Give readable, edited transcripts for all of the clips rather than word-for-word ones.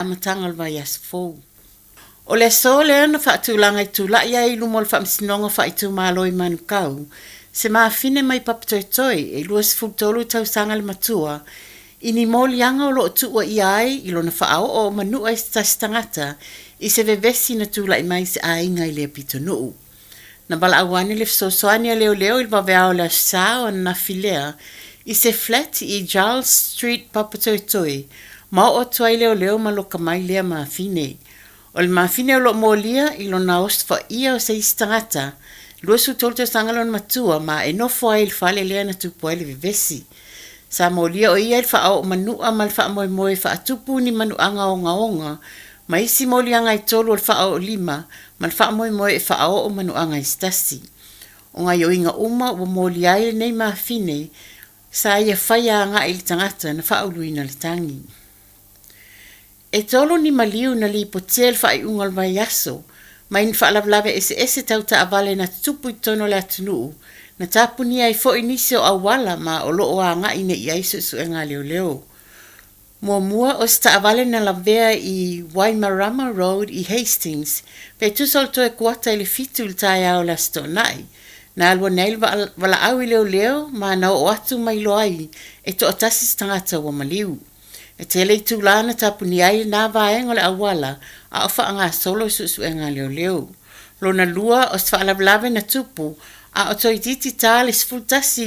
amatanga le vai as fou. O le so le ana whaatulanga I tula ia I lumo le whaamisinonga whaitu malo I manukau. Se maafine mai papatoetoi e luas fultolu tau sanga le matua. Ini molianga o lo tua iai I lona whaao o manua I tastangata I se vevesi na tula I mai se ainga I le pitonu. Na bala awane le fsosoania leo I vaveao le sao na filea I se flat I Giles Street papatoetoi. Ma o tuai leo maloka mai lea maafine. O le mafine o lo molia I lona ostfa ia o se istangata. Luasu tolto sangalon matua ma e nofo ai il fale lea na tupu ai le vivesi. Sa molia o ia il fao manua mal faa moe faa tupu ni manuanga onga. Ma isi molianga I tolu o le fao lima mal faa moe faa o manuanga istasi. O ngai o inga uma o molia ai nei mafine sa ia faya nga il tangata na faa uluina le tangi. E tolo ni maliu na li potel fa I ungal vai aso, ma in fa lavlave ese tau ta avale na tupu I tono le atunu, na tapu ni ai fo inisi o awala ma o loo a nga ine I aiso su enga leo. Mua o sta avale na lavea I Waimarama Road I Hastings, pe tu solto e kuata ili fitu il tai au la stonai, na alwa nail wala au leo ma na o atu mai loai, e to atasis tangata wa maliu. E tele I tūlana tapuni ai nā vaenga le awala a ofa anga solo susu e ngā leo. Lona lua o sfaalavlave na tupu a o toi titi tā le sfultasi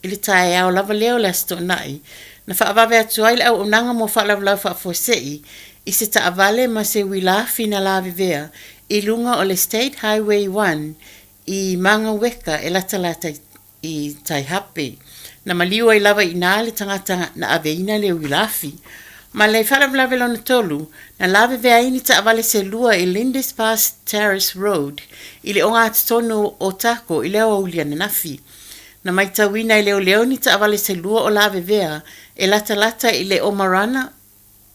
I le tae au lava leo le astonai na whaavave atu ai le au unanga mo faalavlave whaafosei I se taavale ma se wilafi na la vivea I lunga o le State Highway 1 I manga weka e latalata I Taihape. Na maliu ai lava ina le tangata na aveina le wilafi. Ma le whalavlave lona tolu, na lave vea ini ta avale se lua I Lindes Pass Terrace Road, I le onga atono o tako I leo Aouli na nafi. Na mai tawina I leo ni ta avale se lua o lave vea, e lata I le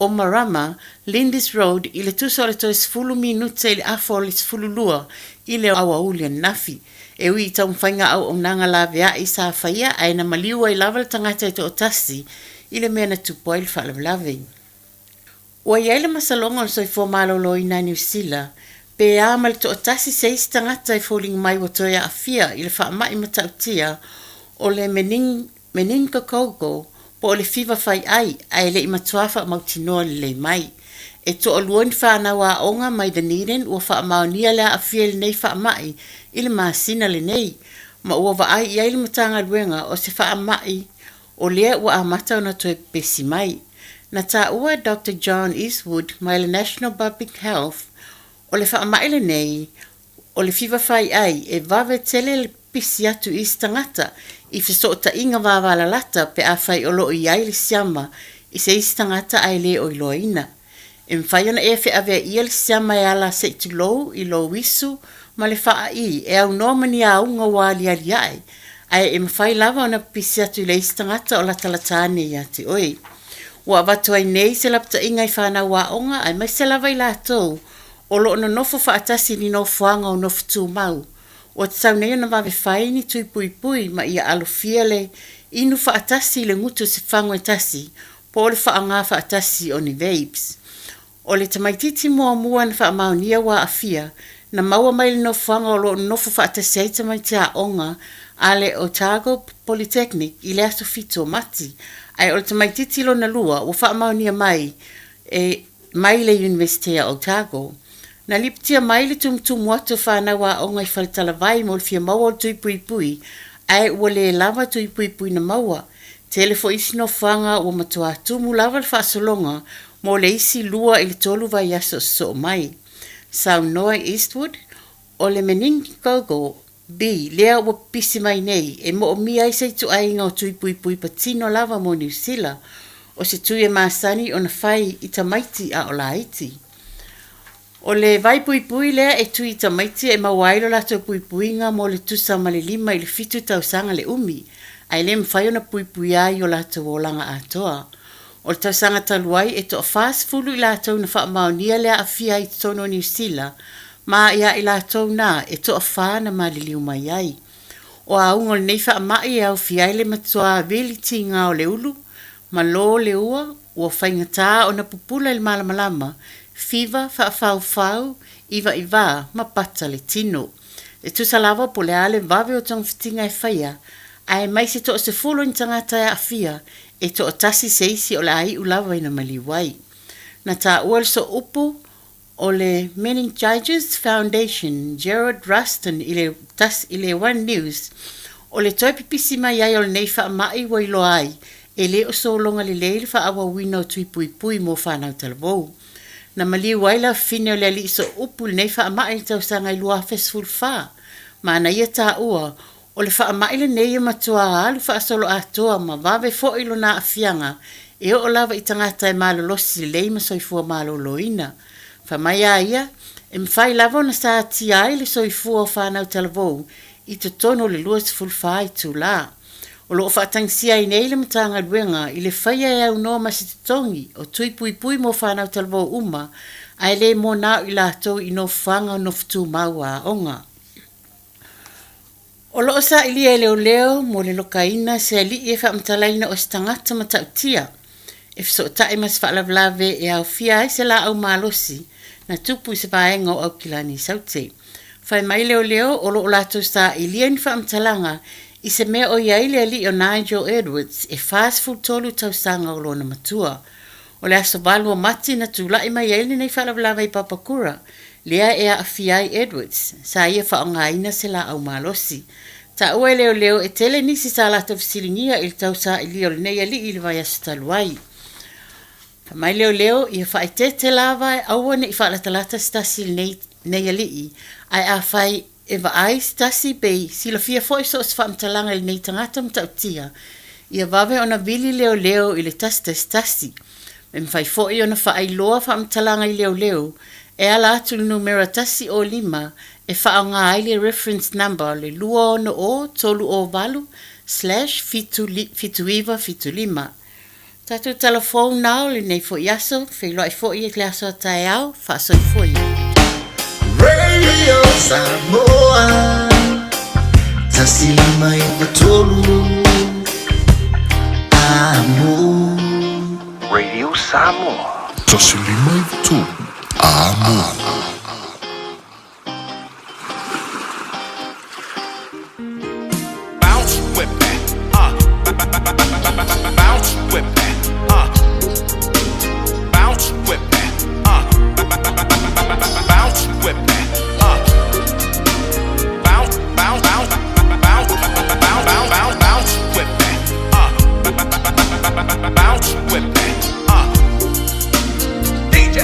Omarama, Lindes Road, I le tusole to sfulu minute I le afo le sfulu lua, I le Aouli na nafi. E ui tau mwhainga au o nanga la vea I sa whaia ai na maliu ai lava le tangata I to otasi I le mea na tupo ai le whaalawlawe. Ua iai le masalonga o soifua malolo I na New Zealand, pe a mal to otasi seis tangata I falling mai watoia a fia I le whaamai matautia o le meninga kogo po o le fiva whai ai le imatuafa mautinoa le mai. E to o luon whanau onga mai Dunedin ua whaamaonia lea a fia le nei whaamai I le maasina le nei, ma ua vaai I ai le matanga luenga o se whaamai o lea ua amata o na toe pesi mai. Na ta ua Dr. John Eastwood mai le National Public Health o le whaamai le nei o le fiva whai ai e vave tele le pisi atu I stangata I fiso ta inga wavala lata pe a whai o loo I ai le siama I se stangata ai le o iloina. E mwhaiona e whi avea I le siama e ala se tu lou I lo wisu ma le wha I e au nomani a unga wali ali ai. Ai e mwhai lava ona pisi atu le istangata o la talatane I ati oi. Ua watu ai nei se lapta inga I whana wa onga ai mai se lava I la tau o lo ono nofo whaatasi ni no fuanga o nofo tū mau. Ua tsau nei ona wawe whai ni tui pui ma ia alofia le inu whaatasi le ngutu se whango e tasi po o le whaanga whaatasi o ni vapes. O le tamaititi mua na whaamaunia wa afia na maua mai le nofuanga o lo nofo whaatasi ai tamaitia onga a le Otago Polytechnic I le aso fito mati. Ai o le tamaititi lo na lua o whaamaunia mai mai le University of Otago. Na liptia mai le tumtumu atu whanau onga I whalitalawai mo le fia maua o tui pui ai ua le lava tui pui na maua. Telefo isi nofuanga o matua tumu lava le whaasolonga mo le isi lua I le tolu vai aso so mai. Saunoa Eastwood o le meningogo B lea ua pisi mai nei e mo o mia I sei tu ainga o tui pui patino lava mo New Zealand o se tui e maasani o na whai I tamaiti a o la Haiti. O le vai pui lea e tui I tamaiti e mawailo lato puinga mo le tusa ma le lima I le fitu tausanga le umi ai le mwhai o na pui ai o lato wolanga atoa. O le tausanga taluai e to fast fulu I lato na whaamaunia lea a fia I tono New Zealand ma ia I lato na e to wha na maliliu mai ai. O a ungo le nei whaamai au fia I le matua ability ngā o le ulu ma lo le ua ua whaingata o na pupula il malamalama, fiva, whaafau, iwa, mapata le tino. E tusalawa po le ale vave o tong fitinga e whaia, ai mai se to se fulo in tangata e afia, e to o tasi seisi o le ai ulawa ina maliwai. Na ta ual so upu o le Meningitis Foundation, Gerard Ruston ile One News, o le toi pipisi mai ai o le nei wha mai wa ilo ai, e le o so longa le leile wha awa wina o tui pui mo whanau talabou. Na mali waila fine o le ali so upu le nei wha mai tau sanga ilua fesful wha, ma na ia ta ua, o le wha mai le nei matua alu wha solo atoa ma vave fo ilo na afianga, e o lava i tangata e malolosi le leima soifua maloloina. Fa mai ia, e mwhai lava na sa ti ai le soifua o whanau talabou, i te tono le luas fulfa i tu la. O loo whaatangsia i nei le matanga luenga i le whaia e au noa masititongi o tui pui mo whanau talabou uma, ai le mo nao i lato i no whanga o no fitu maua onga. O loo sa ili e leo mo le lokaina se ali e whaamtalaina o stangata matautia. E fiso tae mas whaalavlave e au fia ai se la au malosi, na tupu se paenga o au kilani saute. Whai mai leo o loo lato sa ili e ni whaamtalanga i se mea o iaile ali o Nigel Edwards e fast food tolu tau sanga o lona matua. O le aso balu o mati na tūlai mai iaile nei whalavlave i papakura, lea e a fiai Edwards, sa ia whaongaina se la au malosi. Ta ue leo e tele nisi sa lato fisilingia il tau sa ili o le nei ali ili vai asitaluai. Mai leo ia whaite te lava e aua ne i whaalatalata stasi nei ali ai a whai e ai stasi bei sila fia foi so os whaamtalanga il nei tangata mtautia. Ia vave ona vili leo i le stasi. Me mwhai foi ona whaailoa whaamtalanga i leo e ala atu numera tasi o 5 e whaonga ai le reference number le lua ono o tolu o valu /fituiva/5. Tatu telefone now le nei fo yaso, fe loi fo i le aso tai au, fa so foi. Radio Samoa, tasilima i batolu, amo. Radio Samoa, tasilima i batolu, amo. bounce with that, bounce with that. Bounce with that, bounce with that, bounce with that, bounce with that, DJ.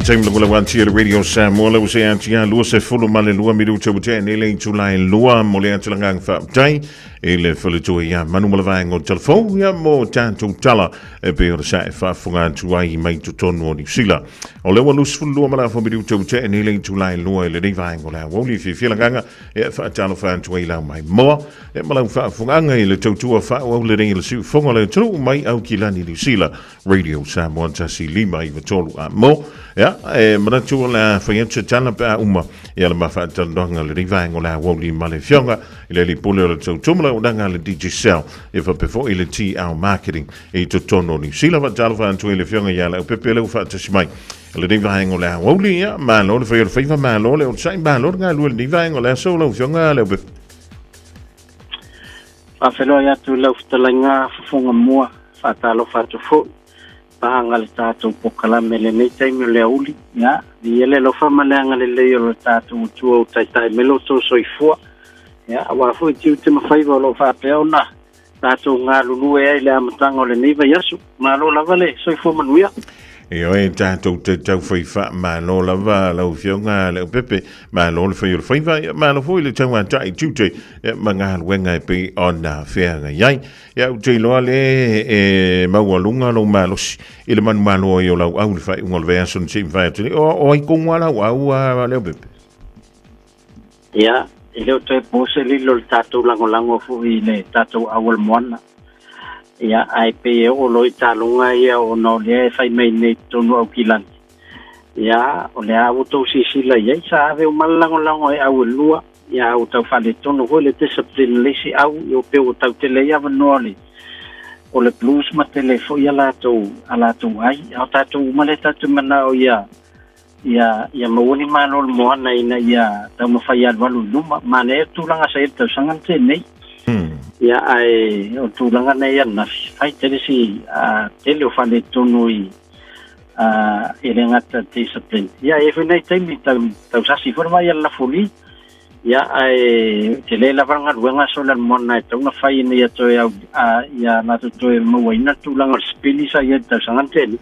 Time la wan tia radio Samoa la se antia lua se fulu male lua miru te bute ne le July lua mo le antia ngang fa tai e le fulu to ya manu mo va ngo telefon ya mo tanto tala e pe o sa fa funga tu ai mai tu tonu ni sila o le wanu fulu mala fo miru te bute ne le July lua le va ngo la wo li fi fi nganga e fa tala fa tu ai la mai mo e mala fa funga ngai le tu fa o le ring le su funga le tu mai au ki la ni sila radio Samoa ta si lima i tolu a mo ya mana tu la fanya tana pa uma ya la mafa tandonga le riva ngola woli male fionga ile li pole le tumla udanga le DJ Cell e fa before ile ti our marketing e to tono ni sila va jalva antu ile fionga ya la pepe le fa tsimai le ni vai ngo le Aoauli ia ma lo le fai ma lo le o sai ma lo nga lu ni vai ngo le so lo fionga le be Whawhelo ia tu lau whatalinga Fofogamua whatalo whatofo pahanga le tātou pokalame le nei taimi o le Aouli ia ni ele lo whamaleanga le leo le tātou utua o taitai melo tō soifua ia awa hui tiu te mawhaiva o lo whapea na tātou ngā lulu e le amatanga o le neiva yasu ma lo lava le soifua manuia Io e tātou te tau whaifa ma lo lava lau fionga le pepe ma lo le whaiva ma lo fui le tau atai tute ma ngā luenga e pe ona whianga iai ia u te loa le e maualunga lo malos i le manu malo i o lau au le whai unga le vea son sim whai atini o i kongwa lau au leo pepe ia i leo te pose lilo le tātou lango fui le tātou awal moana ia ai pe o loi talunga ia o no le fai mai nei tonu au kilani ia o le au to sisila ia sa ave o malango e au lua ia au tau fale tonu ho le discipline le si au yo pe o tau tele ia vanoli o le blues ma tele fo ia la to ala to ai au tatu male tatu mana o ia mawoni malo mo ana ina ia tau mafai alwalu luma mane tu langa sa tau sangan te nei ia ai o tūlanga nei ana ai tere si tele o whane tonu i le ngata discipline ia e whenei taimi tau sasi whorma ia la fuli ia ai te le la varanga ruenga solar mona e taunga whai nei atoe au ia nato toe maua ina tūlanga spili sa ia tau sangan tele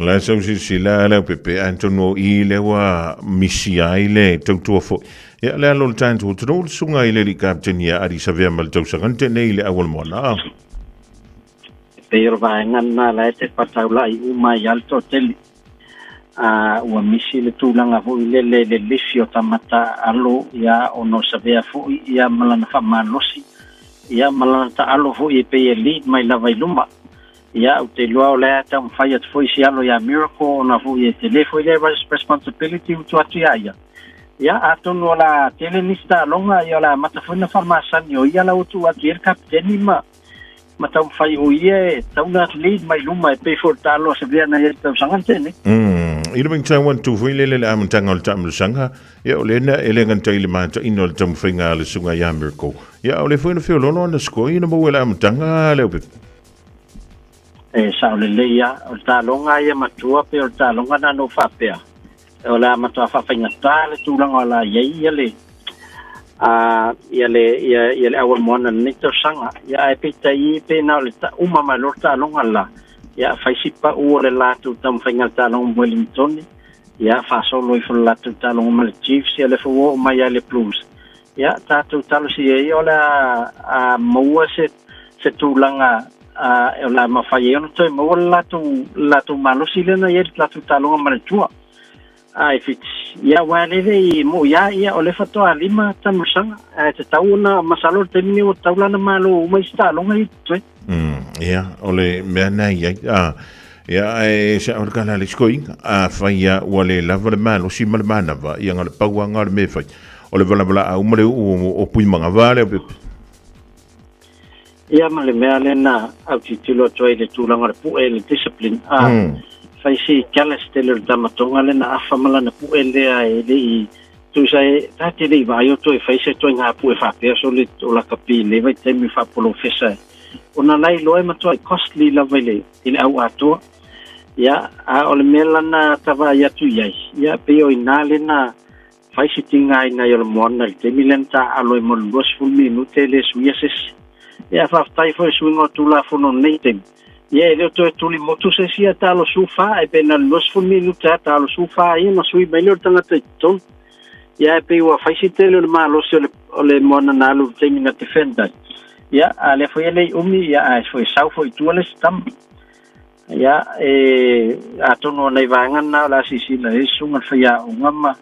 Ala sau si la la pepe antono i le wa misi ai le tautua fo. Ia le alo le tantu tano sunga i le li captain ia ari sa vea mal tau sangante nei le awal moana. Pero va ngana la te pataula i uma i alto tele. Ua misi le tūlanga fo i le lisi o tamata alo ia ono sa vea fo ia malana wha malosi. Ia malana ta alo fo i pe e lead mai lava i luma. Ia o te lua o lea tau mwhai atu fo isi alo ia miracle na fo i te le fo i le responsibility utu atu ia. Ia atonu o la tele nista longa i o la matafuna farmasani o ia la utu atu i kapteni ma tau mwhai o ia tau na lead mai luma e pe for talo se vea na ia tau sangantene. I le ming tau wantu fo i le amantanga o le tamu sanga. Ia o le na ele nganta i le mata ino le tamu whainga le sunga ia miracle. Ia o le fo ina whio lono na sko ina mo le amantanga leo pepe. Sa o le leia o talonga ia matua pe o talonga na no whapea. O la matua whawhainga tāle tūlanga o la ia le awal moana nito sanga. Ia e pita i pe na o le umama lor talonga la. Ia whaisipa ua le lātu tam whainga talonga Wellingtoni. Ia whasolo i whula lātu talonga ma le Chiefs ia le whaua o mai ia le Blues. Ia tātu talo si e o la maua se tūlanga o la mawhai e ono toi maua latu malosi lena ia latu talonga manatua. Ai fit ia walele i mo ia o le fatoa lima tamusanga te tauna masalo te mini o taulana malo uma talonga i toi. Ia o le mea nei ia e sa o kana le skoi a faia wale lava le malosi ma le manava ia ngale paua ngale me fai. O le vala au mare o pui manga vale Ia male mea lena au titilo toi le tūlanga le pu e le discipline. Fai si kialas tele le tamatonga lena afa malana pu e lea e le i tu sai tate le i vai o toi fai se toi ngā pu e whapea so le o la kapi le vai temi whapolo fesa. O na lai loe matua i costly la vai le i le au atua. Ia o le mea lana tawa i atu iai. Ia pe o ina lena fai si tinga ina i o le moana le temi lena ta alo e molu 2 minute le suia sesi. Ia whaftai fo e suingo tula fono nei temi. Ia e leo toe tuli motu se sia talo sufa e pe na 2 minuta talo sufa ia na sui mai leo tangata i ton. Ia e pe ua whaisi tele o le maalosi o le moana na alu temi na defender. Ia a le fo ele umi ia a fo e sau fo i tua le stam. Ia e a tono nei vangana o la sisila e sunga whaia ungama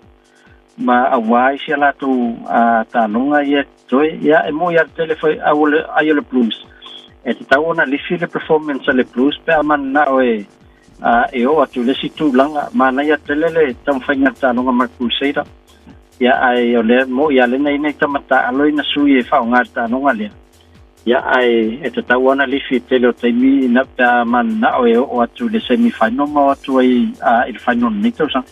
ma awai sia latu talonga ia toi ia e mo ia telefone ai le Blues e te tau ona lisi le performance le Blues pe aman na o e o atu le situ langa mana ia telele tam whainga talonga ma Crusader ia ai o le mo ia le nei tamata aloi na sui e whaonga talonga lea ia ai e te tau ana lifi tele o taimi na ta man na o atu le semi final ma atu ai il final ni tau sa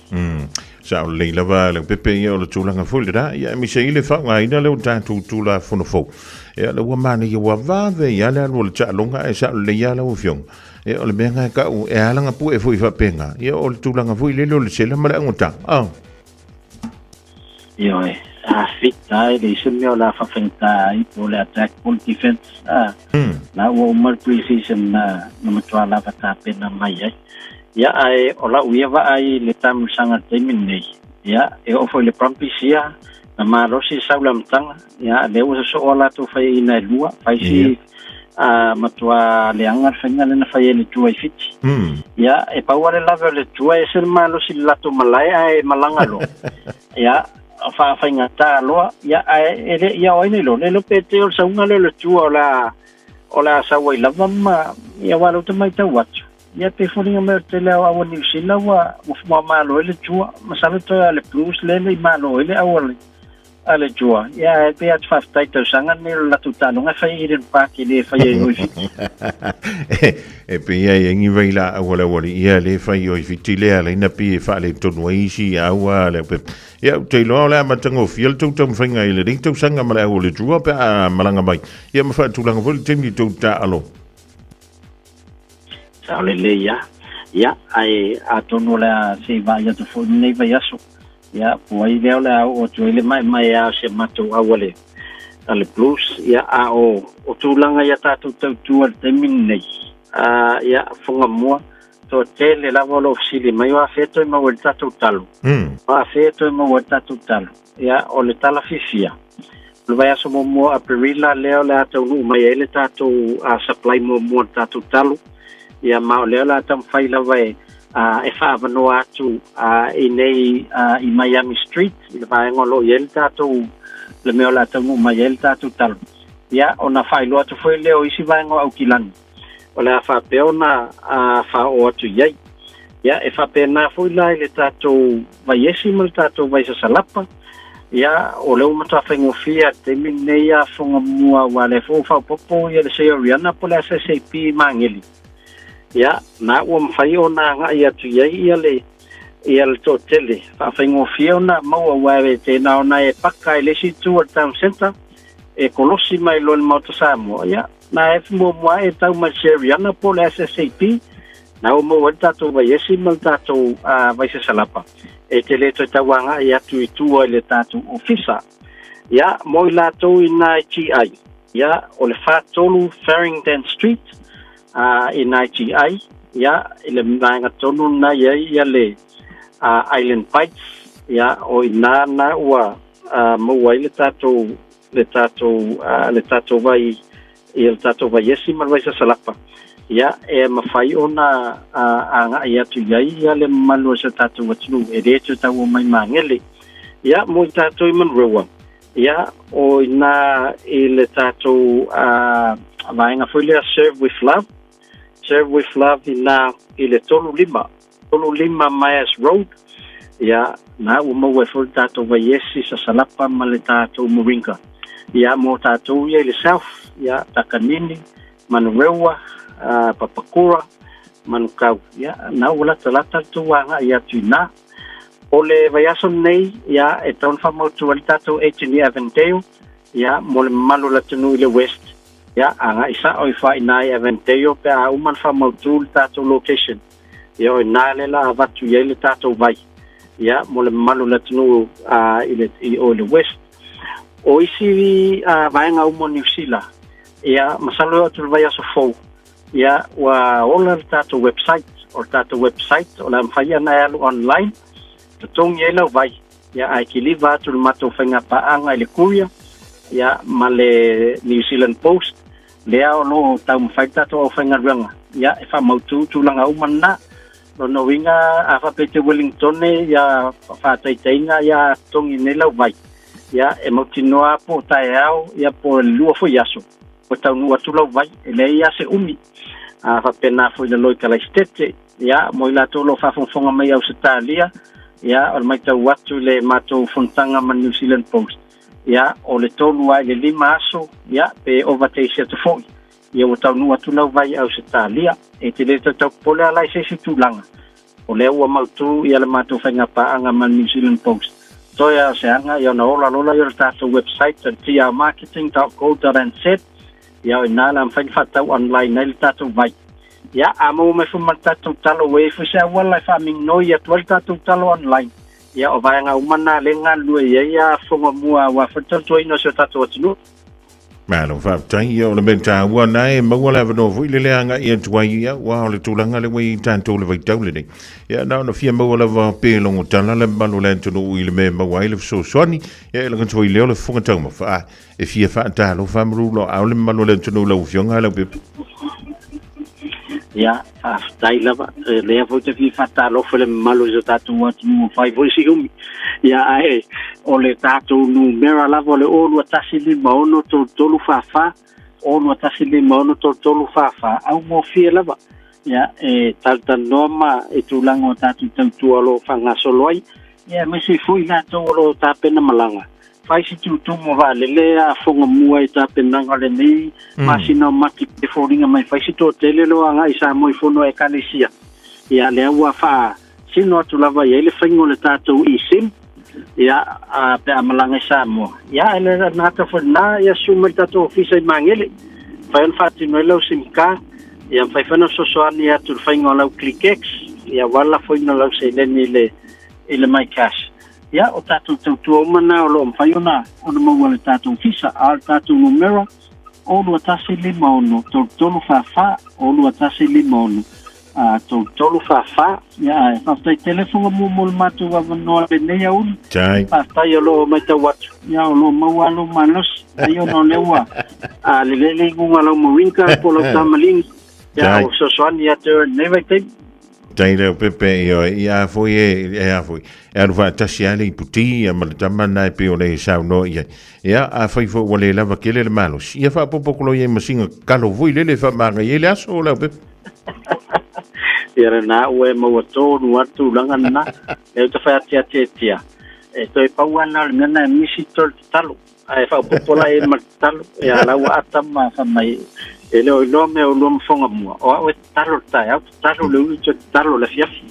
sa o le lava le pepe ia o le tulanga fuli da ia mi se ile fa ngai na le o tatu tula fono fo ia le wa mani ia wa va ve ia le o le cha longa e sa le ia la o fiong ia o le menga ka o e alanga pu e foi fa penga ia o le tulanga foi le le sela mala ngota ia fit ai le sumio la fa fenta i po le attack full defense na o mal precision na matua la ta pena mai ai ia ai o la uia va ai le tamu sanga temin nei ia e o foi le prampisia na marosi saula mtanga ia le o so ola to fai ina lua fai si matua le anga fenga na fai le tua fit ia e pa wale la le tua e ser malo si lato malai ai malangalo ia fa ngata lo ia ele ia oine lo le pete o saunga le tua ola sa wai lava ma ia walo te mai tau watu ia pe foringa me te leo a wani sila wa malo ele tua masalo to le plus le malo ele awale ale tua ia pe at fa taito sanga ne la tutano nga fa iren pa ki le fa ye oi e pe ia ngi veila awala wali ia le fa oi fitile ala ina pi fa le tonu isi awa le pe ia te lo la matango fiel tu tam finga ile ding tu sanga mala o le tua pe malanga mai ia ma fa tu langa vol temi tu ta alo sa le ia ai atono la se va ia tu fo nei va yaso ia poi leo la o tu ile mai a se matu awale ale plus ia o tulanga ia tatu tu te minei ia Fofogamua to tele la volo ofsili mai wa feto ma o tatu talu wa feto ma o tatu talu ia o le tala fifia lo vai aso mo a perila leo la tau mai ele tatu supply mo tatu talu ia ma leo la tam fai la vai e fa vano atu i nei i Miami Street i le vai ngolo yel tatu le meo la tau mai el tatu talu ia ona fai lo atu foi leo isi vai ngo au kilani o le fa peona fa o atu yai ia e fa pena foi la le tatu vai esi mal tatu vai sa salapa ia o le umata fengo fia te minei a Fofogamua wa le fo fa popo ia le se riana po le SSP mangeli ia na o mfai ona nga ia tu ia le to tele fa fengo fia ona mau wa te na ona e paka le si tu town center e kolosi mai lo mo to Samoa ia na e mo e tau ma seriana po le SSP na o mo wata to vai esi mal tato vai se salapa e te le to tawanga ia tu le tato ofisa ia mo la to ina GI ia o le fa tolu Farrington Street in IGI ia ile manga tonu na ia le Island Bites ia o ina na wa mo wai le tato vai il tato vai esi mal vai sa salapa ia e mafai ona anga ia tu ia le malu sa tato watu e de tu tau mai mangele ia mo tato i manroa ia o ina ile tato vai nga foi le serve with love ina ile tolu lima Myers Road ia na o mo we foi tato vai esi sa salapa mal tato Moringa ia mo tato ia le south ia takanini manurewa papakura manukau ia na wala talata tuanga ia tuina ole vayaso nei ia e ton famo tu tato etni aventeo ia mole malu la tunu ile west ia anga isa oi fa inai aventeo pe a uman famo tu tato location ia o nale la vatu ia le tato vai ia mole malu la tunu ile o le west o isi vaenga umo New Zealand ia masalo atu vayaso fo ia wa ola tato website ola mfaya na yalu online tutong yelo vai ia ai kiliva tu mato fenga paanga ile kuya ia male New Zealand Post lea no tau mfai tato fenga ranga ia e fa mautu tu langa umana no winga afa pete Wellington ia fa taitainga ia tongi nela vai ia e motinoa po taeao ia po lua fo yaso o tau nu atu lau vai ele ia se umi fa pena foi le loika la stete ia mo ila to lo fa fonga mai Australia ia o mai tau atu le mato fontanga ma New Zealand Post ia o le tolu ai le 5 aso ia pe overtake atu foi ia o taunu atu lau vai au se talia e te le tau pole alai se tulaga o le ua mautu ia le matou faigapaaga ma New Zealand Post toia se anga ia na ola lola ia le tatou website tmarketing.co.nz ia o nala am fain fatau online nei le tatou vai ia amo me fu mal tatou talo we fu se wala fa ming no ia tual tatou talo online ia o vai nga umana le nga lu ia Fofogamua wa fatou toi no se tatou atu Malo fa tai o le menta wa nai ma wala no fu le anga ia tuai ia wa le tulanga le wi tanto le vai tau le nei ia na no fia ma wala va pe longo tala le malu le tunu ile me ma wa ile so soni ia le ngoi le funga tau ma fa e fia fa ta lo fa mru lo au le malu le tunu lo fionga le pe ia tai lava le vo te fi fata lo fele malu zo tatu atu fai vo si umi ia ai o le tatu numero lava le olu atasi li maono tolu fafa olu atasi li maono tolu fafa au mo fie lava ia talta noma e tulango tatu tau lo fanga soloi ia me se fui la to lo tapena malanga fai si tu mo vale le a Fofogamua i tapena ngale ni masina maki te foringa mai fai si to tele lo anga isa mo fono e kalesia ia le ua fa sino tu lava ia le faingo le tatu isim ia a pe amalanga Samoa ia ele na ta fona ia suma tatu ofisa mangele fai fa tino lo simka ia fai fana sosoani ia tu faingo lo clickex ia wala foi no lo se le ni le ile mai cash ia o tatu tu mana o lo mfaiona o no mo le tatu ofisa al tatu numero o lo tasi limono tolu fafa o lo tasi limono tolu fafa ia fa tai telefono mo matu va no le nei au tai pa tai lo mai ta wat ia lo mo alo manos ayo no lewa le ngunga lo mo winka polo tamalin ia o so soani ia te never time tai le pepe ia foi ia foi era va tasiale i puti ia ma tamana pe o le sa no ia a foi fo wale lava kele le malos ia fa popo lo ia masinga kalo voi le fa manga ia aso la pe ia na ue mo to no atu langa na e to fa tia e to pa wana le na misi talo ai fa popo la e talo ia la wa atama fa mai ele o lo me o lo Fofogamua o talo tai au talo le u talo le fiafi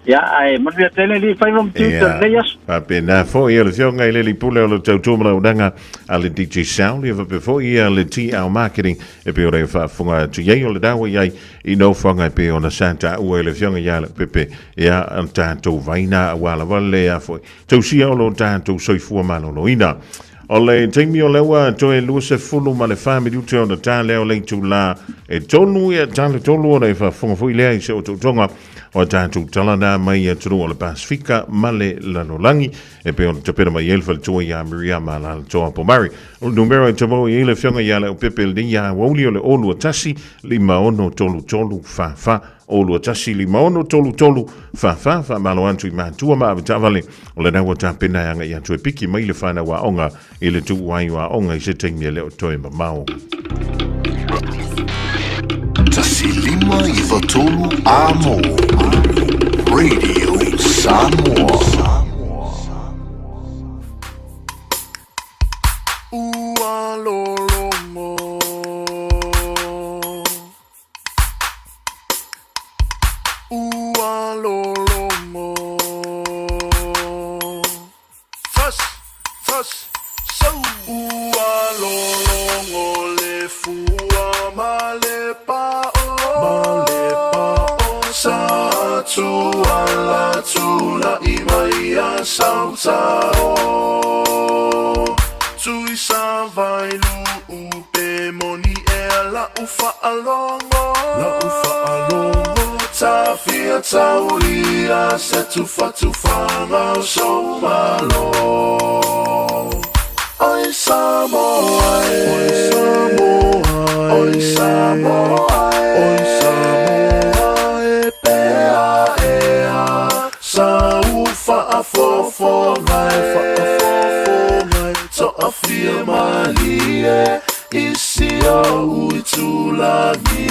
ia ai mo via tele li fai vom tutor leias pa pena fo ia le fionga ile li pule o le tau mala udanga ale DJ Sound ia pe fo ia le ti au marketing e pe o le fa funga tu ye o le dawa ia I no funga pe o na santa o le fionga ia le pepe ia tanto vaina wala vale ia fo tau sia o lo tanto soifua malo lo ina o le teimi o lewa to e luse fulu ma le family uti o na ta leo le tu la e tonu ia tale tolu o le fa funga fui lea I se o tonga o tantu talana mai e tunu o le Pasifika ma le lanolangi e pe o te pera mai elfa le tua ia Maria ma la toa pomari o numero e tamo I le fionga ia le o pepe le ia Aoauli o le olu atasi lima ono tolu fa o lua tasi lima ono tolu fa malo antu I mātua ma avitavale o le naua tāpena anga I atu e piki mai le whana wa onga I le tu wai wa onga I se teimia leo toe mamao. Tasi lima I watolu amo Radio Samoa. Ua lolomo Ua lolomo Fus So Ua lolongo le fua malepa o Sa tua tula Imaia sauta o Tui sa vailu upe moni e la ufa alongo Tafia tauria se tufa ngau so malo Oi Samoa e pea ea Sa ufa a fofo ngai To a fia malie Isi au itulani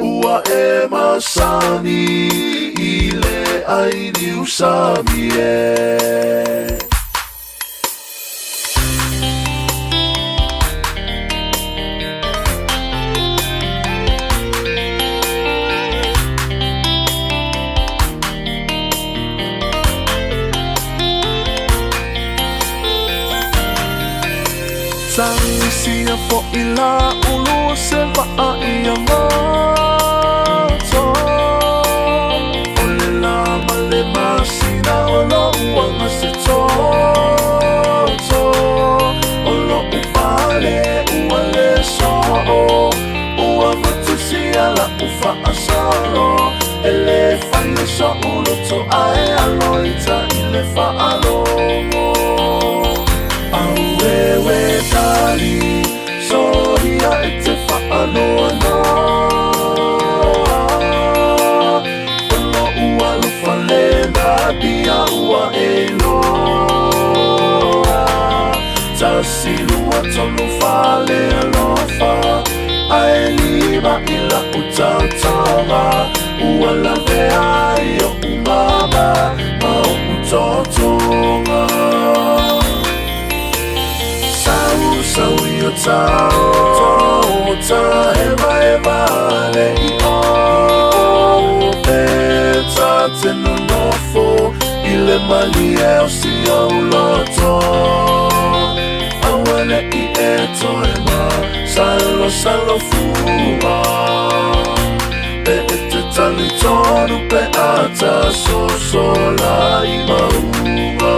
Ua e masani Ile aini usami Sansia fo ila ulu se va ia moto Ole la male masina olo uanga se toto Olo upale uale so Ua matusia la ufa asolo Ele fai so ulu to ae aloita ile fa alomo Auewe tali Soria ete whaano Ono ua lufa lena Dia ua e loa Tasi lua tonu whale alofa Ae liba ila utautonga Ua lave ai o umama Mau utotonga Sau yo tao ta eva le I o Peta tenu nofo Ile mali e o si o loto Awale I e toema Salo fuma Pe ete tali tonu pe ata sola I maunga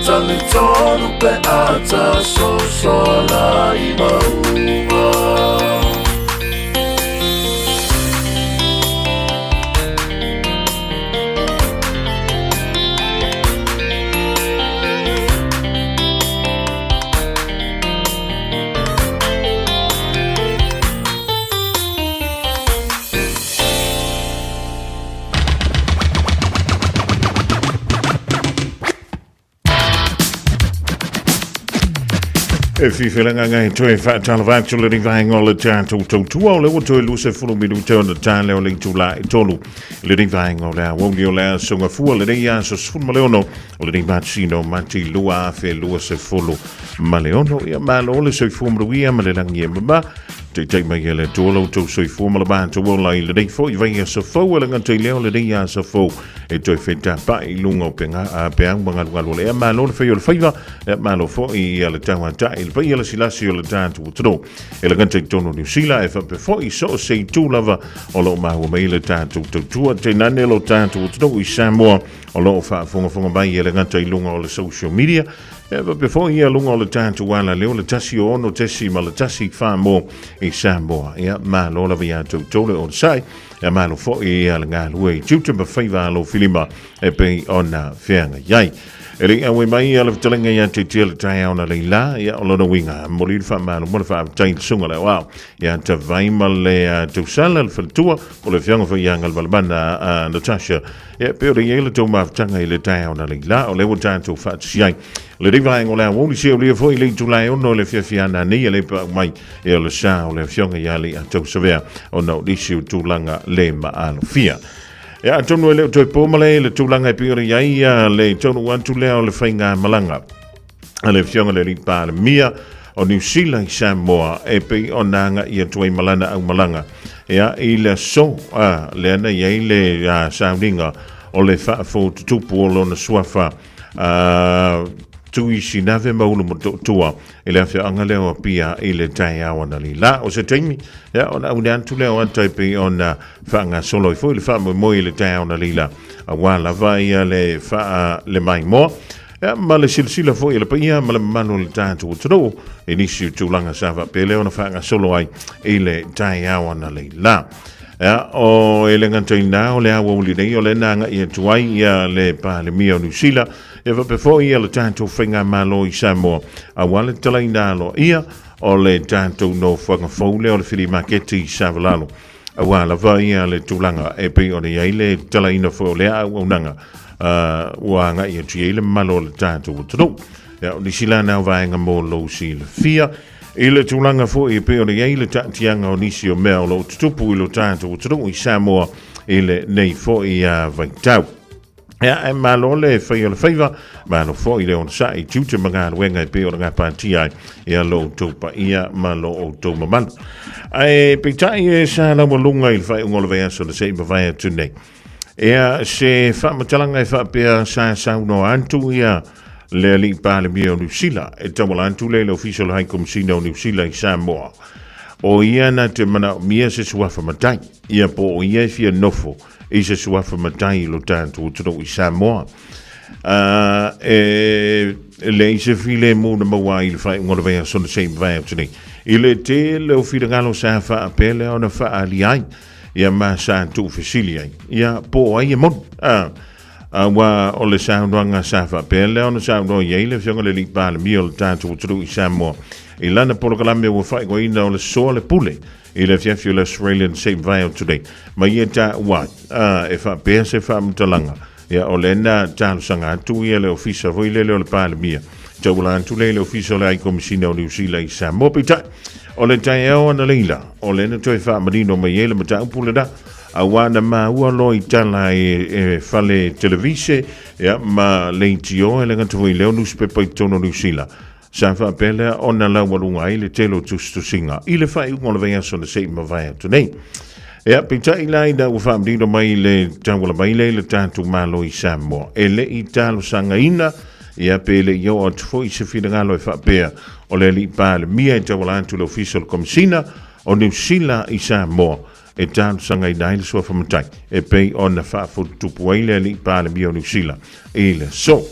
Tali tonu pe ata sola I maunga If you feel like to a fat child of actually lying all the time to all over to lose a full middle turn the time leveling to lie tolu, living vying all that won't you last song a fool, the years of Maleono, living Machino, Manti, Lua, Fe, Lewis, a follow Maleono, ya man only so form the we am a little yamma. To take my yellow tolo to so formal band to all like the day for you years of foe and until the only years of foe. It to fit that by lung open a bang one a man on for your favor, that man of 4 yellow town tile, but yellow silasio down to throw. Elegant take Tono New Zealand if before he saw say two lover, although my mail down to Nanelo down to throw Samoa, although from by elegant lung all the social media. But before you long all the time to while I live the Tassi or no Tessi Malatasi far more a Samoa, man all of you to Tolo on side, a man of 4 years way, Jutum of favor, lo Filima, a pay on fair yay. And we may have telling a to tell the town a la, ya a lot of winger, Molin Faman, one of our giant sunger, wow, ya to Vaimal to Salal for tour, or if young of a young Albalbana, Natasha, ya building yellow to my tongue the town a la, or level time to fat yay. Living all our only see only for you to lie on no if you are nearly my ill sound of young yali and to severe or no issue too longer lame and fear. Yeah, I don't know to Pomale, the too long I appear ya, lay don't want to lay all the finger malanga. And if young lady par Mia or New Zealand Samoa, epi on Nanga ear to a Malana and Malanga. Yeah, ila so, Lena Yale sounding or le fat for 2 pool on the swafa. Tui si nave maulu mo tua e le afia anga leo pia e le tai awa na li la o se taimi ya ona unan tu leo antai pe ona whaanga solo i fo le wha mo i le tai awa na li la a wala vai le wha le mai mo ya ma le silsila fo i le pia ma le manu le tai tu tro e nisi tu langa sawa pe leo na whaanga solo ai e le tai awa na li la ya o e le ngantai na o le Aoauli nei o le nanga i tuai ia le pa le mia o New Zealand e va before ia le tanto whinga malo i Samoa a wale talai nalo ia o le tanto no whanga fole o le whiri maketi i Savalalo a wala va ia le tulanga e pe o le iaile talai na fo le au nanga wanga ia tu le malo le tanto utro ya o sila na vaenga mo lo si le fia e le tulanga fo e pe o le iaile tantianga o nisi o mea o lo tupu i lo tanto utro i Samoa e le nei fo i a vaitau. Ja, en malo le fai o faiva, ma no fo i le on sa i tute manga wenga pe o nga parti ai e lo to pa ia malo o to mamal. Ai pitai e sa na mo lunga il fai ngol vea so le sei vai tune. E se fa matalanga e fa pe sa no antu ia le li pale mia o New Zealand e tawala tule le official high commissioner o New Zealand i Samoa o ia na te mana mia se suafa matai ia po o ia fia nofo i se suafa matai lo tanto utono i Samoa le se file mo na mawai le fai ngora vea son se vai utini ile te le o fira ngalo sa fa apele ona fa aliai ia ma sa tu faciliai ia po ai mon wa o le saunga sa fa apele ona sa no ye le fionga le li pale mio le tanto utono i Samoa I lana polokalame ua whai ko ina o le soa le pule I le fiafio le Australian Saint Vile today. Ma ia ta wa e wha pēr se wha mtalanga. Ia o le na tālu sanga atu ia le ofisa voi le o le pāle mia. Tau la atu le ofisa o le ai komisina o New Zealand I Samoa pita. O le tai eo ana leila. O le na toi wha marino ma ia le mata upule da. A wana ma ua lo I tala e fale televise. Ia ma le tio e le ngata voi leo newspaper I tono New Zealand. Sa fa pele ona la walunga I le telo tu singa I le fai ngona vea so le sei ma vai to nei e pita I lai da ufa mdino mai le tangula mai le tatu malo I Samoa e le I talo sanga ina e pele yo at foi se fina ngalo e fa pea o le li pale mia e tawala antu le official komisina o New Zealand I Samoa e talo sanga ina ile so fa matai e pei ona fa fu tupu le li pale mia o New Zealand ile so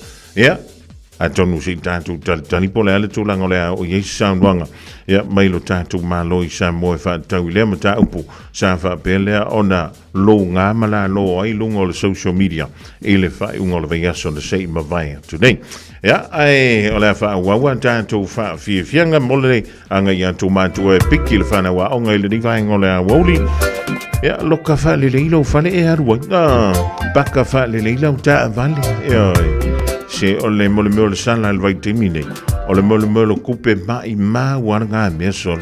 a tonu si tātou tani pole ale tūlanga o lea o Yesu Saunwanga ia mailo tātou malo I Samoa e whaatau I lea mata upu sa whaapelea o na lo ngā mala lo ai lunga o le social media I le whai unga o le veiaso na sei mawai today ia ai o lea whaawawa tātou whaafiafianga mole anga ia tō mātua e piki le whanawa o ngai le nivaenga o lea Aoauli ia loka whaaleleila o whale e arua baka whaaleleila o tā avale se o le mole mole sala le vai temine o le mole mole kupe mai ma wanga me sol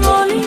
Oli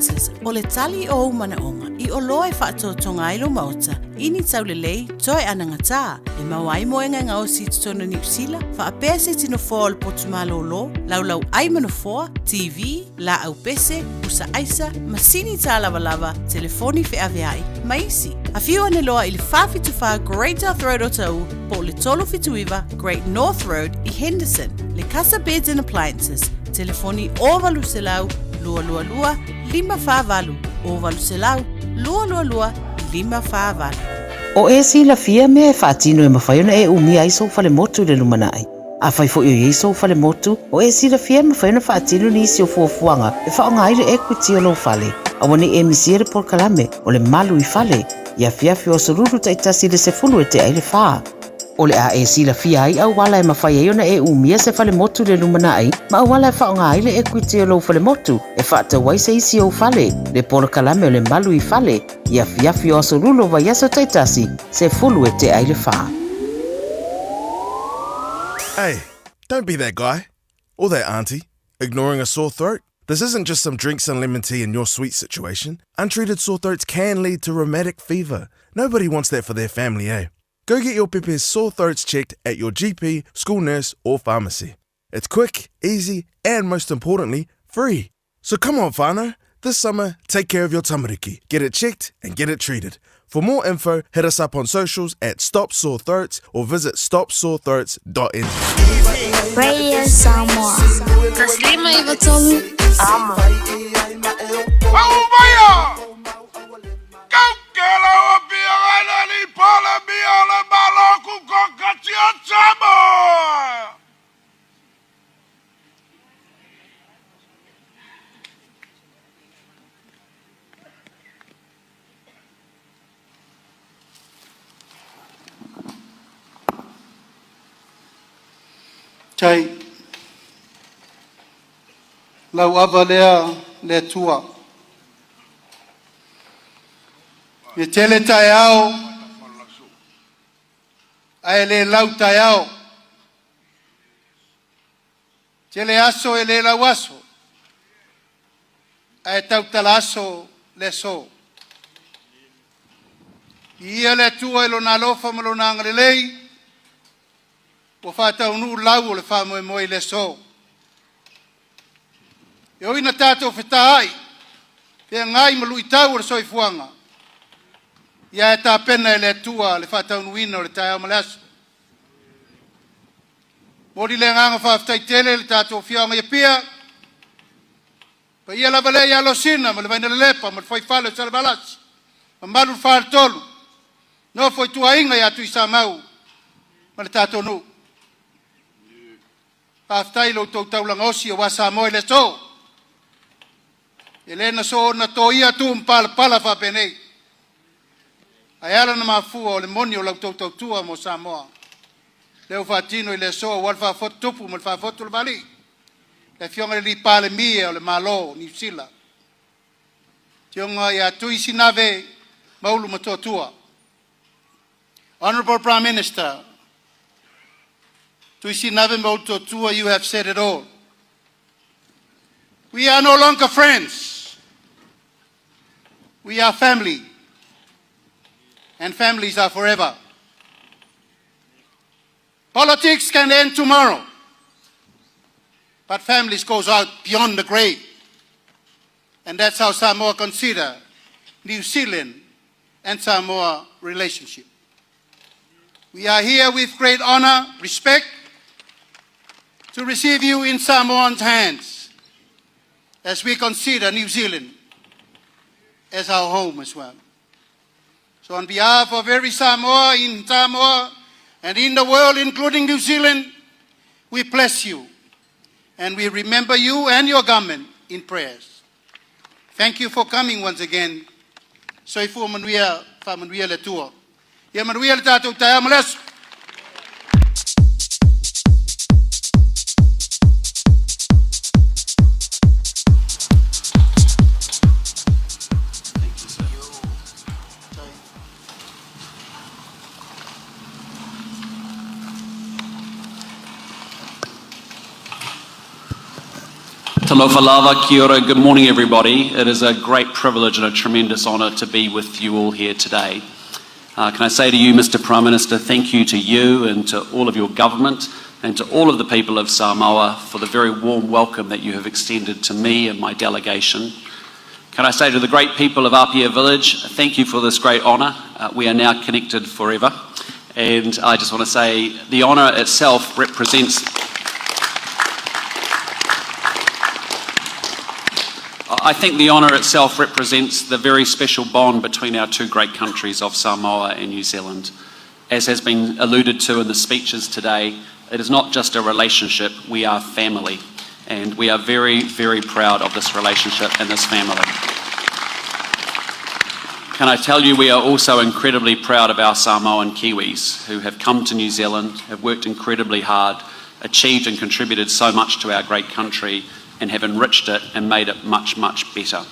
Appliances o le tali o umanaonga I o loe whaatotonga ilo maota ini taulelei toi anangata e mawai moenga ngā o si tutona New Zealand wha apea se tino fōa le potumalo lo laulau ai manafoa, TV, la au pese, usa aisa, masini tā lava telefoni fe aveai, maisi. A whiu ane loa I le whawhituwha Great North Road o tau po le tolo fituiva Great North Road I Henderson. Le Casa Beds and Appliances, telefoni o valu se lau, lua lua lua, 5 o valu se lau, lua lua lua, 5 O e si la fia mea e whaatino e mawhaiona e umia ai so fale motu le lumanai. A whai fo i so fale motu, o e si la fia mawhaiona whaatino ni isi o fuafuanga e whaongaire equity o lo fale. A wani e misia le porkalame o le malu I fale, ia fiafi o soruru taitasi le se fulu e te aile whaa. O le a e si la fia ai au wala e mawhaiona e umia se fale motu le lumanai, ma au wala e whaongaire equity o lo fale motu, e whaatawai se isi o fale, le porkalame o le malu I fale, ia fiafi o sorulu wa yaso taitasi se fulu e te aile whaa. Hey, don't be that guy or that auntie ignoring a sore throat. This isn't just some drinks and lemon tea in your sweet situation. Untreated sore throats can lead to rheumatic fever. Nobody wants that for their family, eh? Go get your Pepe's sore throats checked at your GP, school nurse or pharmacy. It's quick, easy and most importantly, free. So come on, whānau. This summer, take care of your tamariki. Get it checked and get it treated. For more info, hit us up on socials at Stop Sore Throats or visit stopsorethroats.in. Radio Samoa. Taslima ivatolu. Amo. Aumaya! Kaukela o biara ni pala biara baloku kokatia Samoa! Tai lau ava lea le tua e tele tai au ai le lau tai au tele aso e le lau aso ai tau talaso le so ia le tua e lo na lofa ma lo na ngalelei o whātau nuu lau o le whāmoe moe le so. E oina tātou whetahai, pia ngai malu I tau o le soifuanga. Ia e tā pena e le tua le whātau nuina o le tai au malasu. Mori le nganga whāwhtai tele le tātou whianga ia pia. Pa ia lava le ia losina, ma le vaina le lepa, ma le whaifale o tala balasi. Ma malu whāle tolu. No foi tua inga ia tui sa mau. Ma le tātou nuu. Paftai lo tau taulanga osi o wasa moe le so. Elena so na to ia tu pala fa penei. Ayala na mafua o le moni o lau tau tua mo Samoa. Leo fatino I le so wal fa fotu tupu mo fa fotu le bali. Le fionga li pale mia o le malo New Zealand. Tionga ia tu isinave maulu matotua. Honorable Prime Minister, you have said it all. We are no longer friends. We are family. And families are forever. Politics can end tomorrow. But families goes out beyond the grave. And that's how Samoa consider New Zealand and Samoa relationship. We are here with great honor, respect, to receive you in Samoan's hands as we consider New Zealand as our home as well. So on behalf of every Samoa in Samoa and in the world, including New Zealand, we bless you and we remember you and your government in prayers. Thank you for coming once again. Soifu manuia fa manuia le tua. Ia manuia le tātou tai amalasu. Talofa lava, kia ora, good morning everybody. It is a great privilege and a tremendous honour to be with you all here today. Can I say to you, Mr Prime Minister, thank you to you and to all of your government and to all of the people of Samoa for the very warm welcome that you have extended to me and my delegation. Can I say to the great people of Apia Village, thank you for this great honour. We are now connected forever. And I just want to say the honour itself represents... I think the honour itself represents the very special bond between our two great countries of Samoa and New Zealand. As has been alluded to in the speeches today, it is not just a relationship, we are family. And we are very, very proud of this relationship and this family. Can I tell you, we are also incredibly proud of our Samoan Kiwis who have come to New Zealand, have worked incredibly hard, achieved and contributed so much to our great country and have enriched it and made it much, much better.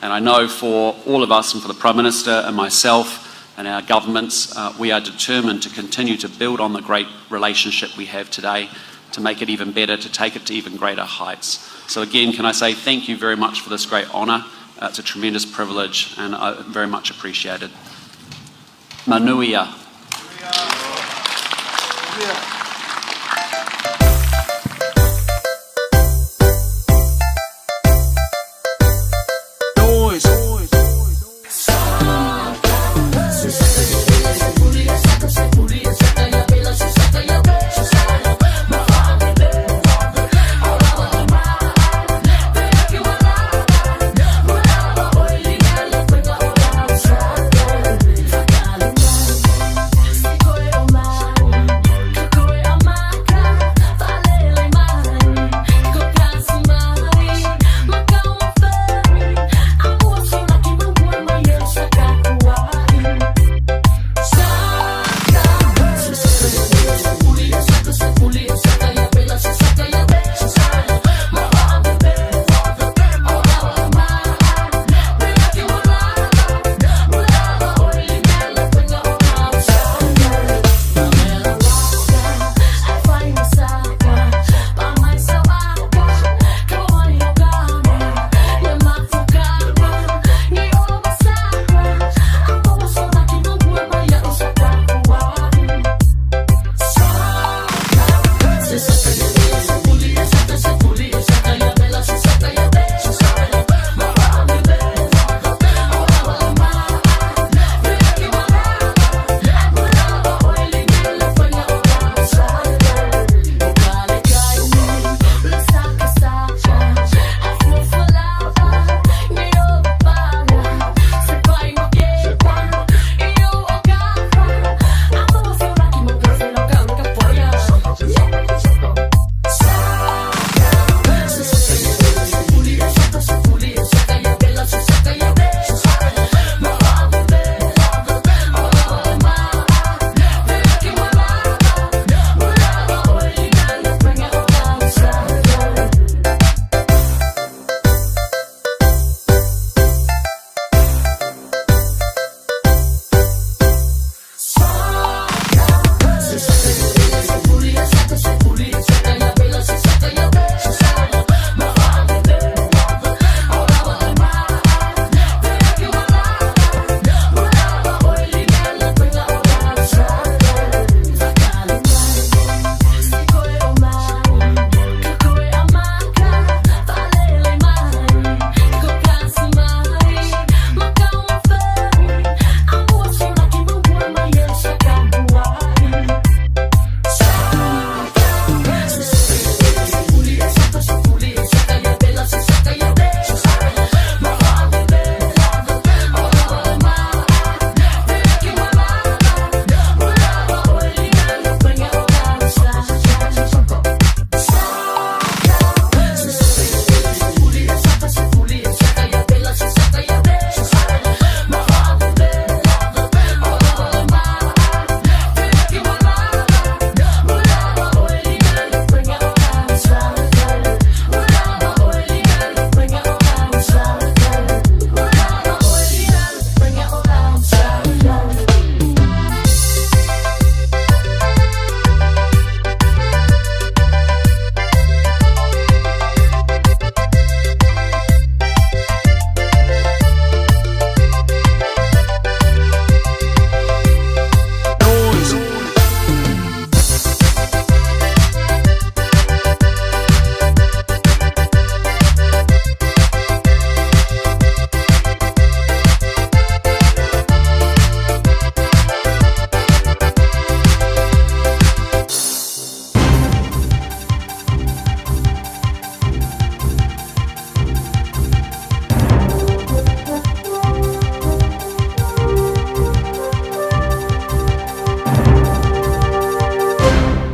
And I know for all of us and for the Prime Minister and myself and our governments, we are determined to continue to build on the great relationship we have today, to make it even better, to take it to even greater heights. So again, can I say thank you very much for this great honour. It's a tremendous privilege and very much appreciated. Manuia.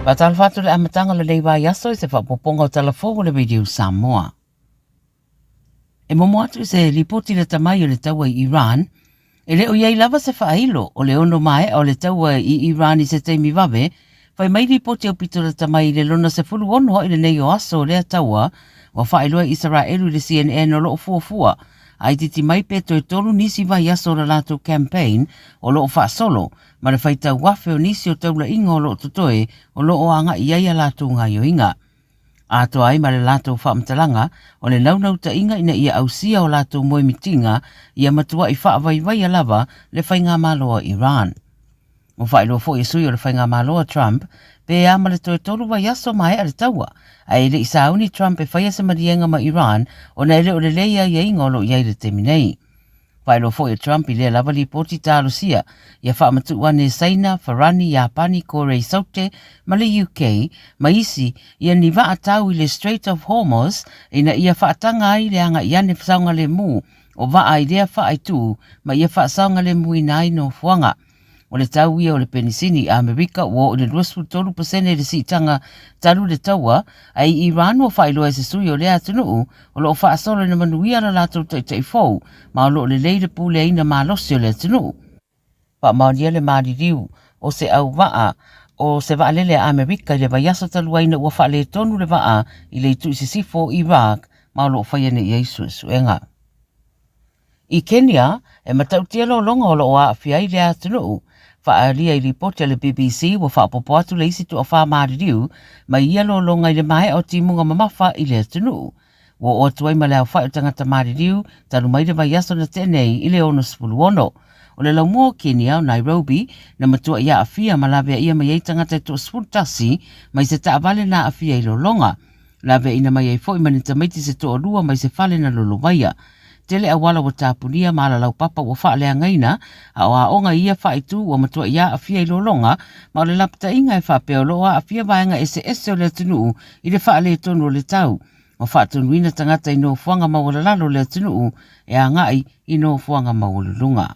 Patal fatu le amatanga le leiwa yaso se whapoponga o talafongo le Radio Samoa. E momo atu se ripoti le tamai o le taua i Iran, e le o iei lava se whailo o le ono mai o le taua i Iran i se teimi wawe, whai mai ripoti au pito le tamai le lona se fulu ono i le nei o aso o le taua, wa whailua Israelu le CNN o loo fuafua, ai titi mai peto e tolu nisi vai aso le lato campaign o loo whaasolo, ma le whaitau wafe o nisi o taula inga o loo totoe o loo anga i aia lato ngai o inga. Ato ai ma le lato whaamtalanga o le naunau ta inga ina ia ausia o lato moe mitinga ia matua i whaavai lava le whainga maloa Iran. Mo whailo fo i sui o le whainga maloa Trump, pe ama le toe tolu vai aso mai a le taua, a ele i sauni Trump e whaia se marienga ma Iran o na ele o le leia ia inga o lo iai le teminei. Whailo fo i Trump i le lava li poti tālo sia, ia whaamatu wane Saina, Farani, Japani, Kore, Saute, ma le UK, ma isi, ia ni waa tau i le Strait of Hormuz, ina ia whaatanga ai le anga iane whasaunga le mu, o waa i lea whaaitu, ma ia whaasaunga le mu inai no fuanga. O le tau ia o le penisini a Amerika o le 23% le siitanga taru le taua, ai Iran o whailoa se sui o lea tunuu, o lo whaasolo na manuia la lato taifou, ma o lo le leile pule ina malosi o lea tunuu. Pa maonia le maaririu o se au waa o se vaalele a Amerika i le vaiaso taluaina ua whaale tonu le waa i le itu sifo Iraq, ma o lo whaiane i eisu suenga. I Kenya, e matautia lo longa o lo o a fiai lea tunuu, whaaria i ripoti le BBC wa whaapopo atu le isi tu a whaamāririu, ma ia lo longa i le mai o timunga mamafa i le tunuu. Wa o tuai ma leo whai o tangata māririu, tanu mai le vai aso na tenei i le ono spulu ono. O le lau mua Kenya o Nairobi, na matua ia a fia ma lawe ia mai ei tangata tu spulu tasi, mai se taavale na a fia i lo longa. Lawe ina mai ei fo i manita maiti se to o lua mai se fale na lolo waia. Tele a wala wa tāpunia ma la lau papa wa whaalea ngaina, a o a onga ia whaitu wa matua ia a fia i lolonga, ma o le lapta inga e whapeo loa a fia vaenga ese o le tunuu i le whaale tonu o le tau. O whaatunu ina tangata i no fuanga mawala lalo le tunuu e a ngai i no fuanga mawalulunga.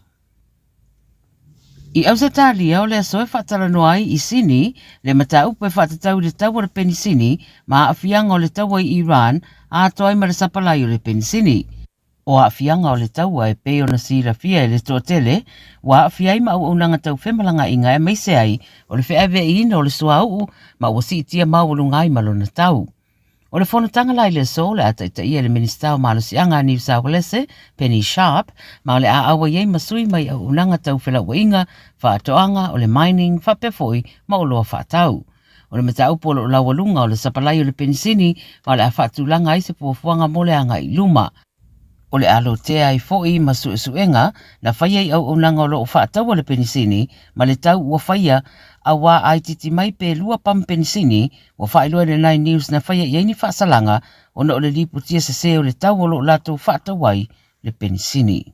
I ausa tālia o le asoe whaatara noai i sini, le mata upe whaatatau le tau le penisini, ma a fianga o le tau i Iran, a toai ma le sapalai o le penisini. O a fianga o le taua e peo na sira fia e le tōtele, wa a fiai ma au unanga tau whemalanga inga e meise ai, o le wheawe i ina o le sua uu, ma ua si itia maulu ngai malo na tau. O le whanatanga lai le so, le ataita ia le minister o malo sianga New South Wales, Penny Sharp, ma o le a awa iei masui mai au unanga tau whelaua inga, whaatoanga o le mining, whapefoi, ma o loa whaatau. O le mata upo o laualunga o le sapalai o le penisini, ma o le a whaatulanga i se puafuanga mo le anga i luma. O le alo tea i fo'i ma suenga na whaia i au unanga o loo whaatau le penisini, ma le tau ua whaia a wā ai titi mai pe lua pam penisini, ua whailua le Nine News na whaia i aini whaasalanga o na o le liputia se o le tau o loo lato whaatau ai le penisini.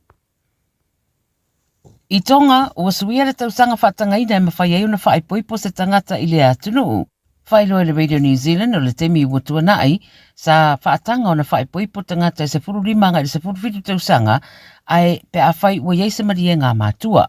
I tonga, ua suia le tausanga whaatangaina e ma whaia i una whaaipoipo se tangata i le atunuu. Whailoa le Radio New Zealand o le temi ua tuanai sa whaatanga o na whaipoipo tangata e se furu rimanga i se furu fitu tausanga ai pe a whai ua yeisa maria ngā mātua.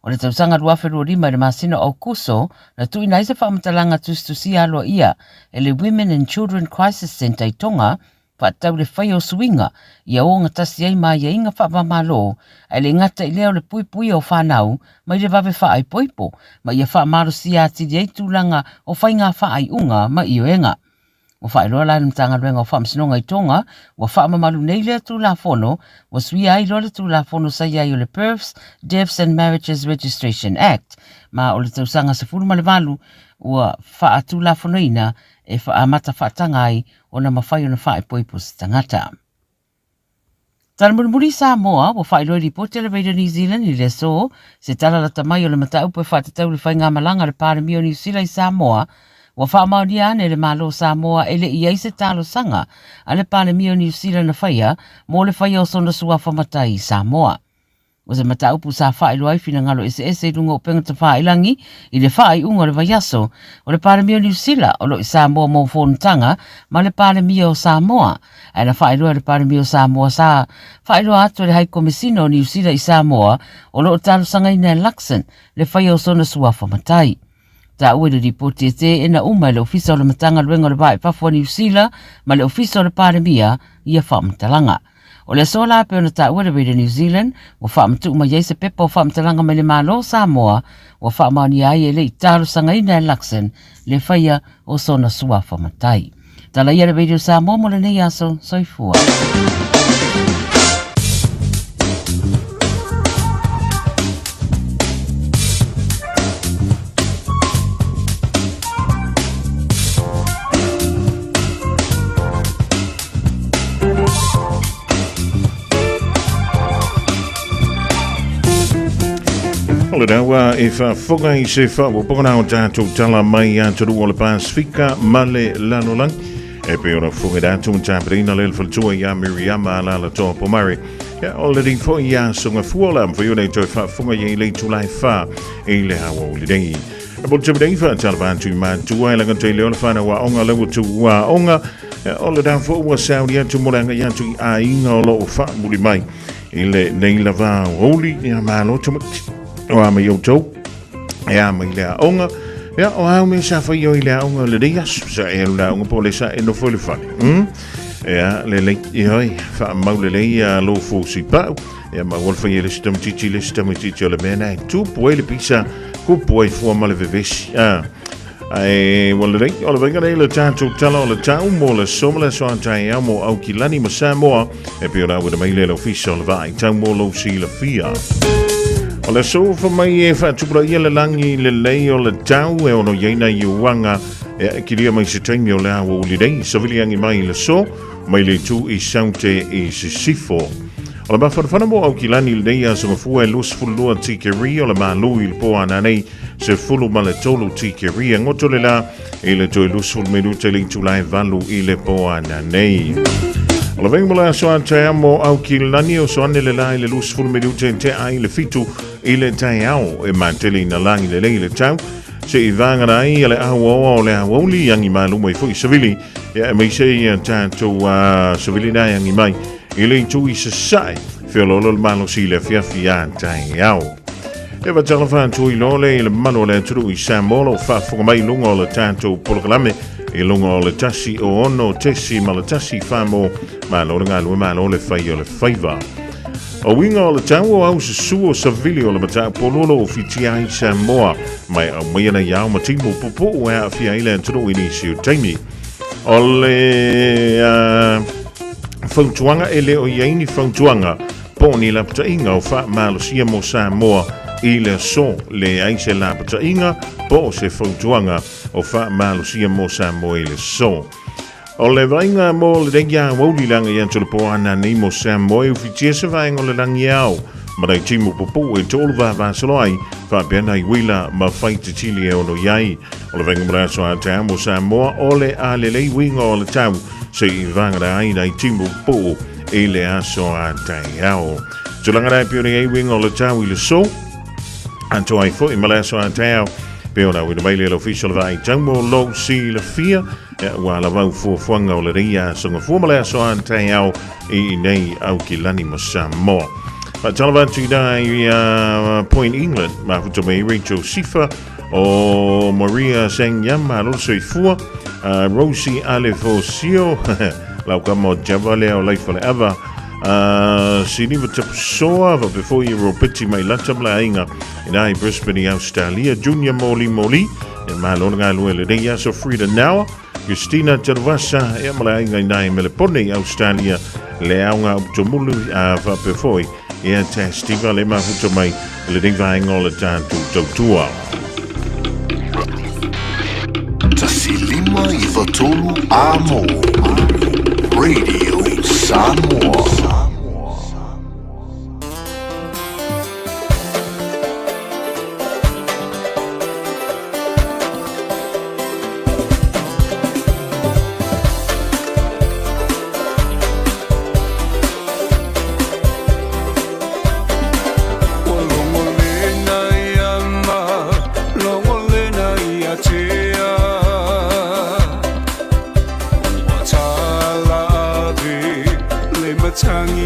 O le tausanga ruawherua rima le masino au kuso na tui nai se whaamatalanga tustusi aloa ia e le Women and Children Crisis Centre i Tonga whaatau le whai o suinga ia o ngatasi ai mai ia inga whaamalo ai le ngata i leo le pui o whanau mai le wawe whaai poipo ma ia whaamaro si ati di eitulanga o whai ngā whaai unga ma i oenga. O whaai roa lai mtanga ruenga o whaamsinonga i Tonga wa whaamamalu nei lea tū la whono wa sui ai loa le tū la whono sa iai o le Births, Deaths and Marriages Registration Act ma o le tausanga se furu male walu ua whaatu la whono ina e whaamata whaatanga ai o na mawhai o na whae poipo si tangata. Tana murimuri Samoa, wa whaeloi ripoti le Radio New Zealand i le so, se tala la tamai o le mata upe whaatatau le whai ngā malanga le pāremi o New Zealand i Samoa, wa whaamauri ane le malo Samoa ele i eise talo sanga a le pāremi o New Zealand na whaia, mo le whaia o sona sua whamatai i Samoa. O se mata upu sa whaelo ai fina ngalo ese runga o penga ta whaelangi i le whae unga le vaiaso o le pāremi o New Zealand o lo i Samoa mō whonutanga ma le pāremi o Samoa. Ai na whaelo le pāremi o Samoa sa whaelo atu le hai komisino o New Zealand i Samoa o lo o talo sanga ina Luxon le whaia o sona sua whamatai. Ta ue le ripoti e te ena uma le ofisa o le matanga luenga le vai Papua New Zealand ma le ofisa o le paramia ia whaamtalanga. O le sola pe ona ta ue le Radio New Zealand o whaamtu ma yeise pepa o whaamtalanga me le malo Samoa o whaamani ai e le italo sangaina e laksen le whaia o sona sua whamatai. Tala ia le Radio Samoa mo le nei aso soifua. Ole dawa e whafoga I se whapokona o tātou tala mai a taru o le Pasifika male lanolang. E pe ora whuga tātou tāperina le whaltua ia Miriama ala la tō pomare. Ia ole di fo ia sunga fuola mwhi o nei toi whafoga ia I le tulai wha e le Aoauli dei. E po te pidei wha talvantu ma tua e langa te leo le whana wa onga lewa tu wa onga. Ole da fo ua sauri atu moranga ia tu a inga o lo o wha muri mai. I le nei la wa Aoauli ia malo tamati. O ama yo tau e ama I le aonga ia o au me sa whai o I le aonga le reas sa e le aonga po le sa e no fwele whale ia le lei I hoi wha mau le lei a lo fo si pau ia ma wal whai le sitamitici o le mena e tu poe le pisa ku poe fua ma le vevesi ai wal le lei o le venga le tātou tala o le tau mo le soma le soa tai au mo au ki lani ma Samoa e pe ora ua mai le ofisa o le vai tau mo lo si la fia. O le sofa mai e whaatupura ia le langi le lei o le tau e ono yeina I uanga e kiria mai se taimi o le Aoauli dei saviliangi mai le so mai le tu I saute I se sifo. O le mawhanawhana mo au kilani le dei a songa fua e lus fulua tikeri o le malui le poa nanei se fulu ma le tolu tikeri ngoto le la e le toi lus fulu meru te le tulai valu I le poa nanei. O le vengola soa te amo au kilani o soane le la I le lus fulu meru te ai le fitu I le tai au e mantele na langi le lei le tau se I vangara ai le aua o le Aoauli yangi malumo I fui savili e mai se tātou savili na yangi mai I le tu I se sai whiololo le malo si le fiafia tai au e va tala whantu I lole I le mano le turu I Samoa o whafonga mai lunga o le tātou polokalame I lunga o le tasi o ono tesi ma le tasi whamo malo le ngā lue malo le whai o le whaiva. O winga o le tau o au se suo savili o le matau pololo o fitia I Samoa mai au mai na iau matimo popo o ea fia ile antoro I nisi o taimi. O le whautuanga e le o iaini whautuanga po ni la pata inga o wha malosia mo Samoa I le so le aise la pata inga po se whautuanga o wha malosia mo Samoa I le so. O le vainga mo le rengi a Aoauli langa I antolo po ana nei mo Samoa e ufitia se vainga o le langi au. Ma dai timu popo e tolu va vasalo ai, fa pena I wila ma fai te tili e ono iai. O le vainga mo le aso a te amo Samoa o le a le lei winga o le tau se I vangara ai dai timu popo e le aso a te ao. Tulanga dai pione e winga o le tau I le so, anto ai fo I ma le aso a te ao. Peona with the mail official vai tango lo si la fia wa la vau fuanga o le ria songa formula so antai au I nei au ki lani mo Samoa. Ma talava tu dai Point England ma futo me Rachel Sifa o Maria Sengyam ma lo so fu Rosie Alefosio la kamo javale o life forever sini soa va before you ropiti mai latabla inga in Brisbane Australia Junior Moli e malonga luele de ya so Frida now Christina Tervasa e mala inga nai Melbourne Australia le aunga tomulu va before e testiva le ma futo mai le ding vainga o le tantu totua Tasilima I vatolu amo Radio Samoa. Tangi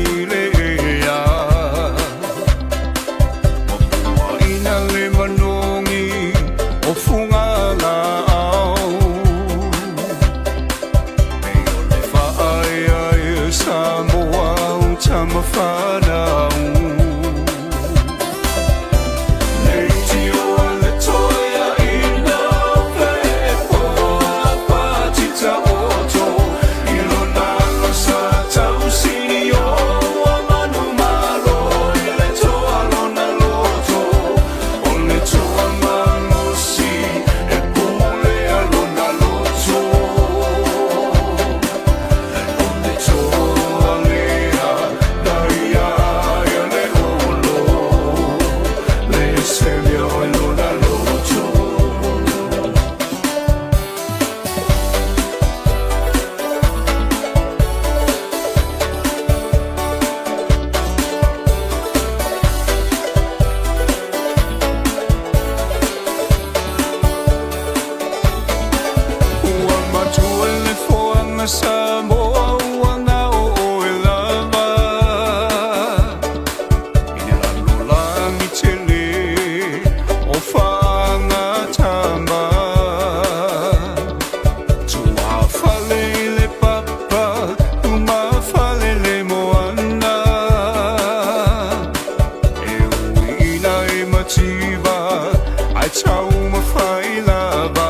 tau mawhai lava.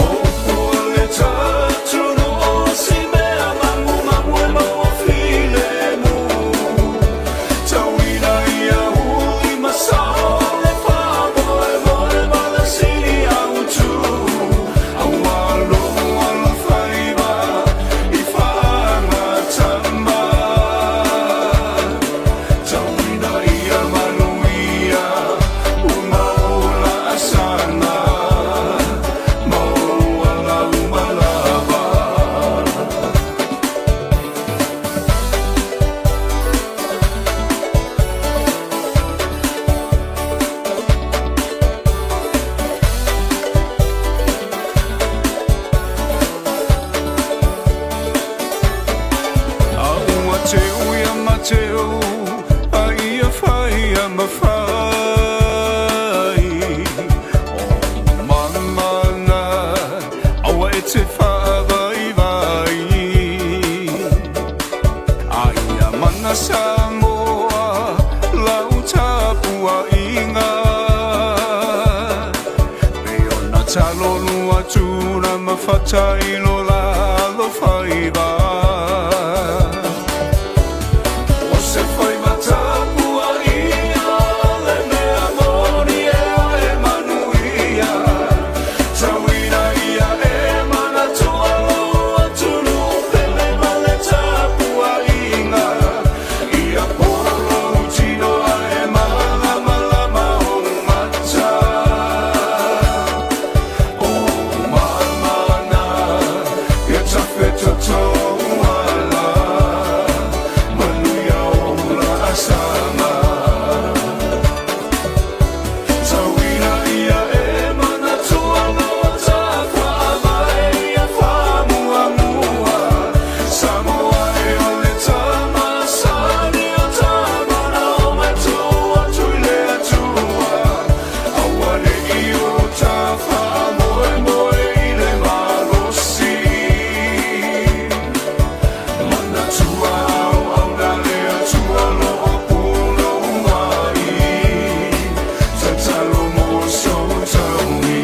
O pua le tātunu o si mea mangu mangu e maua while mu. Tau ina ia hui masao le whamoe moe mala siri au tu. Au alo ala whaiva I whaanga tama. Tau ina ia manuia u maula asana. Maula umalava. Au mateu ia mateu, a ia whai a mawhai. O mamana, awa e te whawai vai. A ia mana Samoa, lau tāpua inga. Peona talo lua tūna mawhatai lo la lo whaiva. O se whaiva tāpua ia, le mea mori e a e manuia. Tauina ia e mana toa loa tunu, pele male tāpua inga. Ia polo tino a e malama lama o mata. O mamana, ia tawhe tatou ala. Manuia ola asama. Tauina ia e mana toa loa tāpua mai ia whamuamua. Samoa e ole tama sani o tamana o matua tuile atua. Awane I o tā whamoe moe I le malosi. Mana tua au au na lea tua loa puno mai. Tatalo mo so taui.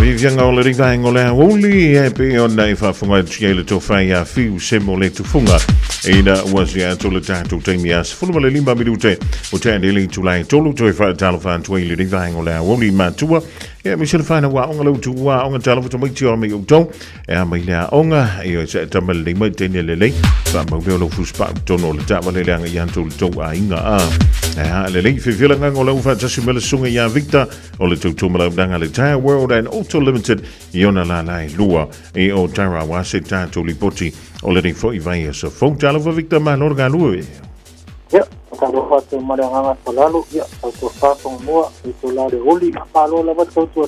Vivianga o le ringainga o le Aoauli e pe ona I whaafunga tiele tō whai a whiu semo le tufunga e ina uasi a tō le tātou teimi a sifunu le 5 minute o tēne le tūlai tōlu tō I whaatalo whaantua I le ringainga o le Aoauli mātua e mi sila whaina wa onga lau tu wa onga tala wata mai tio me o tō e a mai lea onga e o sa tamal le mai tēne le lei wha mau veo lau fuspa tono le tāwa le leanga I anto le tō a inga a e a le lei whiwhilanga o lau whaatasi mele sunga I a Victor o le tō tōmala udanga le Tire World and Auto Limited I ona la lai lua e o Tarawa se tātou li poti o le rei fo I vai a sa fong tala wa Victor ma lorga lua e Ya, kalau fatu maranganga selalu ya, satu Fofogamua itu la de Aoauli kalau la bat kau tu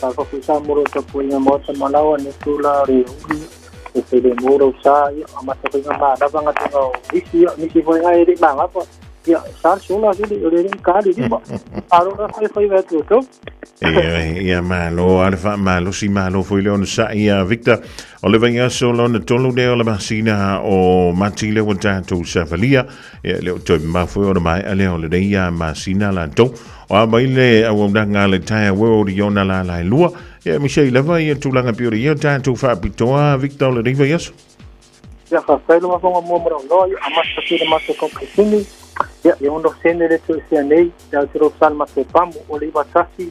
kalau susah murut punya motor malawan itu la de Aoauli itu de murut sa ya amat punya mana banget kau misi punya air bang apa ya sar sola jadi orang kali ni kalau dah foi betul tu ia malo alfa malo si malo foi le ona sa ia Victor o le vaia so lona tolu de o le masina o matile o tātou savalia e le o toi mafoi ona mai ale o le ia masina la to o a mai le au ndanga le Tire World I ona la lai lua e mi sei lava ia tulanga piori ia tātou whaapitoa Victor le vaia so ya whakailo Fofogamua mora no amat sakira mas kompetini ya uno senere tu sianei ya tiro salma te pamu o le batasi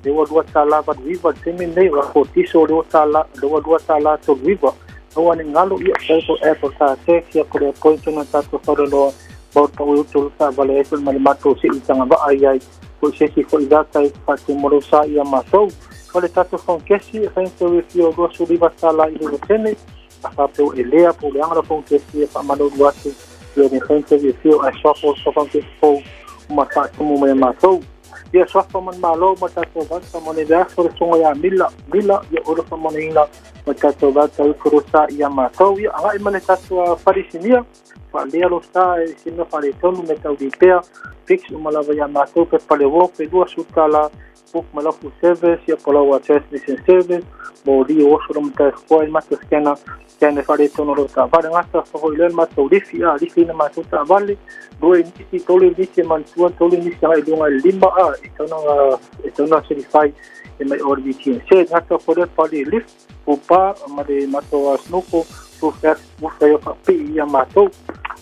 le wa sala ba viva temi nei wa fotiso le sala to viva no ani ngalo ia so airport sa se ko le point na ta to foro lo bota u to sa vale eso mal mato si tanga ba ai ko se si ko ida sai pa te morosa ia maso ko le tato con kesi fento vi fio go su viva sala I le temi Afapeu elea po leanga po ke si fa mano watu le ne fente vi fio a shopo so fa ke po uma fa como me matou ia so fa man malo mata to va sa mone da so so ya mila ia oro fa mone ina mata to va ta kurusa ia matou ia ai mane ta so farisinia fa le lo sta e sino fa le tonu me tau di pea fix uma lava ia matou pe pale wo pe dua sutala book malafu service ia pola wa transmission service mo di o so mata ko ai mata skena kene fare tono lo ta vale ngata fo ile mata urifi na mata ta vale due nisi tole nisi mantua tole nisi ai lunga lima itona certify e mai orbiti se ngata fo le pali lift upa mare mato snoko so fast mo fa pa pi ia mato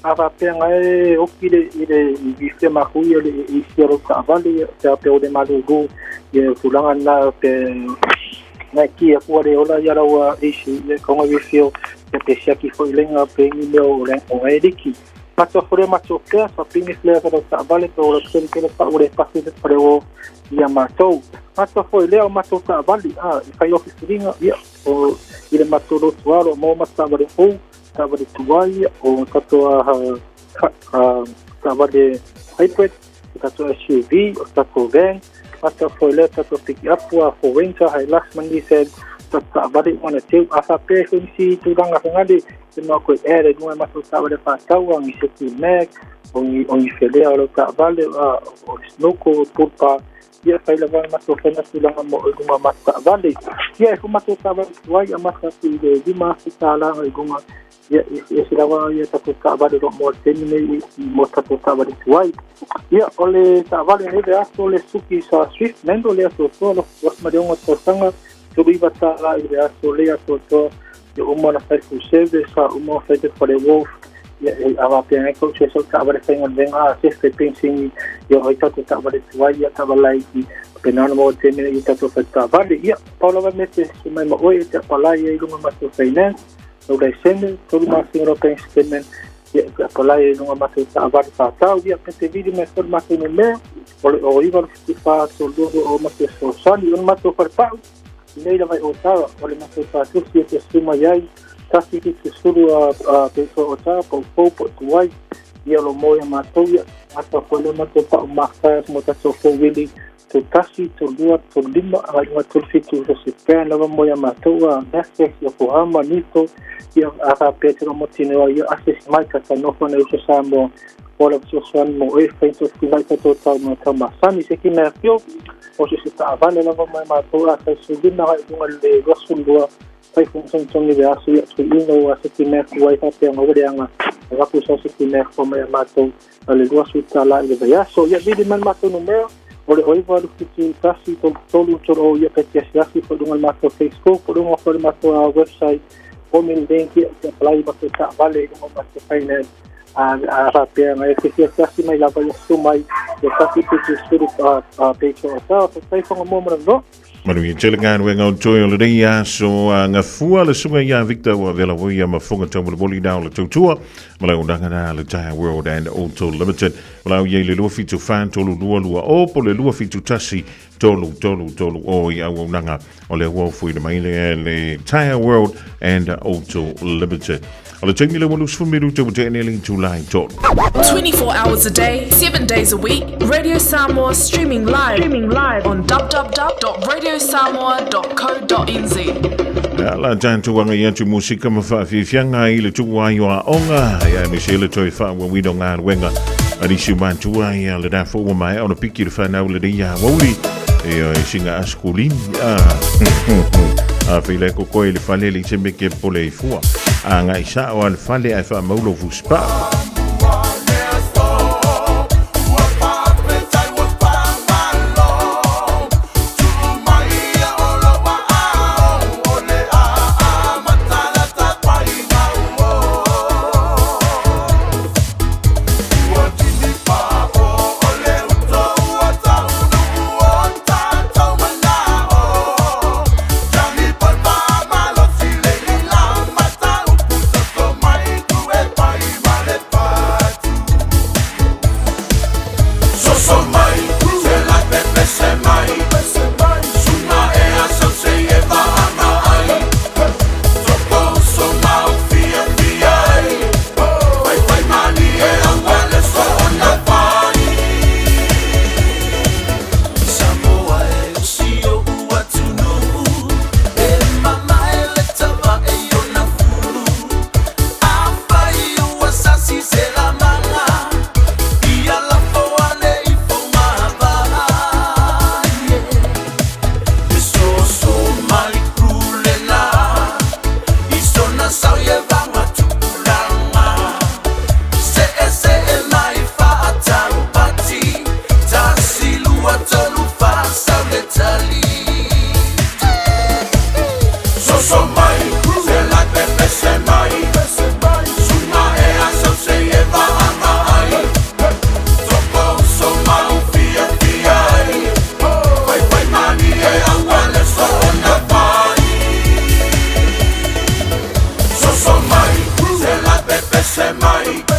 ava penga e okile ile vifte ma huyo le isiero ta vale ta pe o de malugu e fulanga na pe na kia kuare ola ya rawa isi le konga vifio e pe siaki foi lenga pe ni leo le o ediki pato fore macho ke sa pini flea ta vale pe o le ke pa ore pasi de preo ia mato pato foi leo mato ta vale fai oficinga ia o ile mato do tuaro mo mata vale o ta vale tuai o tato ta vale hybrid tato SUV o tato van Mata foi le tato pick up for winter high last Monday said tata bari ona teu asa pe si tu danga ngadi no ko ere no ma so sabe fa tau ngi se ti mek on fele o ta vale o snoko pupa ia fai la ma so fena si la mo alguma mata vale ia ko ma so sabe wai ama sa ti de di ma si sala alguma ia si la wa ia tato ta vale do mo temine mo tato ta vale wai ia ole ta vale ne de aso le suki sa swift mendo le aso solo was ma de un to sanga tu iba ta la de aso le aso to yo uma na fai ku seve sa uma fai de for the wolf ia ava pia ko che so ta vale fai ngon venga se fe pensing yo oi ta vale tuai ia ta vale ki penano mo temine ia ta ta vale ia paulo va mete su mai mo oi ta pala ia lunga ma so finance no dai sende todo ma singro pensament ia pala ia lunga ma so ta vale ta tau ia pete vidi me for ma so me o iba si fa so do o ma so sani un ma so per pau nei la vai o ta o le ma so ta tu si e suma yai kasi ki suru a peso o ta po tuai ia lo mo ia ma to ia ata ko le ma to pa ma ka mo ta so fo wili to tasi to dua to lima ai ma to fitu so se pe na mo ia ma to a nesse ia ko ama nito ia aka petro mo tino ia ases mai ka no fo na uso samo ora so san mo e feito que vai to ta ma ta ma sani se ki na pio o se ta vale la mo ma to a se dinna ai dunga le gosulua fai função de ver se o ino a se que me vai fazer uma orianga a coisa se que me como é matou ali duas utala e vai so ia vidi man matou no meu oi vai que tasi todo o ia que se assim por um matou Facebook por um for matou a website o meu link que apply para tá vale como matou finance a rapia mas que se assim mais lá vai sumai e tasi que suru a page o tá fai com o momento Manu telengan wenga toyo le dia so nga fua le sunga ya Victor wa vela wo ya mafunga tamu boli down le tutua mala undanga na le Tire World and Auto Limited mala ye le luafi tu fan tolu lua o po le luafi tu tasi tolu o ya undanga o le wo fu le Tire World and Auto Limited. Ala temi le molu sfumiru te buteneli July tot. 24 hours a day, 7 days a week. Radio Samoa streaming live on www.radiosamoa.co.nz. Ala tantu wanga yantu musika mafafifianga ile tuwa yo onga ya Michelle toi fa we don't ngar wenga ali shumantu ya le da fo mai ona pikir fa na le dia Aoauli e singa askulin a file ko ko ile fale le chembeke pole fua anga isa o al fale a fa maulo vuspa Bye.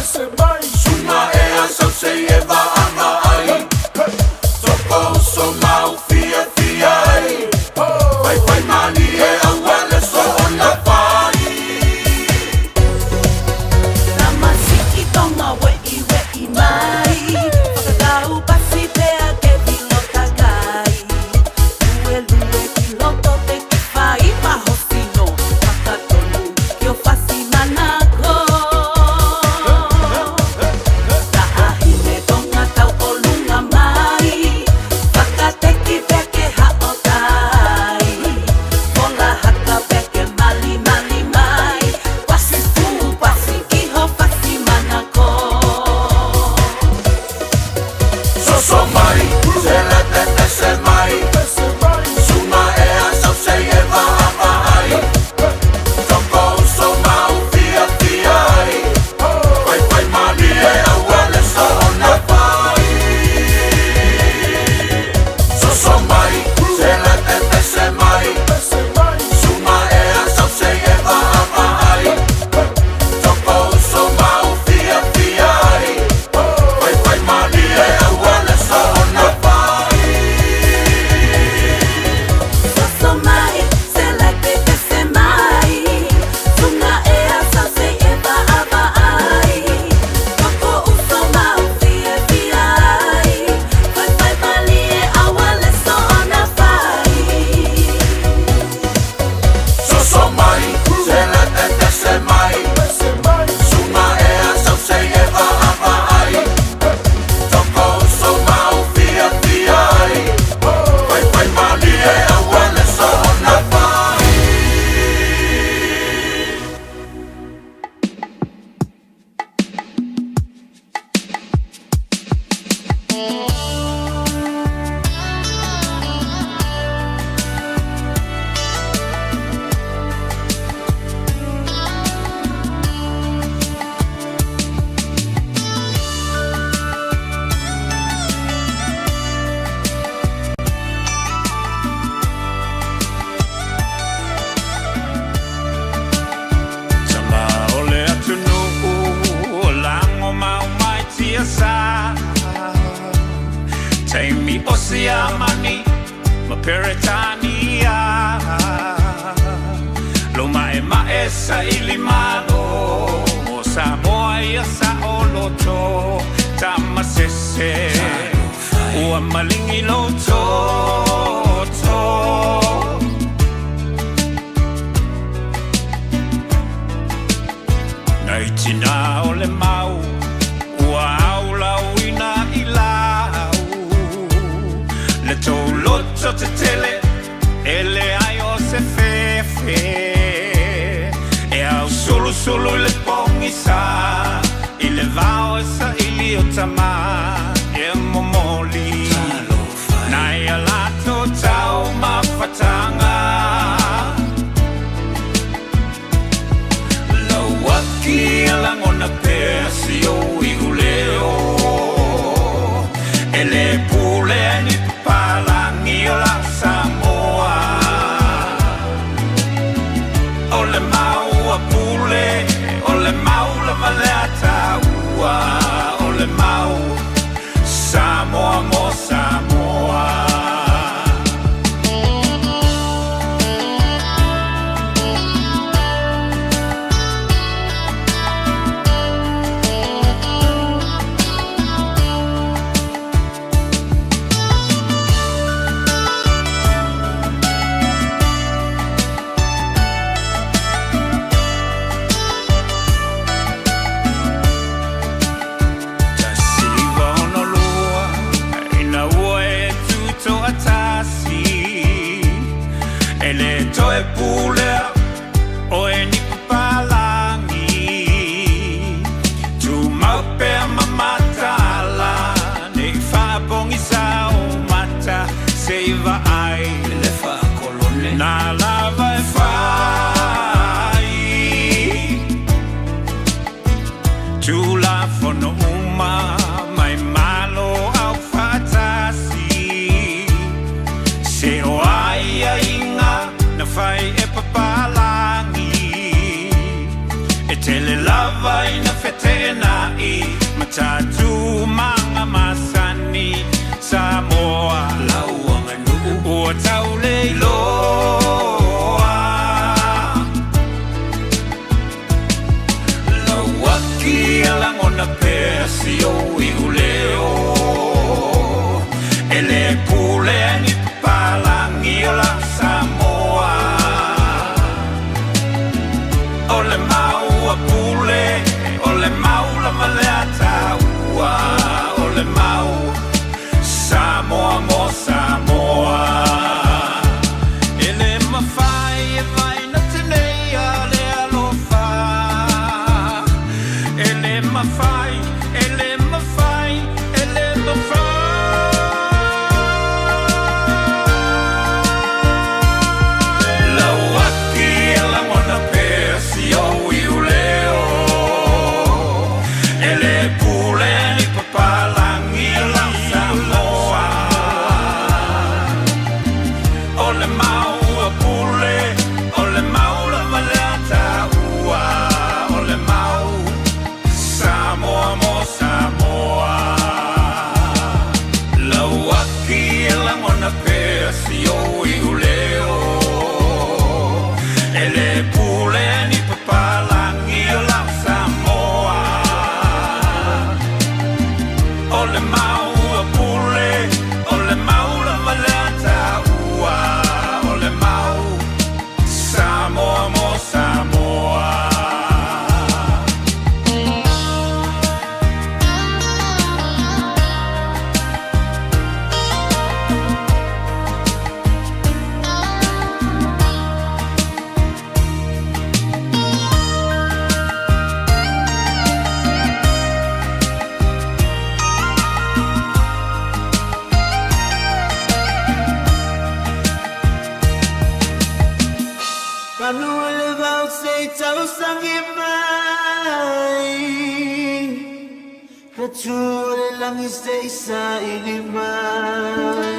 Sunga ea sau sei e vaanga ai Toko so mau fia fia ai Pai pai mani e awale so ona pai Namasiki tonga wei mai Whakatau pasi pea ke vino takai Lue lue ki loto te ki whai mahosino Whakatonu ki o whasi manako Tahahine tonga tau o lunga mai Whakateki peke hao tai Pola haka peke mali mali mai Wasi fu pasi ki ho whasi manako So mai, se la te se mai Sunga ea sau sei e vaanga ai Toko so mau fia fia ai Pai pai mani e awale so ona pai So mai, se la te se mai Sunga ea sau sei e vaanga ai Toko so mau fia fia ai Pai pai mani e awale so ona pai So mai, se la te se mai Sunga ea sau se e va ava ai Toko uso mau fia fia ai Pai pai mali e awale so ona pai So mai, se la te se mai Sunga ea sau sei e vaanga ai Toko so mau fia fia ai Pai pai mani e awale so ona pai Tama ole atu nuku o lango mau mai tia sa Taimi osia mani ma peretania Loma e mae sa ili malo o Samoa ia sa oloto Tama sese ua malingi loto Nai tina ole mau ua aula uina i lau Le tau loto te tele ele ai o se fefe E au sulu sulu i le pongi sa I le vao e sa ili o tama E momoli Nai alato tau mawhatanga Waki alangona pesi o iguleo Ele pule ni palangi o la Samoa Ole mau a pule, ole mau la vale ataua Ole mau Samoa mo Samoa te Ele lava ina fetena I matatu mga masani Samoa lauanga nuu Ua taule loa Lauaki alangona pesi o iuleo Ele pule ni palangi o la Samoa Ole mau pule, ole mau la maleta ua, ole mau Samoa mo Samoa. Ele mawhai e vai na tenei a le alofa. Ele mawhai, ele mawhai, ele mawhai. Lauaki e langona pesi o iuleo. Ele pule ni papalangi la Samoa. Ole mau a pule, ole mau la maleta ua. Ole mau Samoa mo Samoa. Lauaki e langona pesi o iuleo. Ele pule ni papalangi la Samoa. Ole mau a pule, ole mau la maleta ua. Ole mau Samoa mo Samoa. Manuel vau sei tau sangi mai Kature langi sei sa ini mai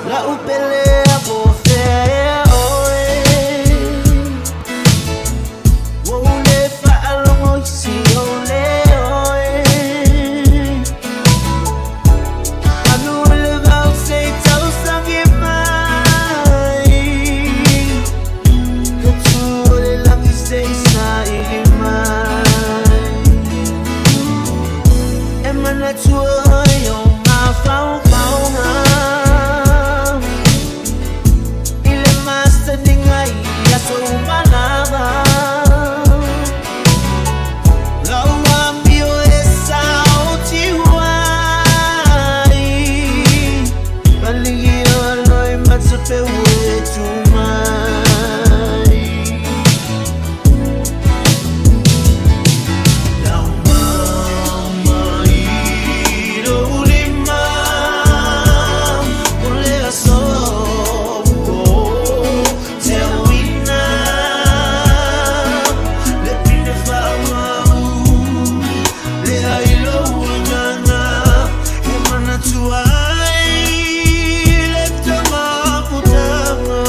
La upelea bofea oe Wole fa alongo isi ole oe Anu le vau sei tau sangi mai Kature langi sei sa ili mai Emana tua yo ma fau fau nga Ile masta dingai ya so manaba Lau ambio esa otiwai Baligi aloi matsupe wetu mai Lau mama iro ulima Ole aso te wina Le pine fa'amau Le ailo uinana E mana tuai Le tama putanga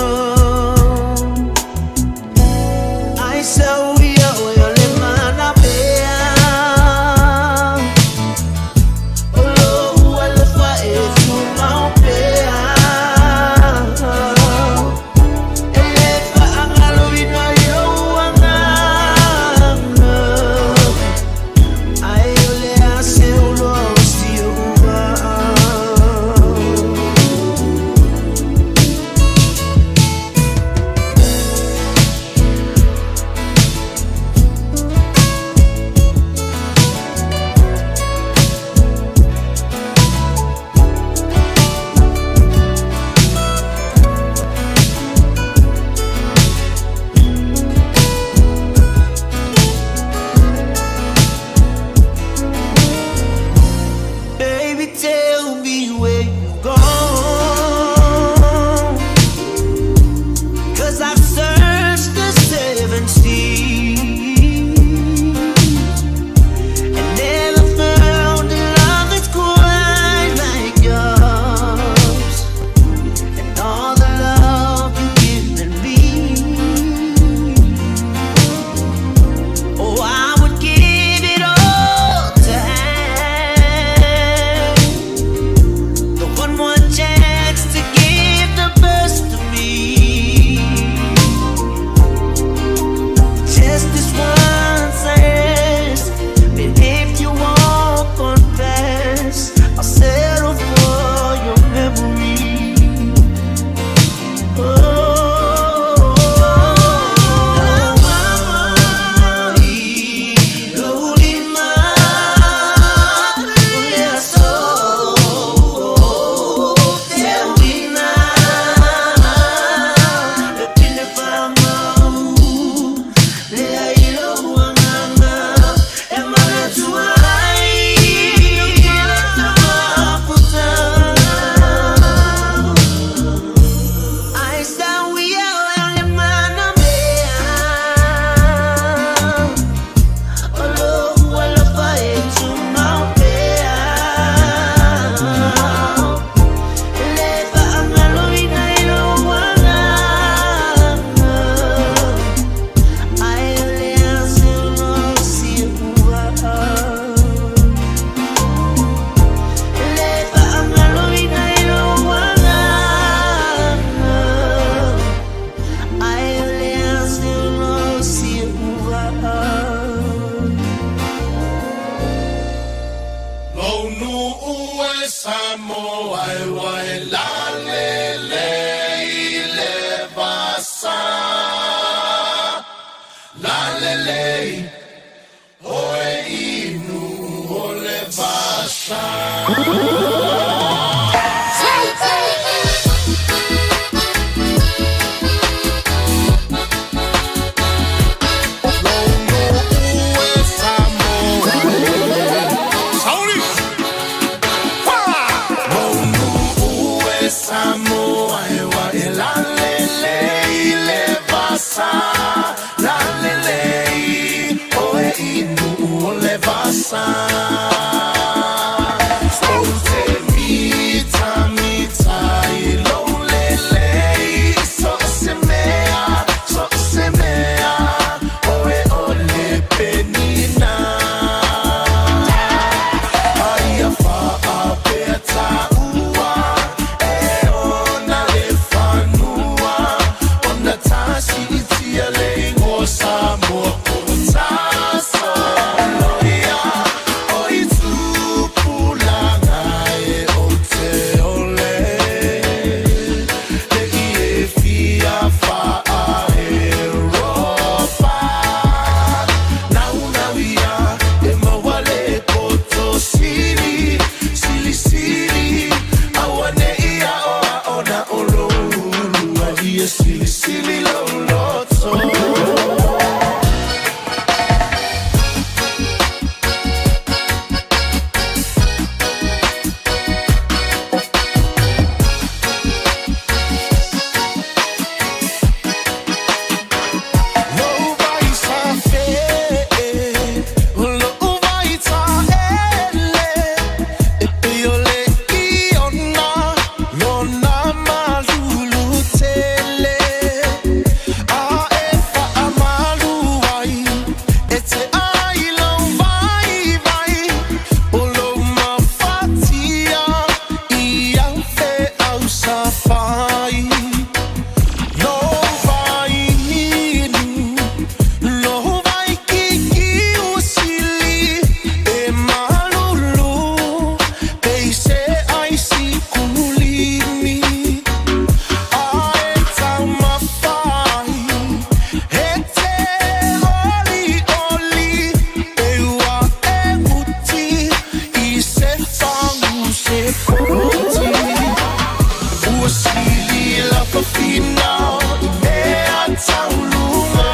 fina I mea taulunga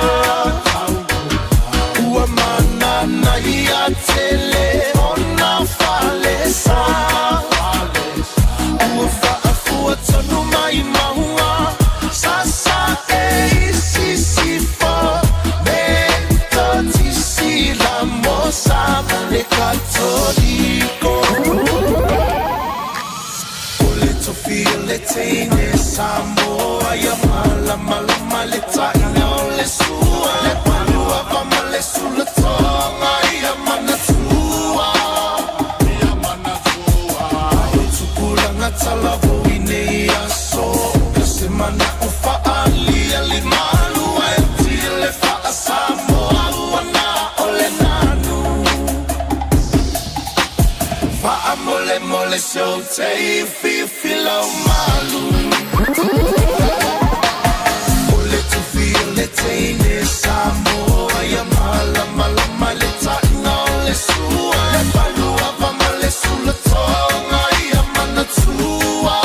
Ua mana na ia tele ona falesa Ua faafua tonu mai maua Sasa e sisifa Menta tisila mosa Le katoliko Ole tofia le teine Samoa Ya mala mala male taina ole sua Le palua vama le sula tonga Ia mana tua Ia mana tua Au tukula ngatala voine ia so Kase mana ufa alia li malu Ai tile faa Samoa Wana ole nanu Faa mole mole so te filo malu Ole tu file teine Samoa Ya mala mala male taina ole sua Le palua vama le sula tonga Ia mana tua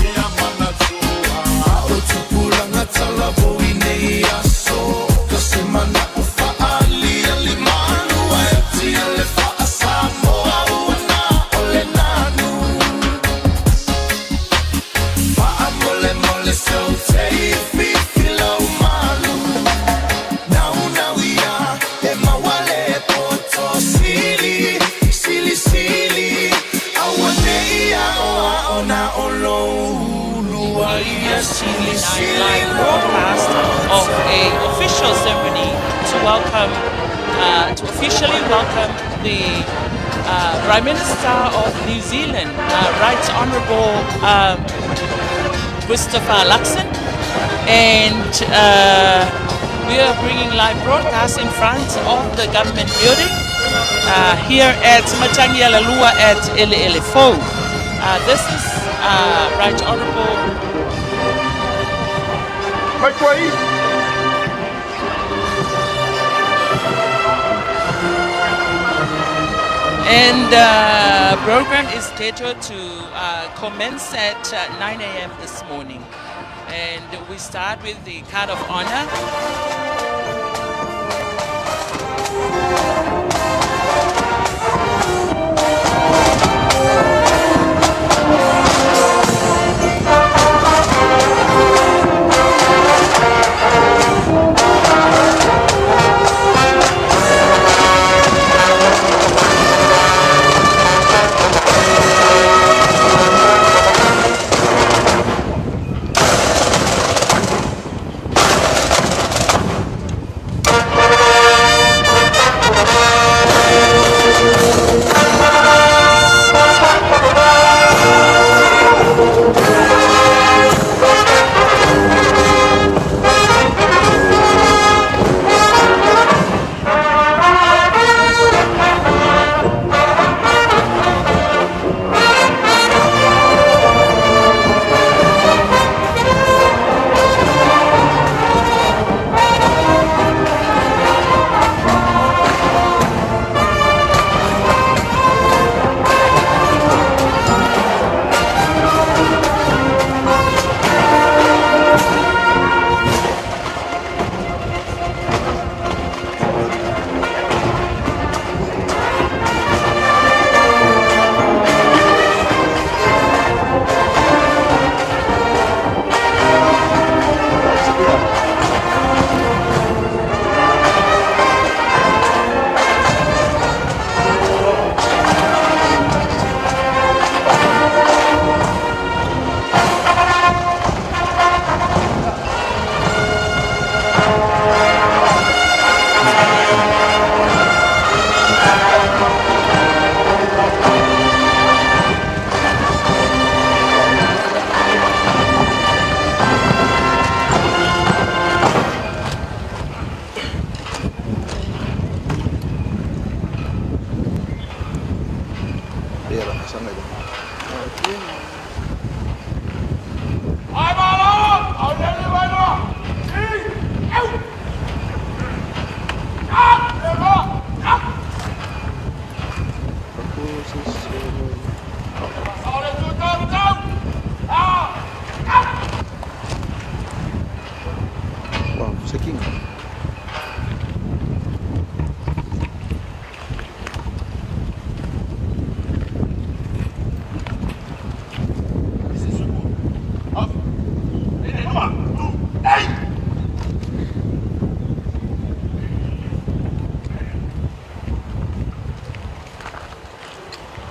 Ia mana tua Au tu pula ngatala voine ia so Kase mana ufa alia li manu Ai tia le faa Samoa Wana ole nanu Faa mole mole so te filo malu Nau nau ia e mawale poto sili Sili sili Awane ia oa ona olo Lua ia sili sili Live broadcast of a official ceremony to welcome, to officially welcome the Prime Minister of New Zealand, Right Honourable Christopher Luxon, and we are bringing live broadcast in front of the government building here at Matangi Alalua at Elefo. This is Right Honourable and the program is scheduled to commence at 9 a.m. this morning. And we start with the card of honor.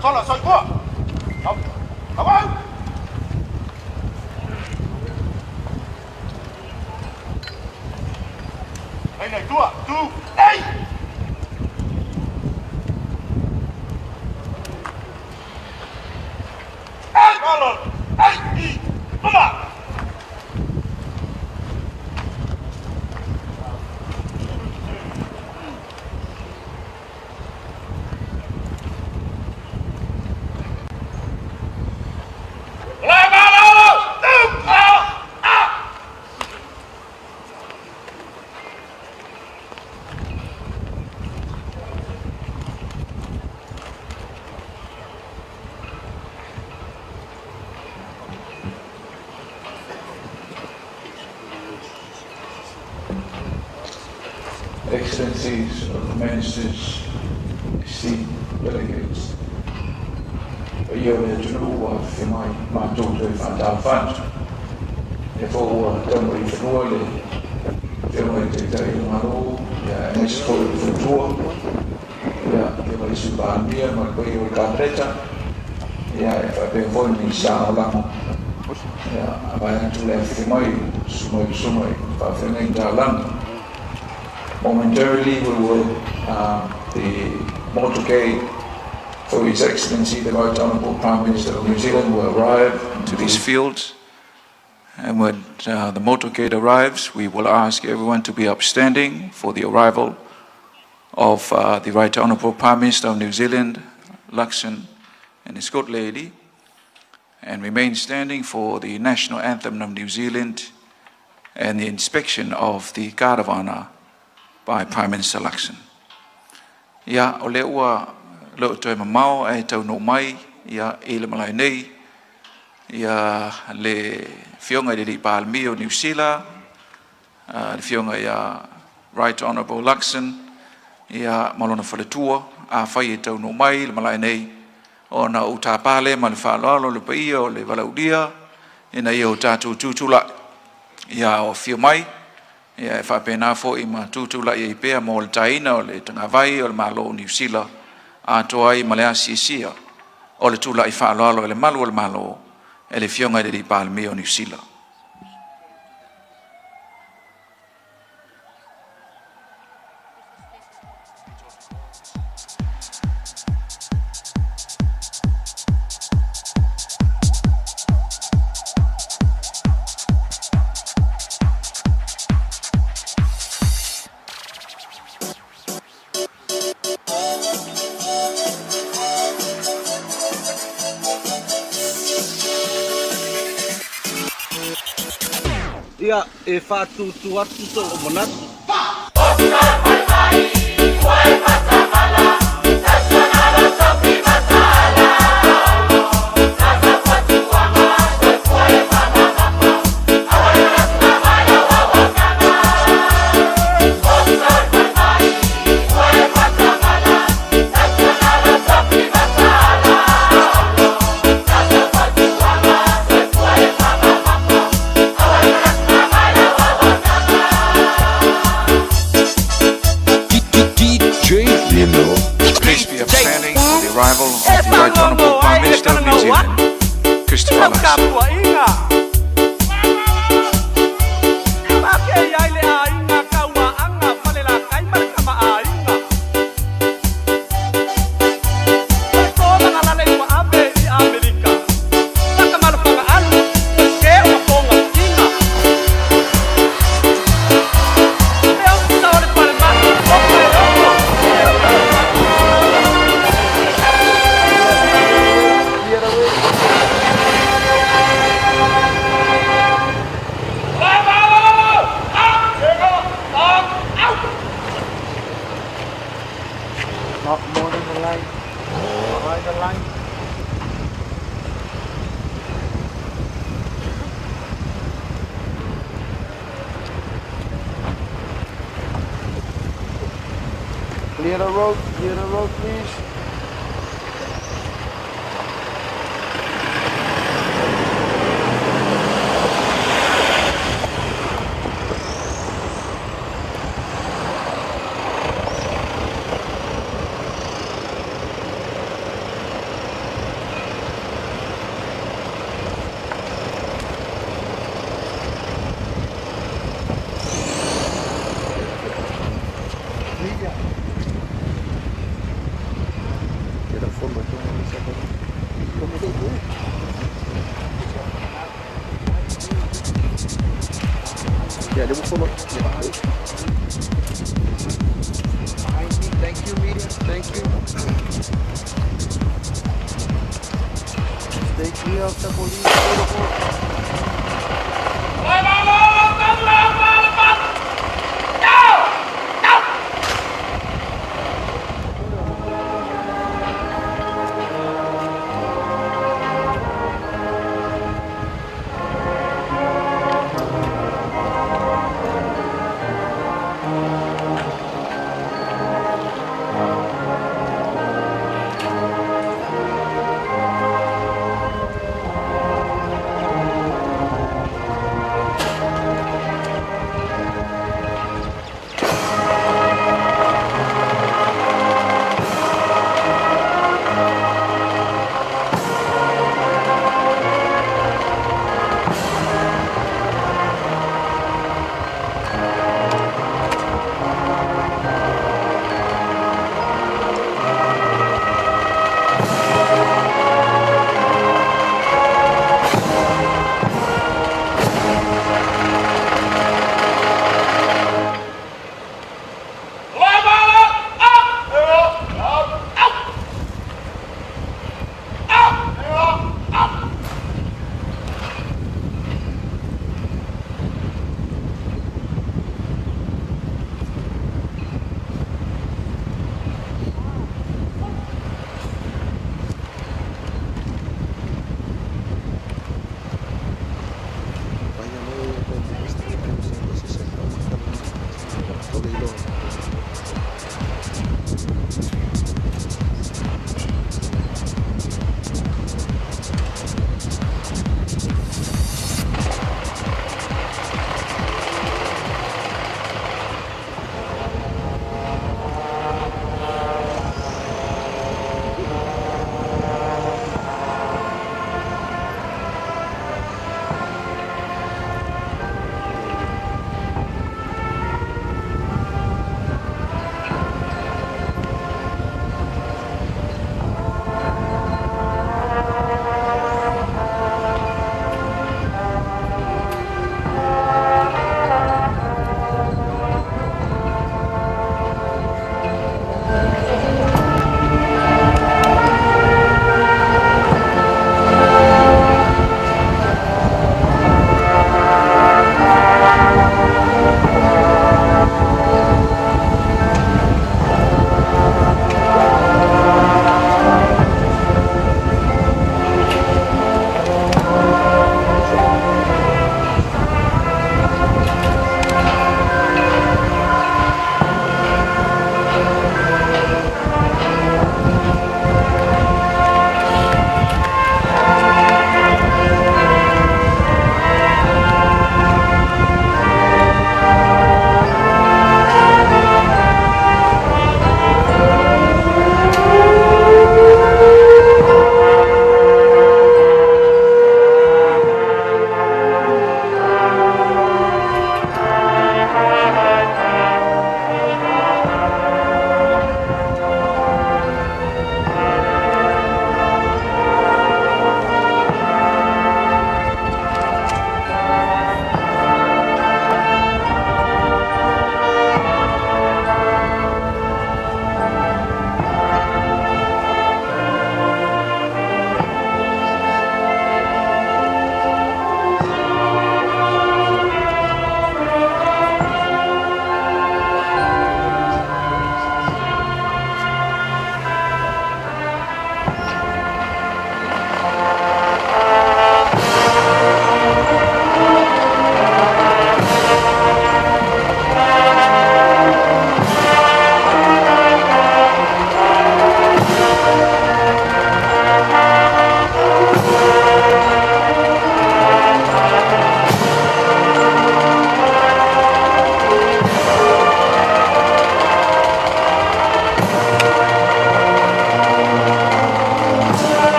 Sola, soy tua. Come on. Này tua, tu, đây. Ai, Colin. Ai, đi. Come on. Excellencies of the ministers, esteemed delegates, io le giunua firmai mangiato e fantalfant, e fu tempo di finore, firmai di tari mano, e esco il futuro, e firmai su bambia, ma poi il capretta, e per voi mi sa la avanti le firmai, sumai, fa firmai da l'anno. Momentarily, we will, the motorcade for His Excellency, the Right Honourable Prime Minister of New Zealand, will arrive to these fields. And when the motorcade arrives, we will ask everyone to be upstanding for the arrival of the Right Honourable Prime Minister of New Zealand, Luxon, and his good lady, and remain standing for the national anthem of New Zealand and the inspection of the Guard of Honour by Prime Minister Luxon. Ia o le ua leo toi mamao e tau no mai ia e le malai nei ia le fionga i li palmi o New Zealand le fionga ia Right Honourable Luxon ia malona whaletua a whai e tau no mai le malai nei o na utapale ma le whaaloalo le paia o le walaudia ina ia o tātou tūtula ia o fio mai ia e whapena fo i ma tūtula i pēa mo le taina o le tangawai o le malo o New Zealand a toa i malea sisia o le tūla i whaaloalo e le malu o le malo e le fionga i li palmi o New Zealand. Ia e whātutu atu so o manatu. Clear the road, please. Yeah, they will follow. Yeah. Thank you, media. Thank you. Stay clear of the police.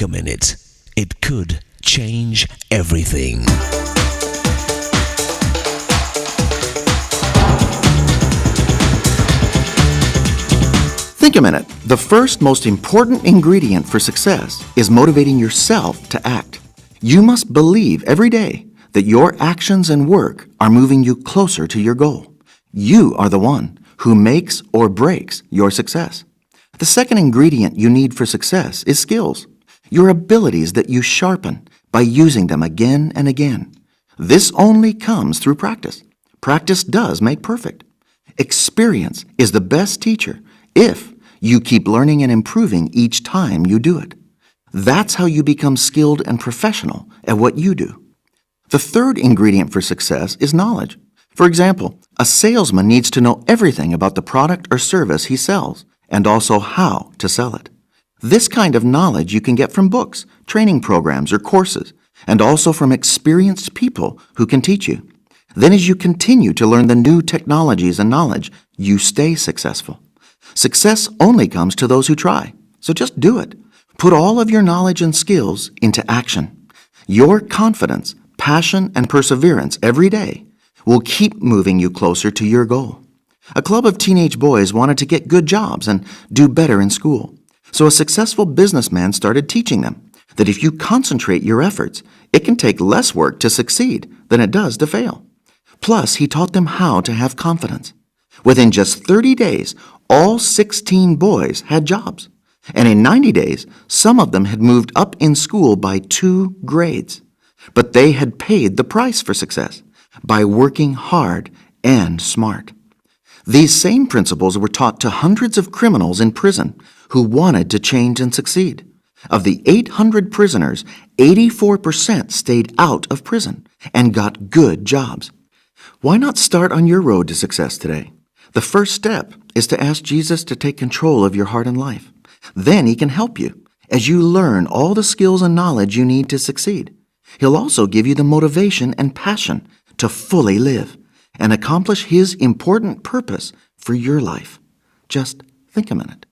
a minute. It could change everything. Think a minute. The first most important ingredient for success is motivating yourself to act. You must believe every day that your actions and work are moving you closer to your goal. You are the one who makes or breaks your success. The second ingredient you need for success is skills, your abilities that you sharpen by using them again and again. This only comes through practice. Practice does make perfect. Experience is the best teacher if you keep learning and improving each time you do it. That's how you become skilled and professional at what you do. The third ingredient for success is knowledge. For example, a salesman needs to know everything about the product or service he sells and also how to sell it. This kind of knowledge you can get from books, training programs, or courses, and also from experienced people who can teach you. Then as you continue to learn the new technologies and knowledge, you stay successful. Success only comes to those who try, so just do it. Put all of your knowledge and skills into action. Your confidence, passion, and perseverance every day will keep moving you closer to your goal. A club of teenage boys wanted to get good jobs and do better in school. So a successful businessman started teaching them that if you concentrate your efforts, it can take less work to succeed than it does to fail. Plus, he taught them how to have confidence. Within just 30 days, all 16 boys had jobs. And in 90 days, some of them had moved up in school by 2 grades. But they had paid the price for success by working hard and smart. These same principles were taught to hundreds of criminals in prison who wanted to change and succeed. Of the 800 prisoners, 84% stayed out of prison and got good jobs. Why not start on your road to success today? The first step is to ask Jesus to take control of your heart and life. Then he can help you as you learn all the skills and knowledge you need to succeed. He'll also give you the motivation and passion to fully live and accomplish his important purpose for your life. Just think a minute.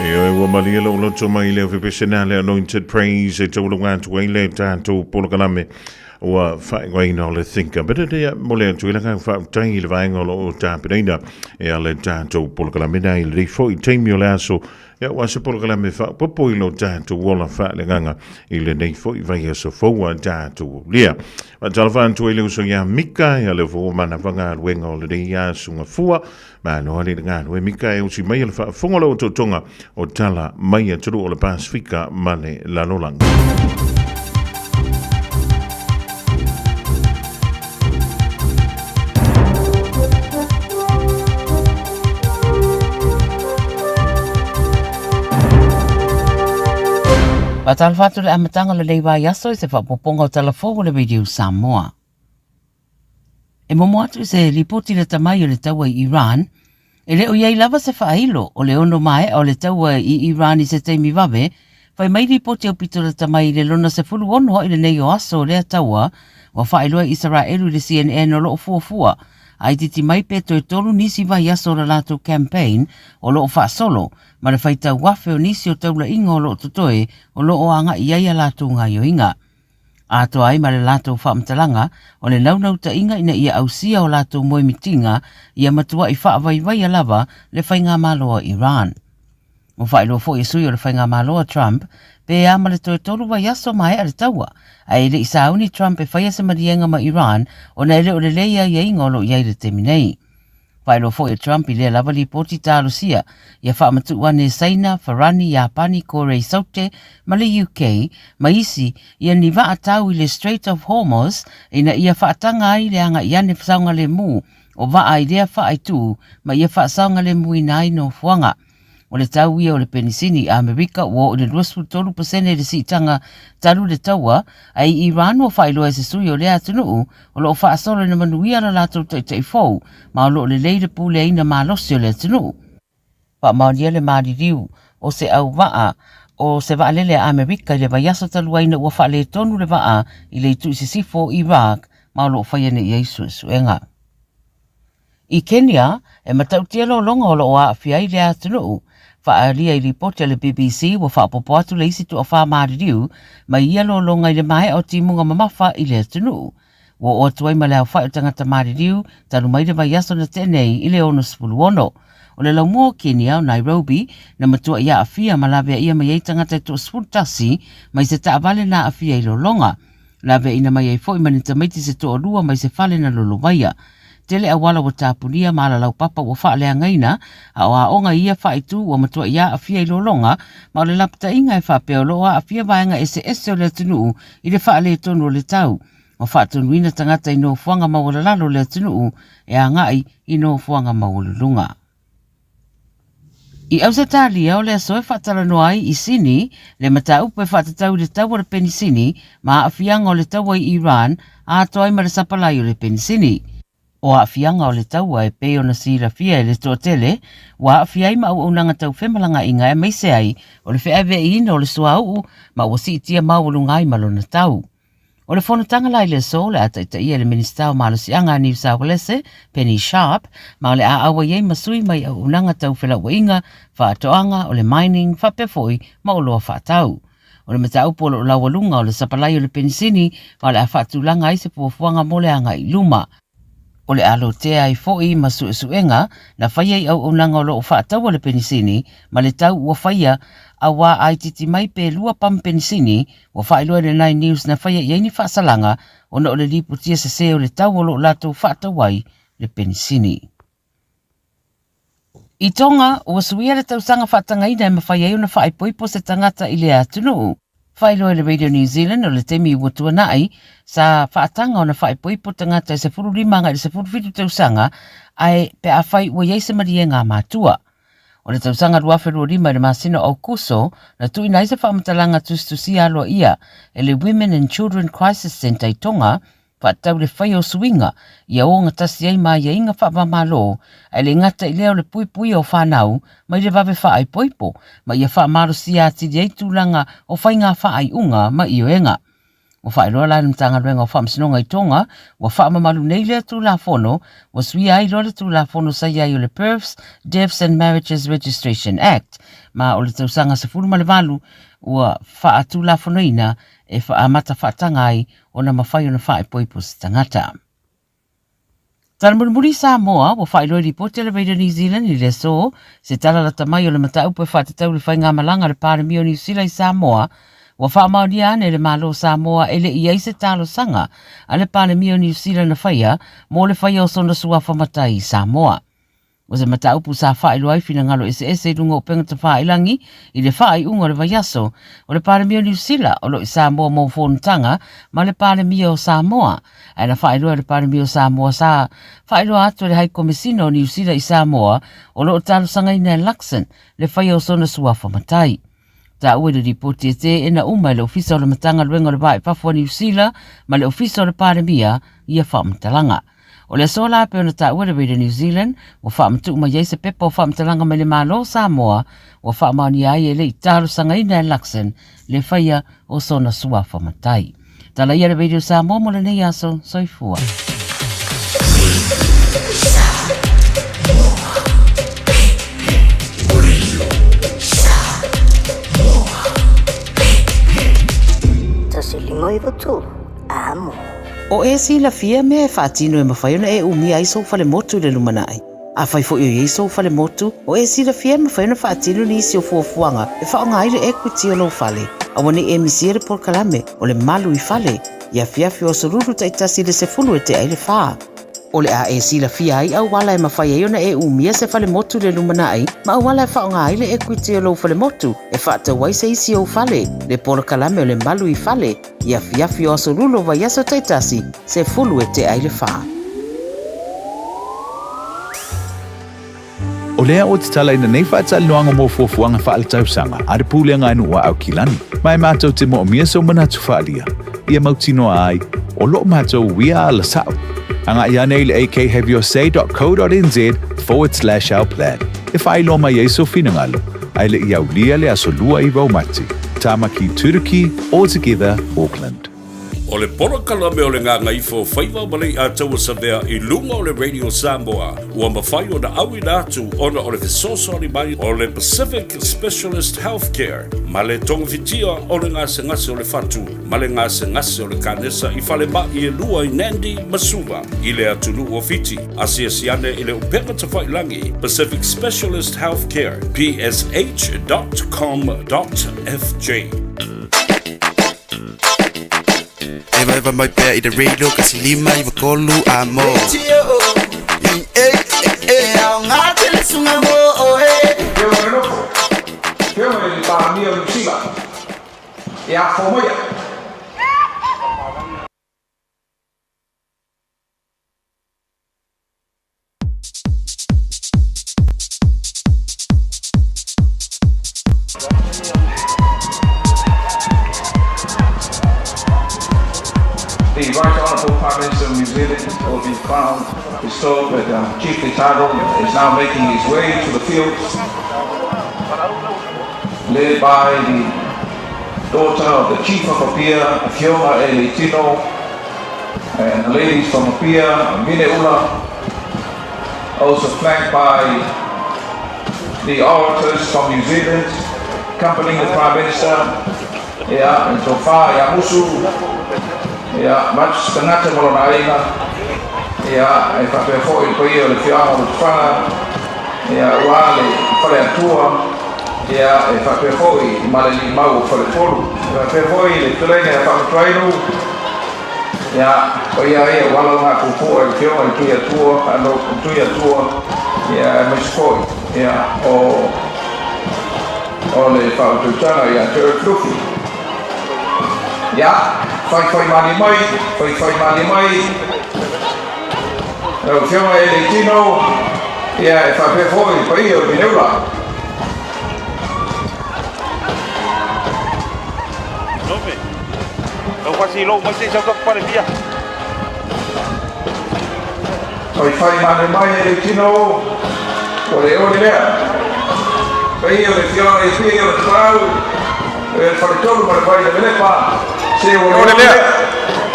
Io malia lo mai le professionale anointed praise e tolu ngantu ai le tanto polokalame wa fai ngoi no le thinker but de mole tu la ka fa tai le vai ngolo ta pedina e ale tanto polokalame dai le foi temio la so ya wa se polokalame fa popo ilo tanto wala fa le nganga ile nei foi vai so fo wa tanto lia wa talvan tu ile so ya mika ya le vo mana vanga wengo le ya sunga fua ma no le nga we mika e usi mai le fa fongolo to tonga o tala mai tru o le Pasifika mane la nolanga. Patal fatu le amatanga le leiwa yaso se fa poponga o telefonu le Radio Samoa. E momo atu se ripoti le tamai o le taua i Iran, e le o iei lava se whailo o le ono mai o le taua i Iran i se teimi wawe, whai mai ripoti au pito le tamai le lona se fulu ono ho i le nei o aso o lea taua, wa whailoa Israelu le CNN o loo fuafua, ai titi mai pe toi tolu nisi vai aso la lato campaign o loo whaasolo, ma le whaitau wafe o nisi o taula inga o loo tutoe o loo anga i aia lato ngā yoinga. Ato ai ma le lato whaamtalanga o le naunau ta inga ina ia ausia o lato moe mitinga ia matua i whaavaiwai alava le whainga maloa Iran. Mo whailo fo i sui o le whainga maloa Trump, pe ama le toe tolu vai aso mai a le taua, ai le isauni Trump e whaia se marienga ma Iran o na ele o le leia ia ingolo iai le teminei. Whailo fo i Trump i le lava li poti tālo sia, ia whaamatu wane Saina, Farani, Japani, Korei Saute, ma le UK, ma isi, ia ni waa tau i le Strait of Hormuz, ina ia whaatanga ai le anga iane whasaunga le mu, o waa i lea whaaitu, ma ia whaasaunga le mu inai no fuanga. O le tau ia o le penisini a Amerika o le 2% le sitanga talu le taua, ai Iran o whailoa se sui o lea tunuu, o lo whaasolo na manuia la lato te fau, ma o lo le leire pule ina malosi o lea tunuu. Pa maunia le maririu o se au waa, o se waa lele a Amerika i le vaiaso taluaina ua whaale tonu le waa i le itu sifo Iraq, ma o lo whaiane i eisu suenga. I Kenya, e matautia lo longa o lo a fiai lea tunuu, whaalia i ripoti le BBC wa whaapopo atu le isi tu a whaamariu, ma ia lo longa i le mai o timunga mamafa i le tunuu. Wa o tuai ma leo whai o tangata maririu, tanu mai le vai aso na tenei i le ono spulu ono. O le laumua o Kenya o Nairobi, na matua ia a fia malawea ia mai ei tangata tu spulu tasi, mai se taavale na a fia i lo longa. Lawe ina mai ei fo i manita maiti se to o lua mai se fale na lolo waia. Tele awala wa tapunia ma lau papa wa whaalea ngaina, a o a onga ia whaitu wa matua ia a fia i lolonga, ma o le lapta inga e whapea loa a fia vaenga ese o le tunuu i le whaale tonu o le tau. O whaatonu ina tangata i no fuanga mawala lalo le tunuu e a ngai i no fuanga mawala lunga. I ausa talia o le asoe whaatala noa ai i sini, le mata upe whaatatau le tau o le penisini, ma a fianga o le tau i Iran, a toai ma le sapalai o le penisini. O a fianga o le taua e peo na sira fia e le tōtele, wa a fiai ma au unanga tau whemalanga inga e meise ai, o le wheawe ina o le sua au, ma o si itia maulu ngai malo na tau. O le whanatanga lai le so, le ata ita ia le minister o Malosianga New South Wales, Penny Sharp, ma le a awa iei masui mai au unanga tau whelaua inga, whaatoanga o le mining, whapefoi, ma o loa whaatau. O le mata upo o lawalunga o le sapalai o le penisini, ma le a whaatulanga ai se puafuanga mole anga i luma. O le alo tea i foi ma suenga na whaia i au unanga o loo whaataua le penisini, ma le tau ua whaia a wā ai titi mai pe lua pam penisini, ua whailua le Nine News na whaia i eini whaasalanga o na o le liputia se o le tau o loo lato whaatawai le penisini. I tonga, ua suia le tausanga whaatangaina e ma whaia i una whaaipoipo se tangata i le atunuu. Whailo le Radio New Zealand o le temi ua tuanai sa whaatanga o na whaaipoipo tangata e se furu limanga i se furu fitu tausanga ai pe a whai ua iei se maria ngā mātua. O le tausanga ruaferua rima le masino au kuso na tuina i se whaamatalanga tustusi aloa ia e le Women and Children Crisis Centre i Tonga whaatau le whai o suinga ia o ngatasi ai mai ia inga whaamamalo e le ngata i leo le pui o whanau mai le vawe whaaipoipo ma ia whaamaro si ati di eitulanga o whai ngā whaai unga ma ioenga. O whaeroa lai mtanga renga o whamsinonga I tonga, wa whamamalu nei lea tu la fono, wa sui ai lore tu la fono sa iai o le Births, Deaths and Marriages Registration Act, ma o le tausanga se furu malewalu, ua wha tu la fono ina, e wha amata whaatanga ai, o na mawhai o na whae poipo si tangata. Tana murimuri Samoa, wa whaeroi ripoti le Radio New Zealand I le so, se tala la tamai o le mataupu e whatatau le whainga malanga le pāremi o New Zealand I Samoa, wa whaamauri ane le malo Samoa ele I eise talo sanga a le pāremi o New Zealand na whaia mo le whaia o sona sua whamatai I Samoa. O se mataupu sa whaelo ai fina ngalo ese runga o penga ta whaelangi I le whae unga le vaiaso o le pāremi o New Zealand o lo I Samoa mo whontanga ma le pāremi o Samoa. Aina whaeloa le pāremi o Samoa sa whaeloa atu le hai komisina o New Zealand I Samoa o lo talo sanga ina Luxon le whaia o sona sua whamatai. Ta ue le ripoti e te ena uma le ofisa o le matanga luenga le vae Papua New Zealand ma le ofisa o le pāremia ia whaamtalanga. O le sola pe ona ta ue le Radio New Zealand o whaamtu uma yeise pepa o whaamtalanga me le malo Samoa o whaamani ai e le I talo sanga ina e Luxon le whaia o sona sua whamatai. Tala ia le Radio Samoa mo le nei aso soifua. O e si la fia me e whaatino e mawhaiona e umi ai so fale motu le lumanai. A whai fo i o so fale motu, o e si la fia me whaiona whaatino ni isi o fuafuanga e whaonga aile equity o lo fale. A wane e misiere por kalame o le malu I fale, ia fiafi o soruru taitasi le se fulu e te aile whaa. O le a e si la fia ai au wala e mawhaiona e umi se fale motu le lumanai, ma au wala e whaonga aile equity o lo fale motu, e whaata wai se isi o fale, le por kalame o le malu I fale, ia fiafi o sorulu vai aso taitasi se fulu e te aile whaa. O lea o te tala ina nei whaata luanga mo fuafuanga whaalatau sanga, are pūlenga anu wa au kilani. Mai mātou te mo mia so manatu whaalia. Ia mautinoa ai, o lo mātou wia ala sao. Anga ia nei le akhavyosay.co.nz/our plan. E whai loma yeso finangalo, ai le iau lia le aso lua I Vaumati. Tamaki Turkey, all together, Auckland. O le porokala me o le ngā ngaifo whaiva malei a taua savea I lunga o le Radio Samoa. Ua mawhai o na awi nātu ona o le fesosori mai o le Pacific Specialist Healthcare. Ma le tonga fitia o le ngase ngase o le fatu. Ma le ngase ngase o le kanesa I whale ma I lua I Nandi Masuva. I le atunu o fiti. Asia siane I le upenga ta whailangi. Pacific Specialist Healthcare. psh.com.fj. Eva mai pea I the radio kasi lima I vakolu amo. Ao ngā tele sunga mo oe. Keo e noko. Keo e pāramia Luciva. E a whomoia. The Right Honourable Prime Minister of New Zealand will be crowned, bestowed with the chiefly title, is now making his way to the field, led by the daughter of the Chief of Apia, Fiona Elitino, and the ladies from Apia, Mineula, also flanked by the orators from New Zealand, accompanying the Prime Minister, and so far, Yamusu, much tangata malona ainga e whapea fōi koe o le whianga o le whanga wale whale atua e whapea fōi maleli mau o whale polu whapea fōi le tulenga e whamatuainu koe ia wala ngā kukua e whianga i tui atua ano tui atua maisukoi o le whaututanga i a Terry Fluffy Fai mani mai. O Fiona Elitino, e whapea fōi pai o Mineula. Nome, o wasi lo mai se sa pare via. Fai mani mai Elitino, o le lea. Pai o le Fiona Elitino, o le Clau, e whaletolu ma le pai le melepa. ole lea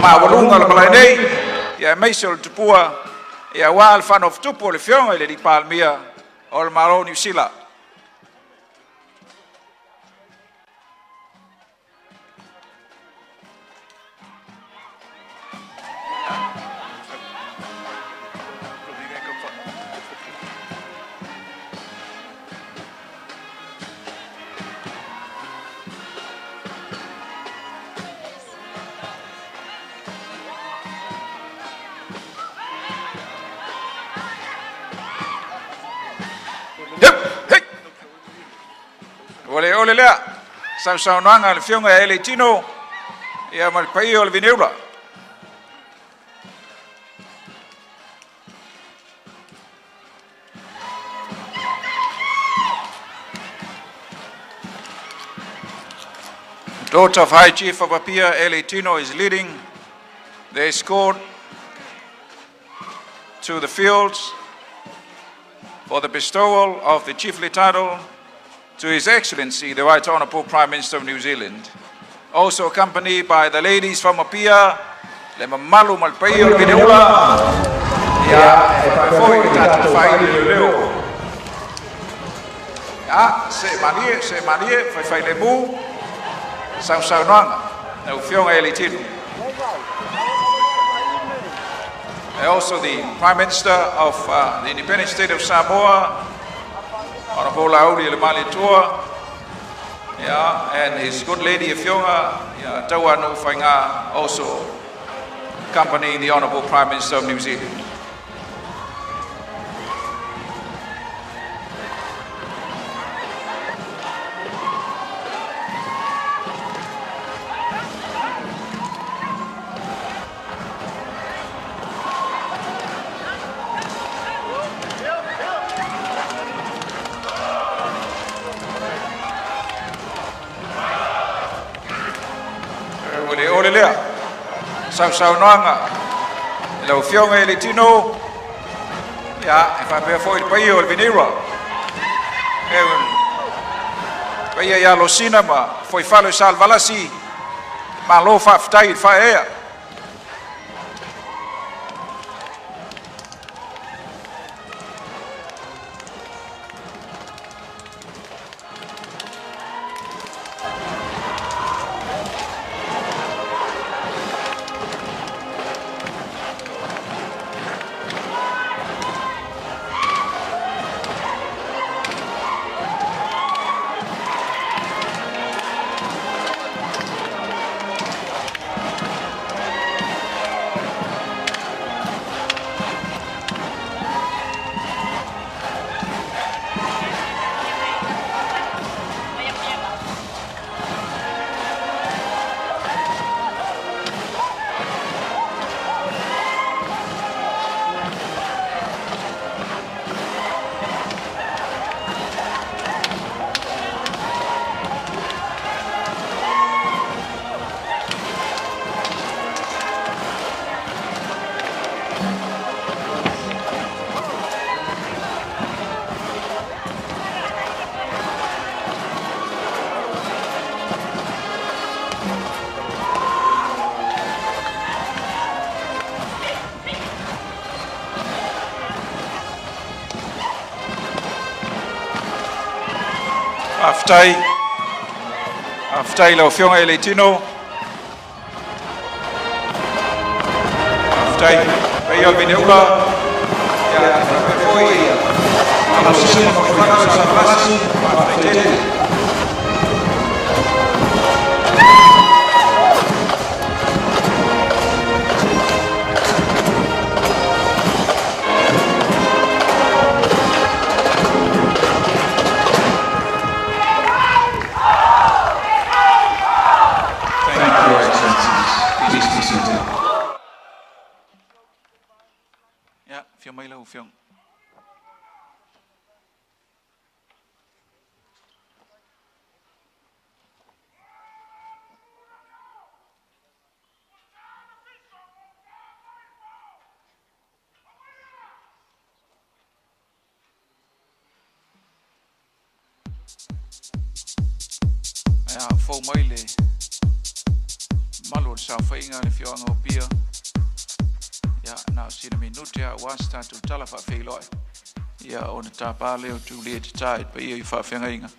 ma walunga le malai nei ia meise o le tupua ia wā le whanof tupu o le whionga i le Palmia o le Maro New Zealand. Ole lea, sau noanga le whionga e le tino, ia mal pai o le vineula. Daughter of High Chief of Apia, Eli Tino, is leading the escort to the fields for the bestowal of the chiefly title to His Excellency, the Right Honourable Prime Minister of New Zealand. Also accompanied by the ladies from Apia, le mamalu malpai o Vineula, ia foi tatu fai le leo. Ya, se manie, fai le mu, sau noanga, na whionga e tino. And also the Prime Minister of the Independent State of Samoa, Honourable Aoauli le Malitua, and his good lady Whionga, Tauanu Whainga, also accompanying the Honourable Prime Minister of New Zealand. Ole lea, sau noanga, lau whionga e le tino, ia, e whapea fo il pai o le vinera. Pai ia lo sina ma, foi falo i sal valasi, ma lo whaftai i whaea. Aftai lau whionga e le tino. Aftai, pai al vineula. Ia, foi. Ala sima foi fana sa plasi, aftai tete. Phiông. Phô mấy lì Malu sa whainga le whioanga o pia. Ia, nā sina minutia wasta tu tala whawhiloi. Ia, o na tā pāleo tu lea te tāit pa ia I whawhengainga.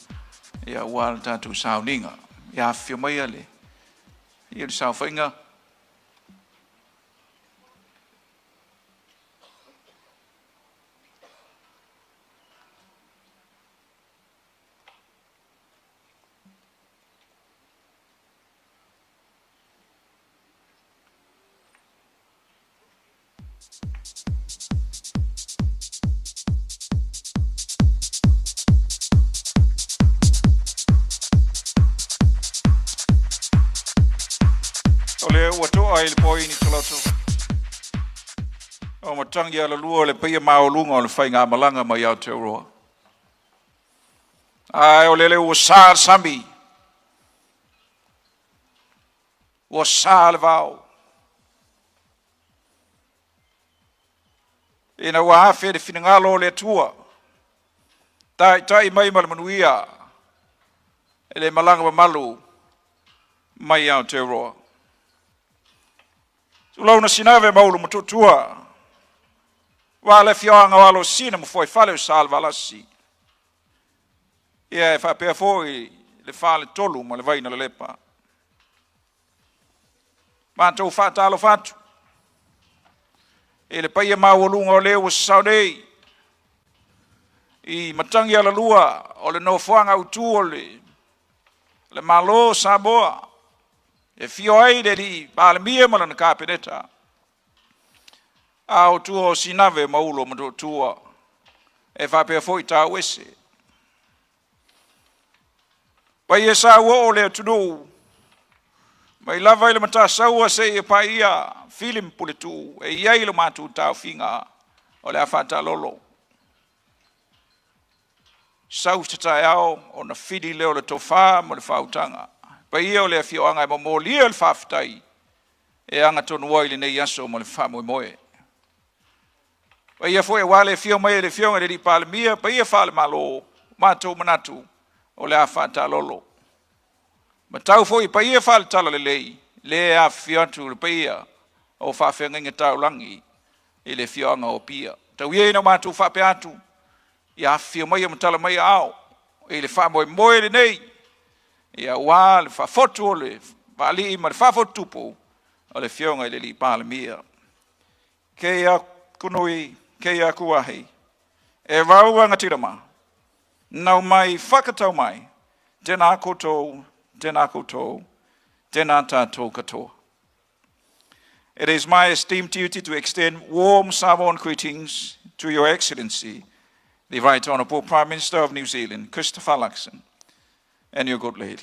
Ia, wāla tātu sauninga. Ia, whio mai ale. Ia, sa whainga. Ole watu ai le poi ni toloto. O matangi ala lua le pia maulunga le whainga malanga mai Aotearoa. Ai ole le usa sambi. Usa le vau. Ina wahafe de finangalo le tua. Tai mai malmanuia. Ele malanga malu mai Aotearoa. Sulau na sinave maulu matutua. Wale fioanga walo sina mfoi fale salva lasi. Ia fa pe foi le fale tolu ma le vai na le lepa. Ma tu fa talo fatu. Ele paia maulu ngole o saudei. I matangi ala lua o le no fuanga utu le malo Samoa. E fio ai de di balamia mala na kapineta. Au tuo sinave maulo mo tua. E fa pe foi ta wese. Pa ia sa wo le tudu. Mai lava ile mata saua se e pa ia film puletu e ia ile matu ta finga o le afata lolo. Sau tata yao o na fidi leo le tofa mo le fautanga. Pa ia o le fioanga e mo lia le faftai. E anga tonu wai le nei aso mo le famo moe. Pa ia foi wale fio mai le fionga le di palmia, pa ia fale malo, mato manatu, o le afata lolo. Ma tau foi pa ia fale tala le lei, le a fiontu le pa ia, o fafenga inga tau langi, e le fionga o pia. Tau ia ina matu fape atu, ia fio mai matala mai au, e le famo moe le nei, ia wale fa fotu o le, vali ma le fa fotupo, o le fionga le li palmia. Kea kunui, kea kuahi, e wau anga tirama, nau mai whakatau mai, tēnā koutou, tēnā koutou, tēnā tātou katoa. It is my esteemed duty to extend warm Samoan greetings to Your Excellency, the Right Honourable Prime Minister of New Zealand, Christopher Luxon, and your good lady.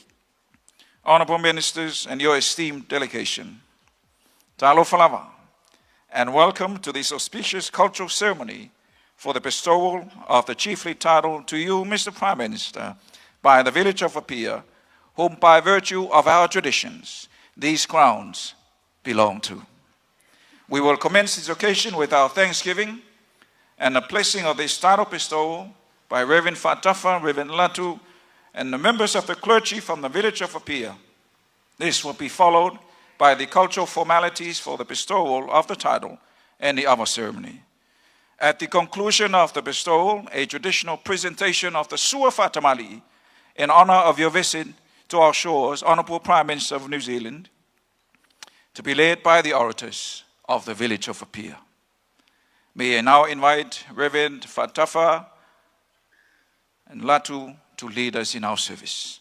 Honourable Ministers and your esteemed delegation, Talo Falava, and welcome to this auspicious cultural ceremony for the bestowal of the chiefly title to you, Mr. Prime Minister, by the village of Apia, whom by virtue of our traditions, these crowns belong to. We will commence this occasion with our thanksgiving and the blessing of this title bestowal by Reverend Fatafa, Reverend Latu, and the members of the clergy from the village of Apia. This will be followed by the cultural formalities for the bestowal of the title and the other ceremony. At the conclusion of the bestowal, a traditional presentation of the Sua Fatamali in honor of your visit to our shores, Honourable Prime Minister of New Zealand, to be led by the orators of the village of Apia. May I now invite Reverend Fatafa and Latu to lead us in our service.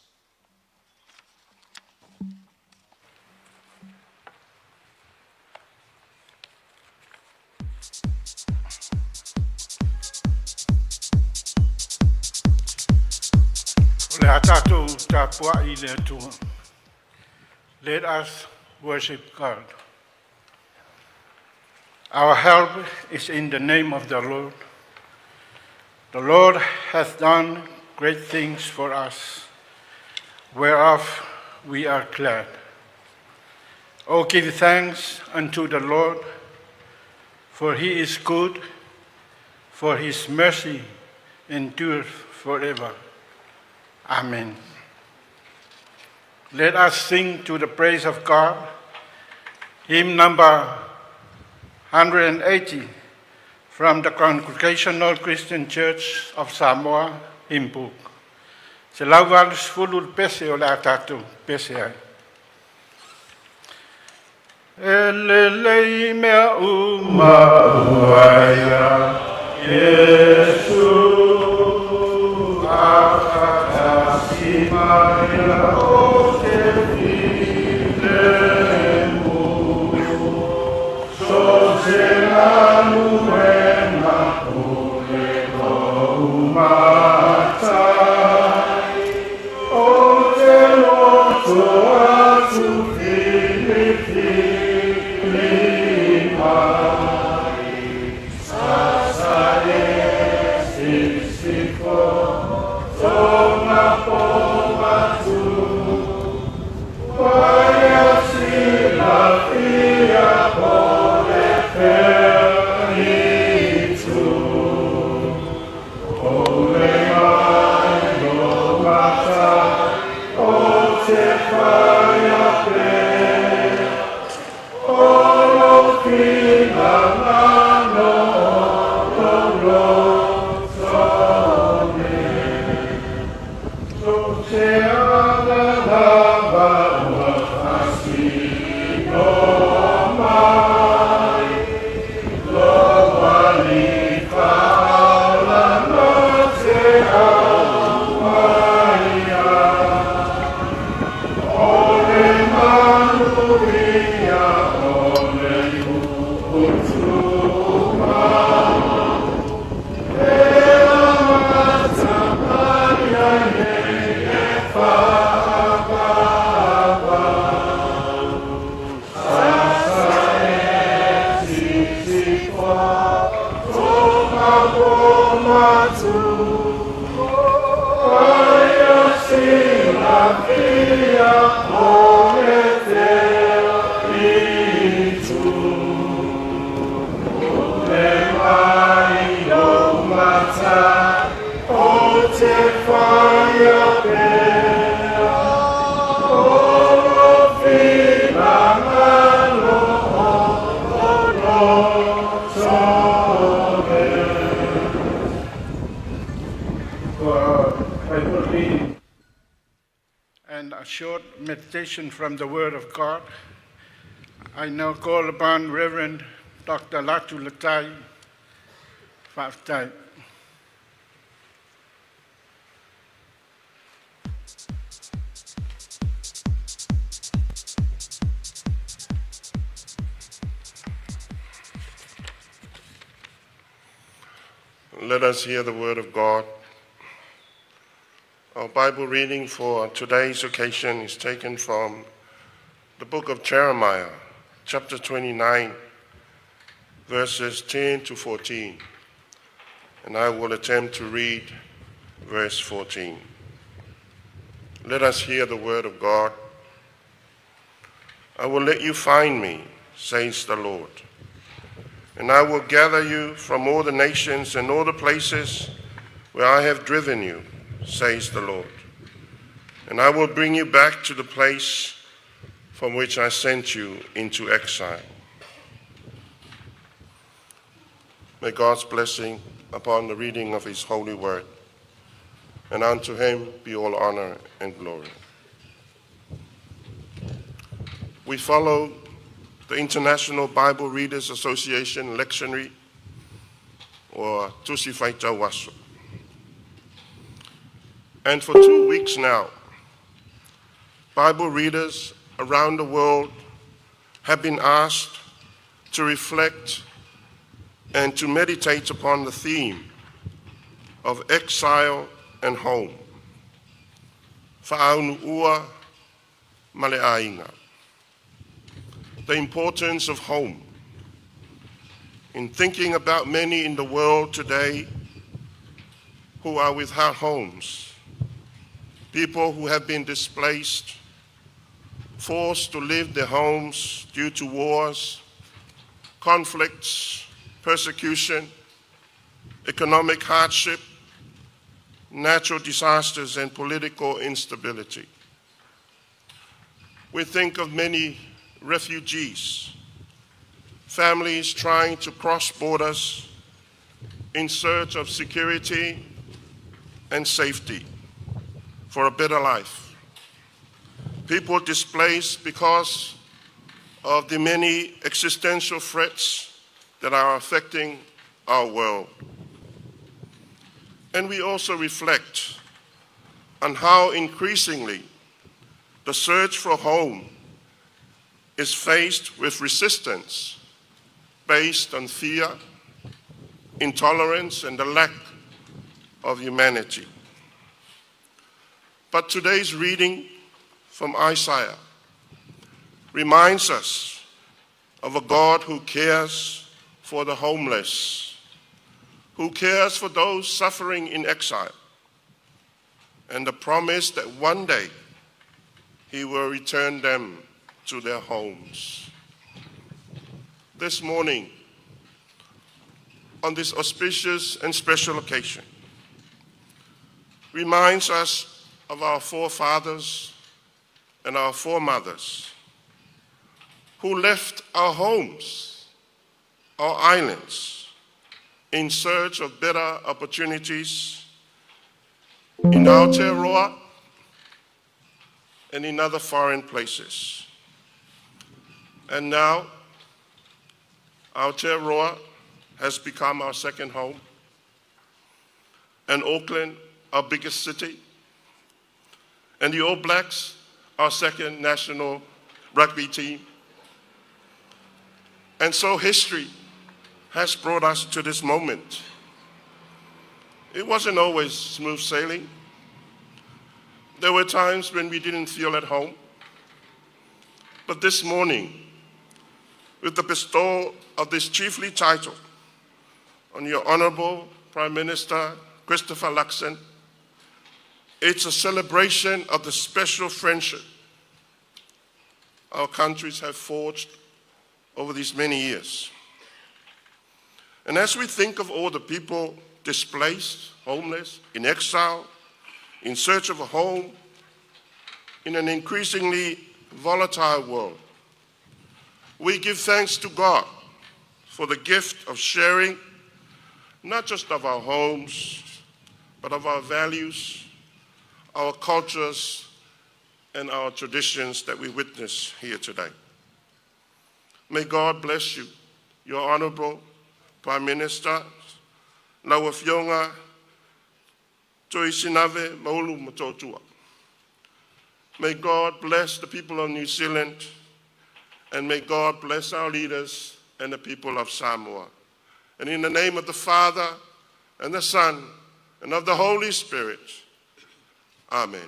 Let us worship God. Our help is in the name of the Lord. The Lord hath done great things for us, whereof we are glad. O give thanks unto the Lord, for he is good, for his mercy endureth forever. Amen. Let us sing to the praise of God Hymn number 180 from the Congregational Christian Church of Samoa, hymn book. Se laugal sfulul pese o le atatu pese ai. Elelei mea umaia, Yesu akatasi maia o te filemu, so se lanu ena ule no umatai, o te loto atu and a short meditation from the Word of God. I now call upon Reverend Dr. Latu Latai Faftai. Let us hear the word of God. Our Bible reading for today's occasion is taken from the book of Ceremonial, chapter 29, verses 10 to 14. And I will attempt to read verse 14. Let us hear the word of God. I will let you find me, says the Lord. And I will gather you from all the nations and all the places where I have driven you, says the Lord. And I will bring you back to the place from which I sent you into exile. May God's blessing upon the reading of his holy word. And unto him be all honor and glory. We follow the International Bible Readers Association lectionary, or Tusi Faita Waso. And for 2 weeks now, Bible readers around the world have been asked to reflect and to meditate upon the theme of exile and home. Fa'aunu'ua male'ainga. The importance of home. In thinking about many in the world today who are without homes, people who have been displaced, forced to leave their homes due to wars, conflicts, persecution, economic hardship, natural disasters, and political instability. We think of many refugees, families trying to cross borders in search of security and safety for a better life. People displaced because of the many existential threats that are affecting our world. And we also reflect on how increasingly the search for home is faced with resistance based on fear, intolerance, and the lack of humanity. But today's reading from Isaiah reminds us of a God who cares for the homeless, who cares for those suffering in exile, and the promise that one day he will return them to their homes. This morning, on this auspicious and special occasion, reminds us of our forefathers and our foremothers who left our homes, our islands, in search of better opportunities in Aotearoa and in other foreign places. And now, Aotearoa has become our second home, and Auckland, our biggest city, and the All Blacks, our second national rugby team. And so history has brought us to this moment. It wasn't always smooth sailing. There were times when we didn't feel at home. But this morning, with the bestowal of this chiefly title on your Honourable Prime Minister Christopher Luxon, it's a celebration of the special friendship our countries have forged over these many years. And as we think of all the people displaced, homeless, in exile, in search of a home, in an increasingly volatile world, we give thanks to God for the gift of sharing, not just of our homes, but of our values, our cultures, and our traditions that we witness here today. May God bless you, your Honourable Prime Minister, Lauafionga Toisinave Maulu Matotua. May God bless the people of New Zealand, and may God bless our leaders and the people of Samoa. And in the name of the Father, and the Son, and of the Holy Spirit, Amen.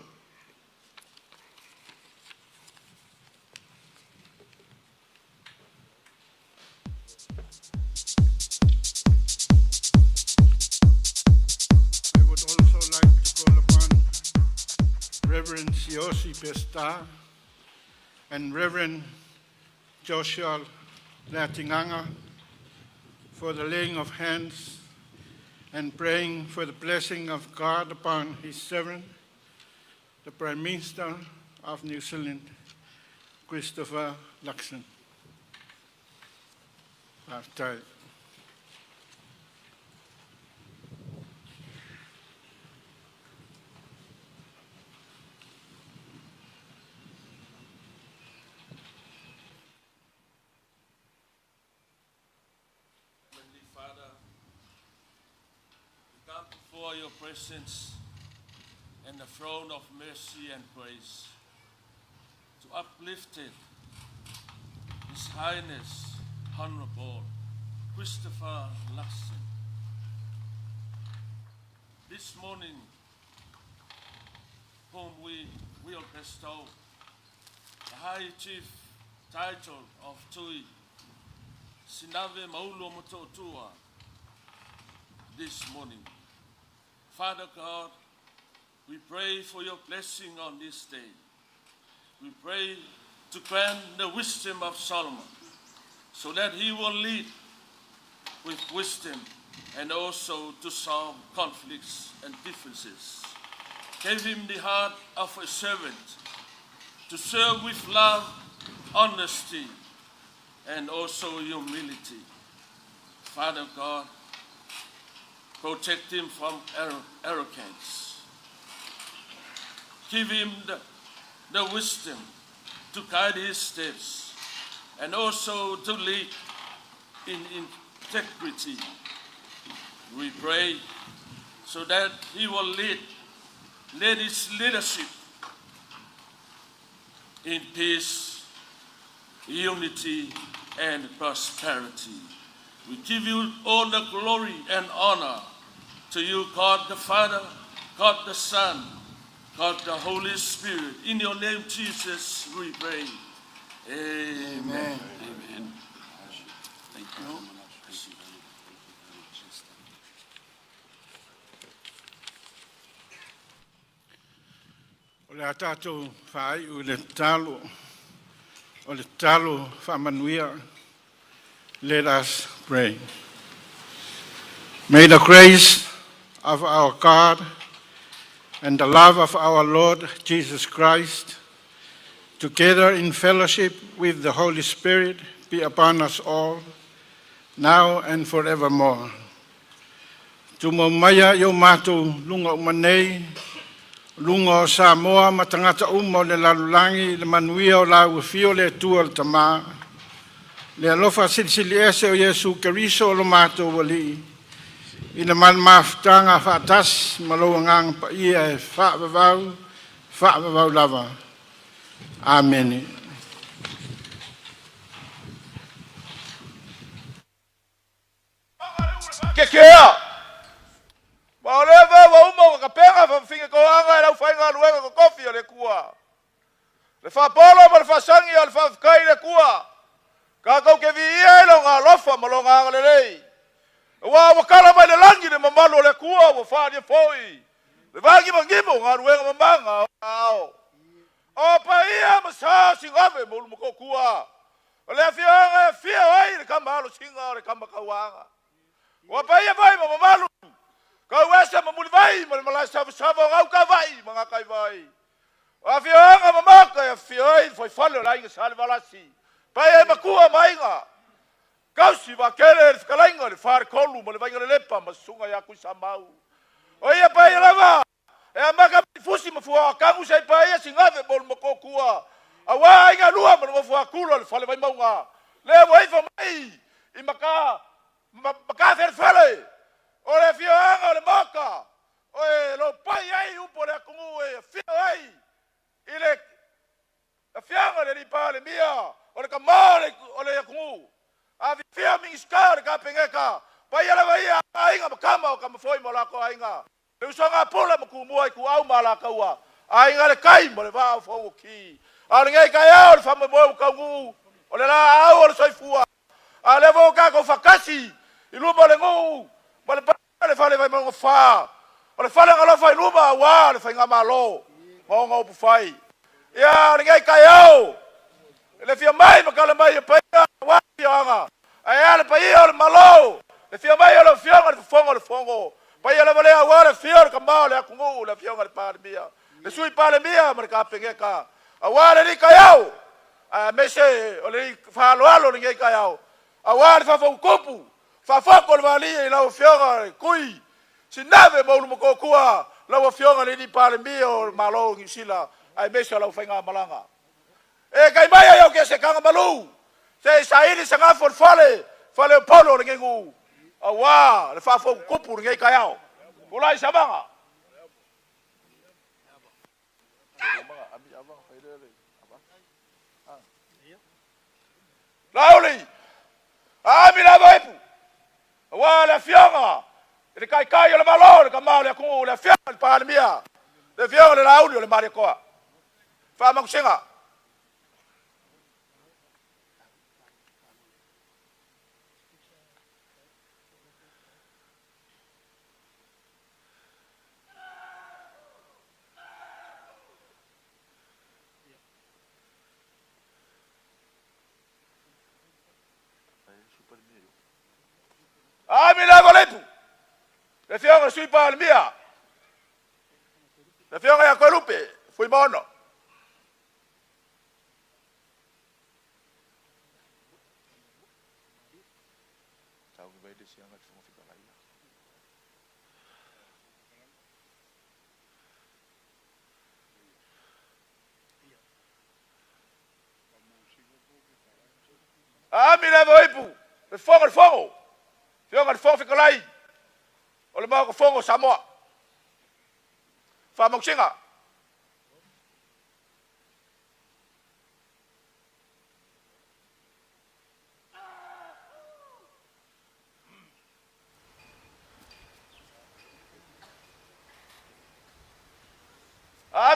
I would also like to call upon Reverend Siosi Pesta and Reverend Joshua Latinganga for the laying of hands and praying for the blessing of God upon his servant, the Prime Minister of New Zealand, Christopher Luxon. After before your presence and the throne of mercy and praise, to uplift it, His Highness, Honorable Christopher Luxon. This morning, whom we will bestow the High Chief title of Tui Sinave Maulu Mototua this morning. Father God, we pray for your blessing on this day. We pray to grant the wisdom of Solomon so that he will lead with wisdom and also to solve conflicts and differences. Give him the heart of a servant to serve with love honesty, and also humility. Father God, protect him from arrogance. Give him the wisdom to guide his steps and also to lead in integrity. We pray so that he will lead his leadership in peace, unity, and prosperity. We give you all the glory and honor to you, God the Father, God the Son, God the Holy Spirit. In your name, Jesus, we pray. Amen. Amen. Thank you. O le atatou whai o le talo whamanuia. Let us pray. May the grace of our God and the love of our Lord Jesus Christ, together in fellowship with the Holy Spirit, be upon us all, now and forevermore. Tumo maya yo mātou lunga umanei, lunga o Samoa matangata umo le lalulangi le manuia o la uafio le tua le tamaa. Le alofa silisili ese o Yesu Keriso o lo mātou wali. Ina man mafutanga whaatas malo ngang pa ia e whaavavau lava. Amen. Ke kea! Maoreva wa umo ka penga fa finga ko anga la fainga luenga ko kofi le kua. Le fa polo ma le fa sangi al fa kai le kua. Ka ko ke vi e lo nga lofa ma lo nga le lei. Wa kala mai le langi le mamalo le kua wa fa di foi. Le vangi mangimo nga luenga mamanga ao. O pa ia ma sa singave mo mo ko kua. Le fia ai le kamalo singa le kamakawanga. Wa pa ia vai ma mamalo. Kau esa mamuli vai, malai sava ngau ka vai, mga kai vai. A fianga mamaka ya fioi foi falo la inga salvalasi. Pa e makua mainga. Kau si va kele fkalainga le far kolu, mo le vai le lepa masunga ya ku samau. O ia pa ia lava. E maka fusi mafua kangu sai pa ia singave bol mokokua. A wa inga lua mo mafua kulo le fale vai maunga. Le vai fa mai. I maka ferfele. O le fioanga o le maka. O e lo pai ai upo le akungu e fio ai. I le fioanga le ripa le mia. O le kamare o le akungu. A fio mingi ska le ka pengeka. Pai ala vai a inga makama o kamafoi mo lako a inga. Le usanga pola makumua i ku au malaka ua. A inga le kai mo le vaa fongo ki. A le ngai kai au le fama mo ukangu. O le la au o le soifua. A le vo kako fakasi. I lupa le ngu. Ma le fale vai mo fa. O le fale ngalo fai luma wa le fai ngamalo. Mo ngo pu fai. Ya le ngai kai au. Le fia mai makala mai pa wa fianga. Ai le pa ia le malo. Le fia mai le fianga le fongo. Pa ia le vale wa le fia ka ma le akungu le fianga le pa mia. Le sui pa le mia ma ka pengeka. A wa le kai au. A mese o le fa lo alo le ngai kai au. A wa le fa fo kopu. Fa fako le vali e lau fionga kui. Si nave maulu moko kua. Lau fionga le ni pale mio malo ngisila. Ai mesa lau whainga malanga. E kai mai au ke se kanga malu. Se sairi se ngafo le fale. Fale polo le ngengu. Awa le fa foko kupu le ngai kai au. Ulai sabanga. Lauli. Ami la vaipu. Wa la fianga. Le kai le malo le kamao le ku le fianga le palmia. Le fianga le Aoauli le mare koa. Fa ma kusenga. Ami la valetu. Le fianga sui palmia. Le fianga ya kolupe. Fui mono. mi le voi pu. Le fongo le fongo. Fionga le fongo fikalai. O le mau ko fongo Samoa. Fa moksinga.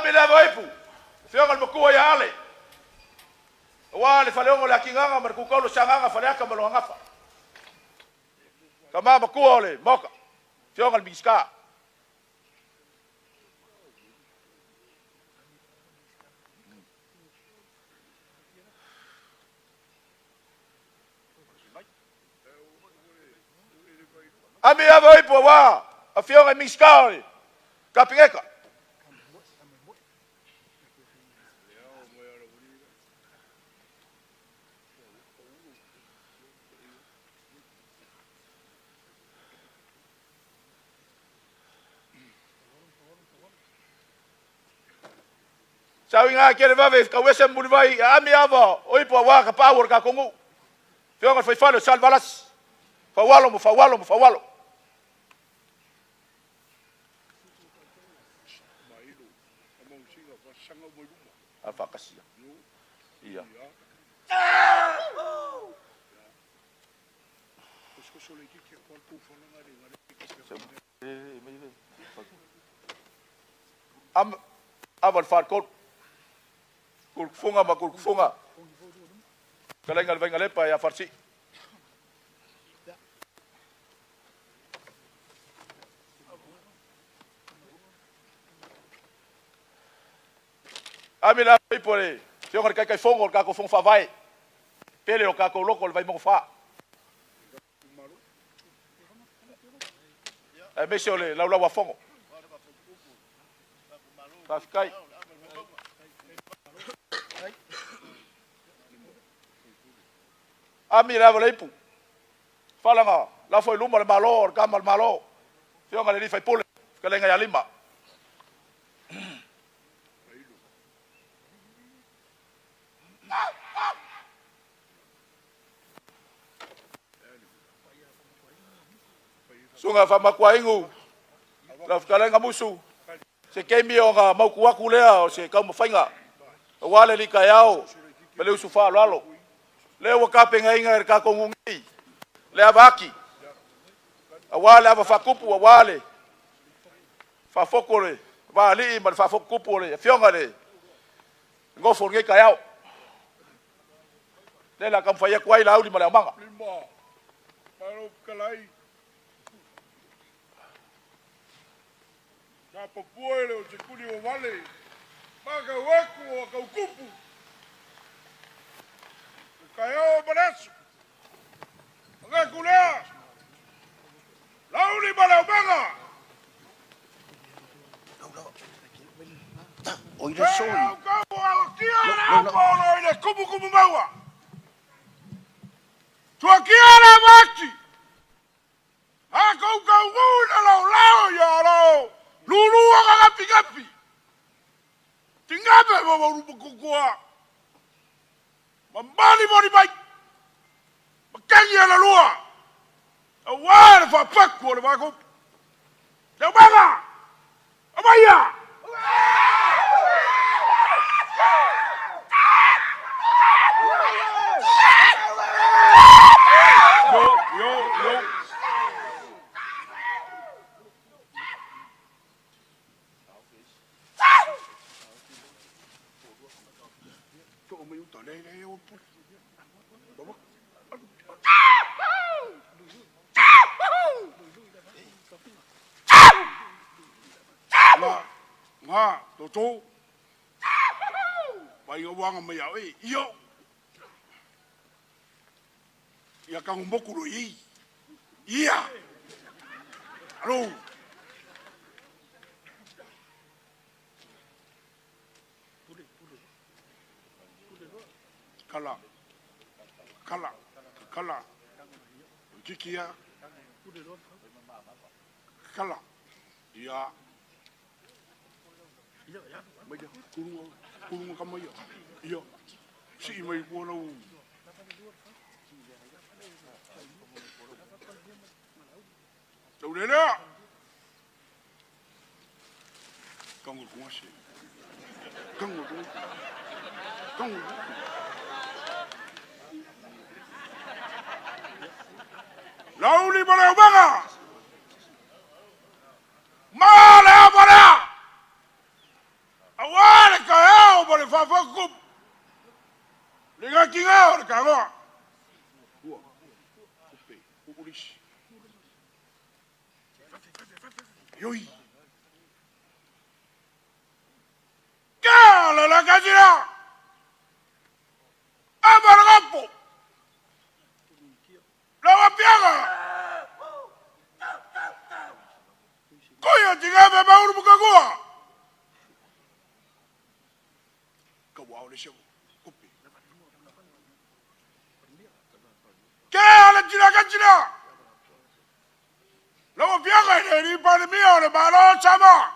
Mi le voi pu. Fionga le mokua ya ale. Wa le faleongo la kinganga mar ku kaulo sanganga faleaka malo ngafa. Kama makua ole moka. Fionga le biska. Ami ava ipo wa a fionga biska ole. Kapingeka. Sawi nga kere vave ka wese mbuni vai ami ava oipo wa ka power ka kongu. Fionga foi falo salvalas. Fawalo mo fawalo mo fawalo. Alfa kasia. Iya. Aval farkot. Kulfunga ma kulfunga. Kalengal venga pa ya farsi. Amila pipore. Fionga kai fongo ka ko fong fa vai. Pele o ka ko loko vai mo fa. Monsieur le la wa fongo. Paskai. Amira voleipu. Falanga, la foi luma le malo, gamal malo. Fionga le fai pole, kalenga ya lima. Sunga fa makwaingu. La kalenga musu. Se kemi o nga mau kuaku lea o se kau mawhainga. O wale li kai au. Pele usu wha lalo. Leo wa kape inga ka kongungi. Lea vaki. A wale ava whakupu a wale. Whafokore. Wali ima whafokupu le. Fionga le. Ngofo ngai kai au. Lela kam whaia kuai la auli ma lea manga. Lima. Paro kalai. Ka papuele o te kuni o wale. Maka waku o kaukupu. Kaya o manasu. Nga kulea. Lauli ma lea manga. Oira soi. Kau ala kia na polo ina kumu kumu maua. Tua kia na maki. Kau kau nguna lau lau ya lau. Lulu aga gapi gapi. Tingabe mama rupa kukua. Mambali mori bai. Makangi ala lua. Awara fa paku ole bako. Tau banga. Amaya. Yo. Nga, toto. Pai o wanga mai au e, iyo. Ia ka ngumboku ro i. Ia. Alo. Kala. Kikia. Kala. Ya. Mai kurunga kama ya. Ya. Si mai kuala u. Saudara. Kamu kuasi. Kamu. Lauli bara banga. Mala bara. Awal kaya bara fafakup. Liga kinga kaya. Yoi. Kala la kajira. Abaragapo. Lawa piaga. Koyo tigabe bauru bukagua. Kawao le show. Kopi. Kala jira kajira. Lawa piaga ni pale mio le balo chama.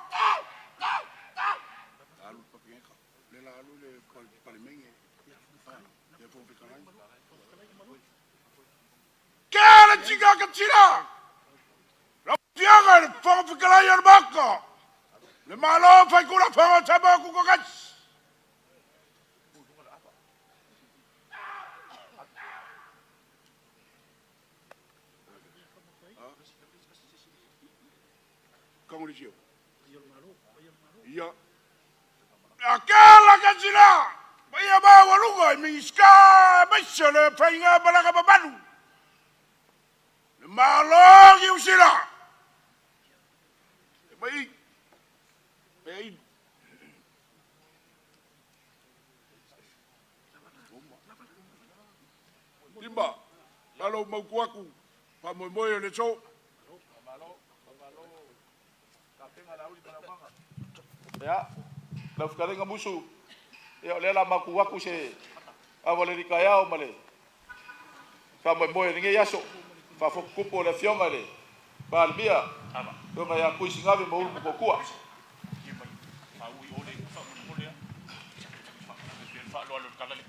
Kala chiga kachira. La piaga le pongo fikala yer bako. Le malo fai kula pongo chama kukokas. Kamu di sini. Iya. Akala kachira. Baya ba walugo miska basele fainga balaga babalu. Malo giusira. Baik. Timba. Lalu mau kuaku. Pamoy le so. Ya, lau fikarenga musu. Ya lela maku waku se awale di kaya o male. Fa mo ringe yaso. Fa fo kupo le fionga le. Bal bia. Do nga ya kuisi ngabe mo ulu ko kuwa. Fa ui ole fa mo le. Fa lo lo kala le.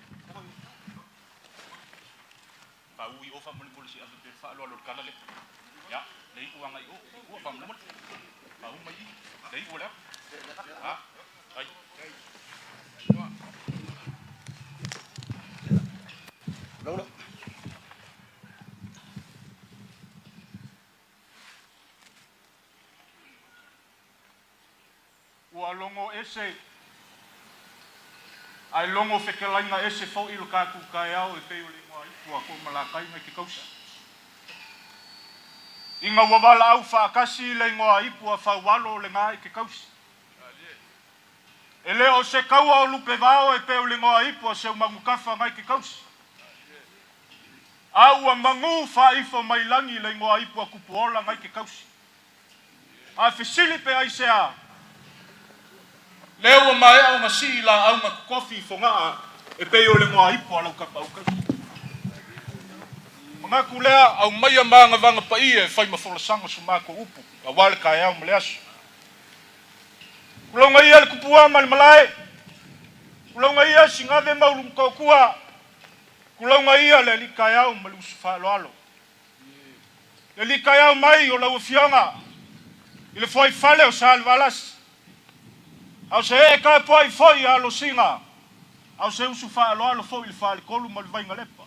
Fa ui o fa mo le si abe fa lo lo kala le. Ya, le uanga i o fa mo. Fa u mai. Le u le. Ah, ai. Đâu. Ua longo ese. Ai longo whekelainga ese fau ilu kāku kai au e peo li ngā ipua ko malakai mai ke kausa. Inga wawala au whaakasi le ngā ipua whau walo le ngā i ke kausa. E leo se kaua o lupe vao e peo le ngā ipua se umangukafa ngai ke kausa. Aua mangu whaifo mai langi le ngā ipua kupuola ngai ke kausa. A fesili pe ai sea. Leo mai au masi la au makukofi fonga e peo le ngā ipua lau kapa au kausa. Mga kulea au mai maanga vanga pa ie whai mafolasanga sumako upu. A wale kai au maleasu. Kulonga ia le kupua mal malai. Kulonga ia singave maulu mkokua. Kulonga ia le likayau malusu whaaloalo. Le likayau mai o lau fionga. Ile foi fale o sal valas. Au se e kai poi foi alo singa. Au se usu whaaloalo foi ile whaale kolu mal vainga lepa.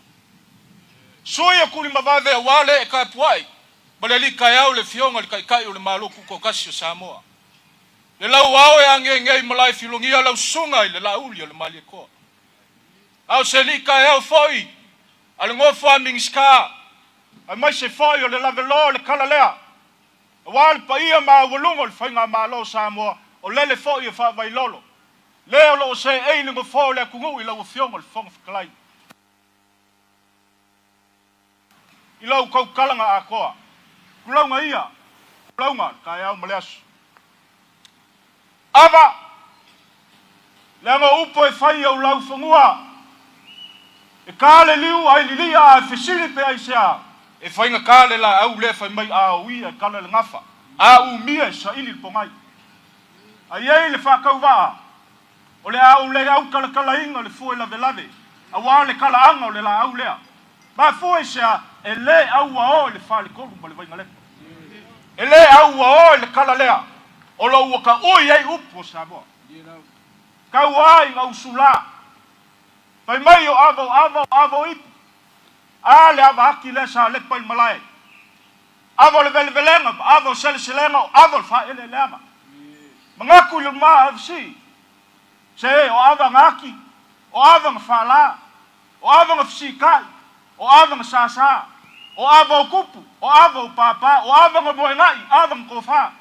Soia kuli mavave a wale e kai poi. Ma le likayau le fionga le kai o le maloku kokasi o Samoa. Le lau ao e angei malai filongia lau sunga i le lauli o le mali e koa. Au se li ka eo foi, ale ngō farming ska, ai mai se foi o le lavelo le kalalea. Wal pa ia ma walungo le whainga malo Samoa, o lele foi e whawai lolo. Leo lo se eile ngō foi le kungu i lau fionga le whonga whakalai. I lau kau kalanga a koa. Kulaunga ia, kulaunga ka eo maleasu. Ava, lengo upo e whai au lau whangua. E kāle liu ai lilia a whisiri pe ai sea. e whainga ka le la au le whai mai Aoauli e kala le ngafa. A umia sa ili le pongai. A iei le whakau waa. O le au le au kala kala inga le fue lave lave. A waa le kala anga o le la au lea. Ma fue sea e le au wa o le wha le koru ma le wainga lepa. E le au wa o le kala lea. O lo ua ka ui ei upo Samoa. Kau ai ngau sula. Pai mai o avo ipu. A le ava haki le sa le pai malai. Avo le vele velenga, avo sele selenga, avo le wha ele leama. Mangaku le maa FC. Se o ava ngaki, o ava ngawhala, o ava ngafsi kai, o ava ngasasa, o ava kupu, o ava papa, o ava ngamoengai, ava ngkofa.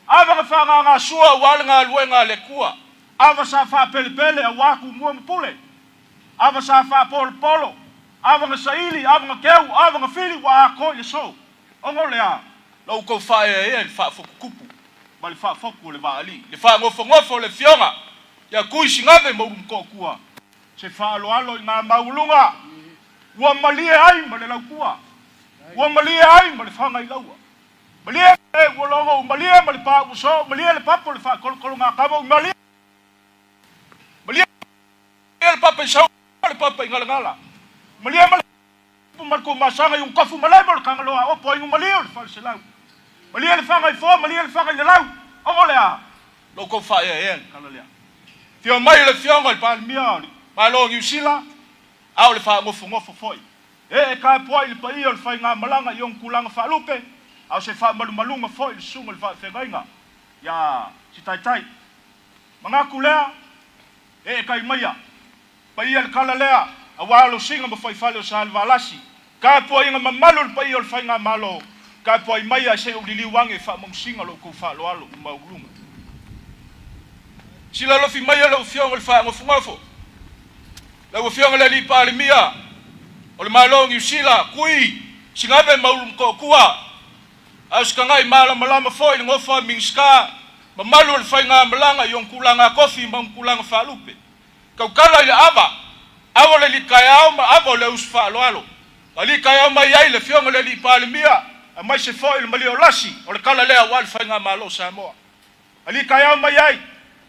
Ava ngawha ngā sua wale ngā luenga le kua. Ava sa wha pele pele a waku mua mpule. Ava sa wha polo polo. Ava ngasaili, ava ngakeu, ava ngafili wa ako le so. Ongo lea, lau kou wha e le wha fokukupu. Ma le wha foku le maali. Le wha ngofo le fionga. Ya kui singave mauru mko kua. Se wha alo alo i ngā maulunga. Ua malie ai ma le lau kua. Ua malie ai ma le whanga i laua. Malie e ua longo, malie ma le pa uso, malie le papo le wha kolo ngā kama, malie. Malie le papa i sau, le papa i ngala. Malie ma le marco masanga yung kafu malebo le kangaloa o po yung malio le fal selau. Malie le whanga i fo, malie le whanga i le lau. Ongo lea. Loko wha e kala lea. Fio mai le fionga i palmia, ma lo New Zealand, au le wha ngofo foi. E ka poa i le pai o le whai ngā malanga i on kulanga wha lupe, au se wha malunga foi le sunga le wha whengainga. Ya, si tai. Mga kulea, e kai maia. Pai le kala lea, a walo singa ma whai whale o sa alvalasi. Ka poa inga mamalu le pai o le whai ngā malo, ka poa i maia se o lili wange wha mamsinga lo kou wha lo alo umaulunga. Sila lo fi mai lo fionga le fa ngofo. La fionga le li pa le mia. O le malo New Zealand kui singabe maulu ko kua. As ka ngai mala malama foi le ngofo minska. Ma malu le fainga malanga yon kulanga kofi ma kulanga fa lupe. Ka kala le ava. Avo le li kaya ma avo le usfa lo alo. Ali kaya ma yai le fionga le li pa le mia. A mai se foi le malio lasi. O le kala le wal fainga malo Samoa. Ali kaya ma yai.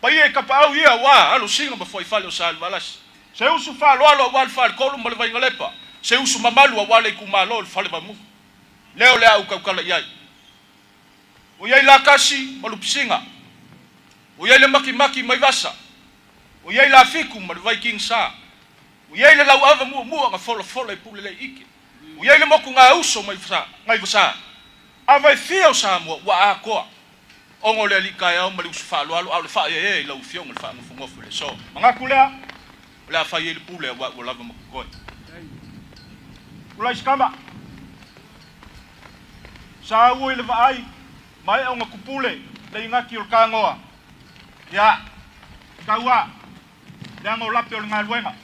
Pai e kapau ia wa alo singa ma foi fale o sal valas. Se usu fa lo alo wal fal kolu ma le vai ngalepa. Se usu mamalu wa wale ku malo le fale bamu. Leo le au kala iai. O iai la kasi ma lu pisinga. O iai le maki mai vasa. O iai la fiku ma le vai king sa. O iai le lau ava mu nga folo e pule le ike. O iai le moku nga uso mai vasa. Ava e fio sa mo wa a koa. Ongo le lika ya o mali usufa lo alo le fa e la ufiong le fa ngofo le so manga kulea la fa ye le pule wa la mo ko kula iskama sa u le vai mai onga kupule le ngaki o kangoa ya kawa ya ngo lape o ngalwenga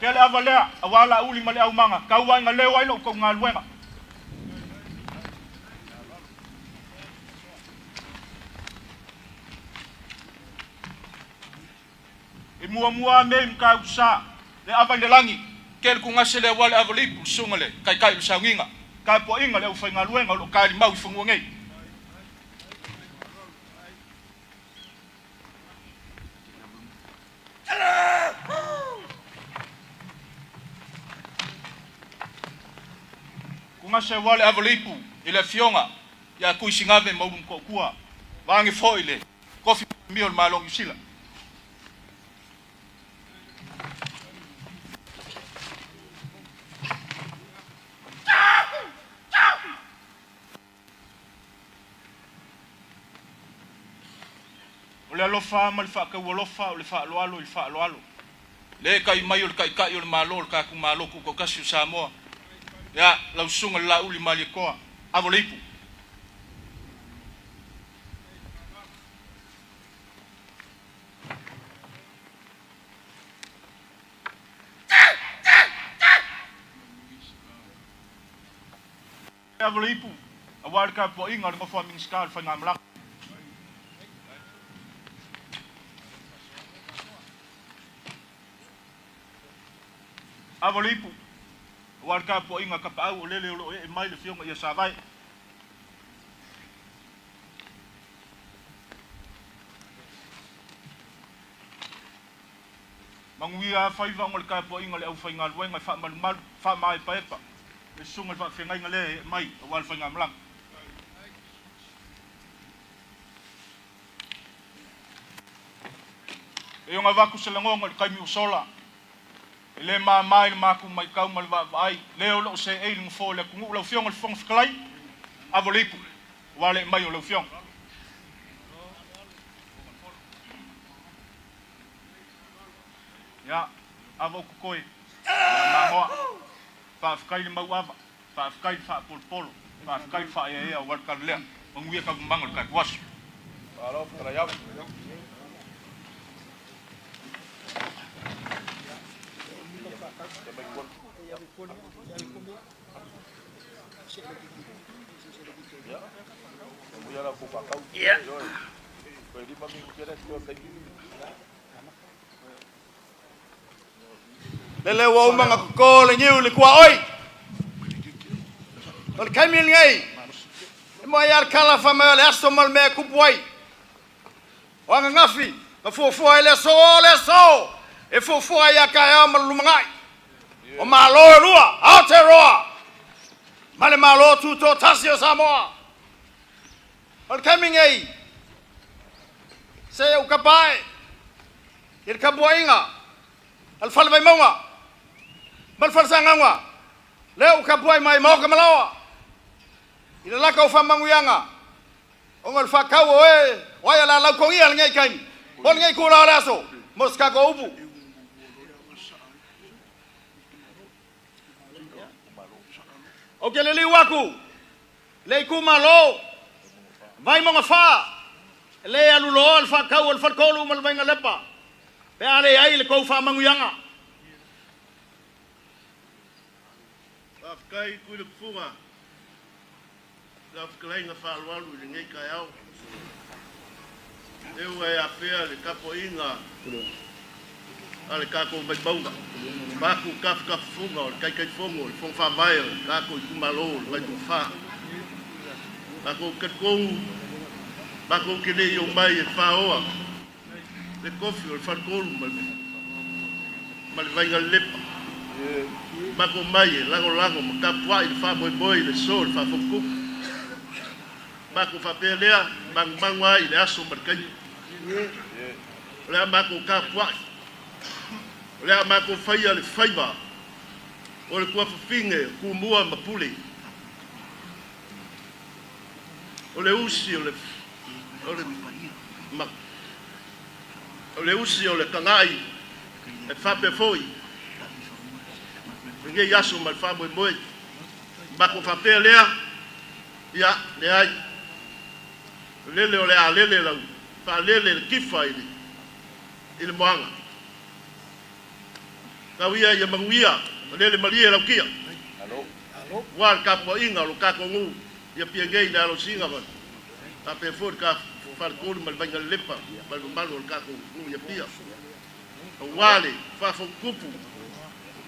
kele avalea awala uli mali au manga kawa ngalewa ino ko ngalwenga mua me mka usa le ava le langi kel ku ngase le wale avalipu sungale kai usanginga kai po inga le ufainga luenga lo kai mau fungu ngai ku ngase wale avalipu ile fionga ya ku singave mau ko kua wangi foile kofi miol malong usila le alofa ma le fa ka wolofa le fa lo alo le kai mai o kai o malo ka ku malo ku ko kasi Samoa ya la usunga la uli mali ko avolipu avolipu awal ka po inga mo fa ming skal fa ngamla avolipu Wal ka po inga ka pa o lele o e mai le fionga ia sa vai. Manguia faiva ngol ka po inga le au fainga luai mai fa mal fa mai pa epa. Le sunga fa fenga inga le mai wal fainga mlang. E nga vaku se langonga le kaimi usola. Le ma mai ma ku mai kau mal va ai le o lo se e ling fo le ku lo fiong le fong fklai avolipu wale mai o lo fiong ya avo ku koi ma mo fa fkai le mau ava fa fkai fa pol polo fa fkai fa e o war kar le ngui ka mangol ka was alo tra ya Yeah. Lele wa umanga ko le nyu le kwa oi. Ol kamil ngai. Mo yar kala fa me le asto mal me ku boy. Wa ngafi, ma fo le so. E fo ya ka ya mal lumangai. O malo lua, Aotearoa. Male malo tu to tasio Samoa. Ol coming ei. Se o kapai. Ir kabuinga. Al fal vai maunga. Mal fal sanganga. Le o kabuai mai mo ka malawa. Ila la ka fa manguyanga. Ongol fa ka o e. Wa ya la ko ngi al ngai kain. Bon ngai ko la raso. Moska ko ubu. O ke le liwaku. Le ku malo. Vai mga fa. Le alulo al fa kau al fa kolu mal vai ngalepa. Pe ale ai le ko fa manguyanga. Afkai ku le funga. Afkai nga fa alwalu le ngai kayao. Eu e a fea le kapo inga. Ale kako mai baunga. Baku kaf funga o kai fongo, fong fa mai, kako ku malo, vai tu fa. Bako ketkou, bako kele yung mai e whaoa. Le kofi o le whakolu mal vai ngal lepa. Bako mai e lago, ma kapua i le wha le so, le whafoku. Bako whapelea, bangwa i le aso markai. Lea bako kapua. Lea bako whaia le whaiva. O le kua whawhinge, kumua mapule. O le usi o le usi o le kangai e whape foi nge yaso mal whapo moi bako whapea lea ia le ai lele o le a lele lau wha lele le kifa i le moanga kau ia ia manguia lele maria lau kia wal kapo inga o lo kako ngu ia pia gei le alo singa man. Tape fod ka farkolu mal banga lepa, mal malo ka ko ia pia. O wale fa fo kupu.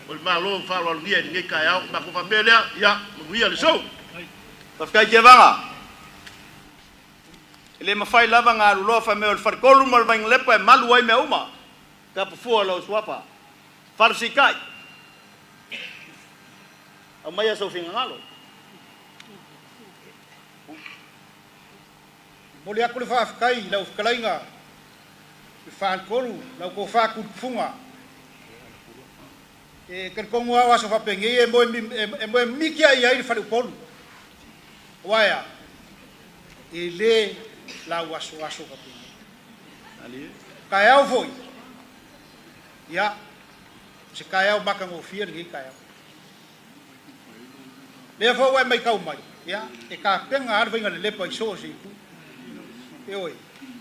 O malo fa lo lia ni ka ya ma ko fa belea ya muia le so. Pa fkai ke vanga. Ele ma fai lava nga lo fa me o farkolu mal banga lepa e malu ai me uma. Ka fu lo swapa. Farsikai. Amaya so finga ngalo. Mole aku le whaafikai, lau whakalainga, le whaankoru, lau ko whaakufunga. E karkongu awa so whapenge, e moe mikia i airi whare upolu. Waia, e le lau aso whapenge. Kai au foi. Ia, se kai au maka ngō whia ringi kai au. Lea whau mai kau mai. Ia, e ka penga arwinga le lepa i so se iku. E oi,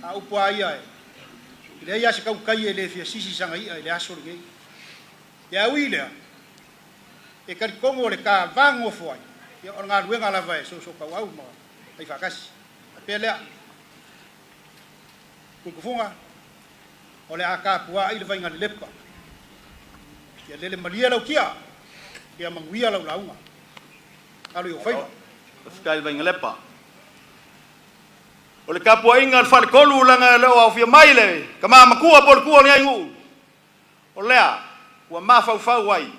a upo ai ai. Le ia se kau kai e le fia sisi sanga ia, le aso ringi. Ia uilea. E karikongo le ka vango fuai. Ia o ngā ruenga la vai, so kau au ma. Ai whakasi. Pea lea. Kukufunga. O le a ka pua ai le vainga le lepa. Ia lele maria lau kia. ia manguia laulaunga. Alo yo fai. Sky vai ngalepa. O le kapua inga al whalekolu langa leo au fia maile. Ka maa makua bol kua ni aingu. O lea, ua maa fau wai.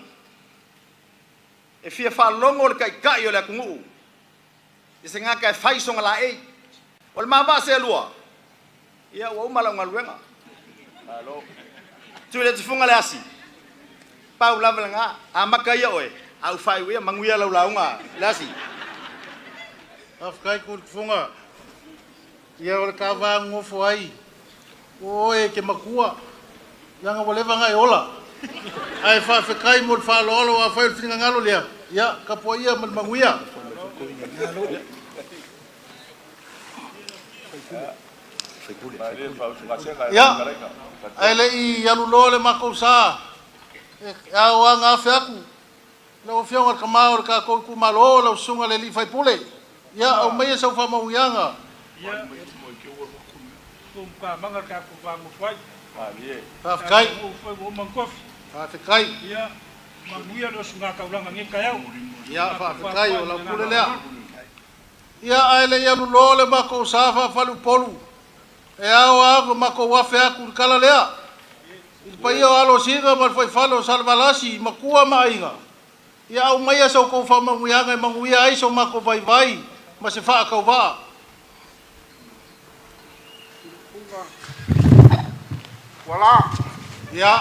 E fia whalongo le kai o le akungu. E se ngaka e whaisonga la ei. O le maa maa se lua. Ia ua umala unga luenga. Alo. Tui le tifunga le asi. Pau lava le ngā. A maka ia oe. Au whai uia manguia lau launga. Le asi. Afkai ku funga. Ia o le kawa ngofo ai. Oe ke makua. Yanga walewa ngai ola. Ai fa fekai mo fa lolo a fa finga ngalo lea. Ya kapo ia manguia. Ya. Ai le i yalu lole makosa. Ya wa nga fe aku. Lo fionga ka mau ka ko ku malo lo sunga le li fai pule. Ya o mai sa fa mau yanga. Ya. Kumpa mangal ka ku fa mo fai. Fa kai. Foi mo mankof. Fa kai. Ya. Manguia lo sunga ka ulanga ngi kayau. Ya fa kai o la pule lea. Ya ai le yalu lole makosa fa falu polu. E awa ako mako wafe aku kala lea. Il pai o alo singa mal foi falo salvalasi makua mainga. Ia au mai sa ko fa manguianga e manguia ai so mako vai ma se fa ka va. Wala. Ya.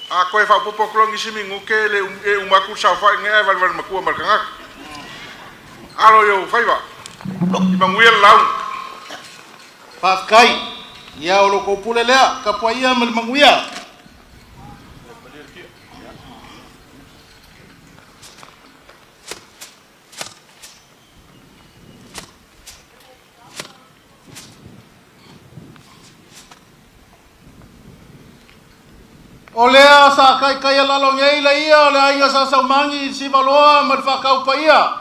A koe fa popo klongi simi nguke le umaku sa fa nge val makua mal kanga. Alo yo faiva. Manguia lau. Pakai, ia o loko pule lea, ka pua ia mal manguia. O lea sa kai lalo ngei la ia, o lea inga sa saumangi si valoa mal whakau pa ia.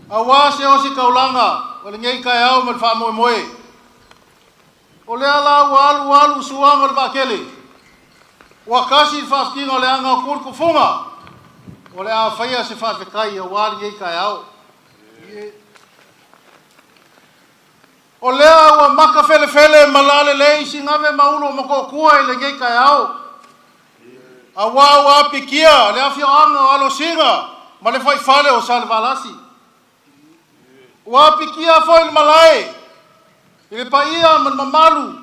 Awa se o si kaulanga, o le ngei kai au mal wha moe. O lea la walu suanga le bakele. Wakasi whafkinga o le anga o kurku funga. O lea whaia se whawhekai o wali ei kai au. O lea ua maka fele malale lei si ngave maulo mako kua i le ngei kai au. A ua apikia, le afio anga o alo singa, ma le whaifale o sale valasi. Ua apikia foi le malae. Ile paia man mamalu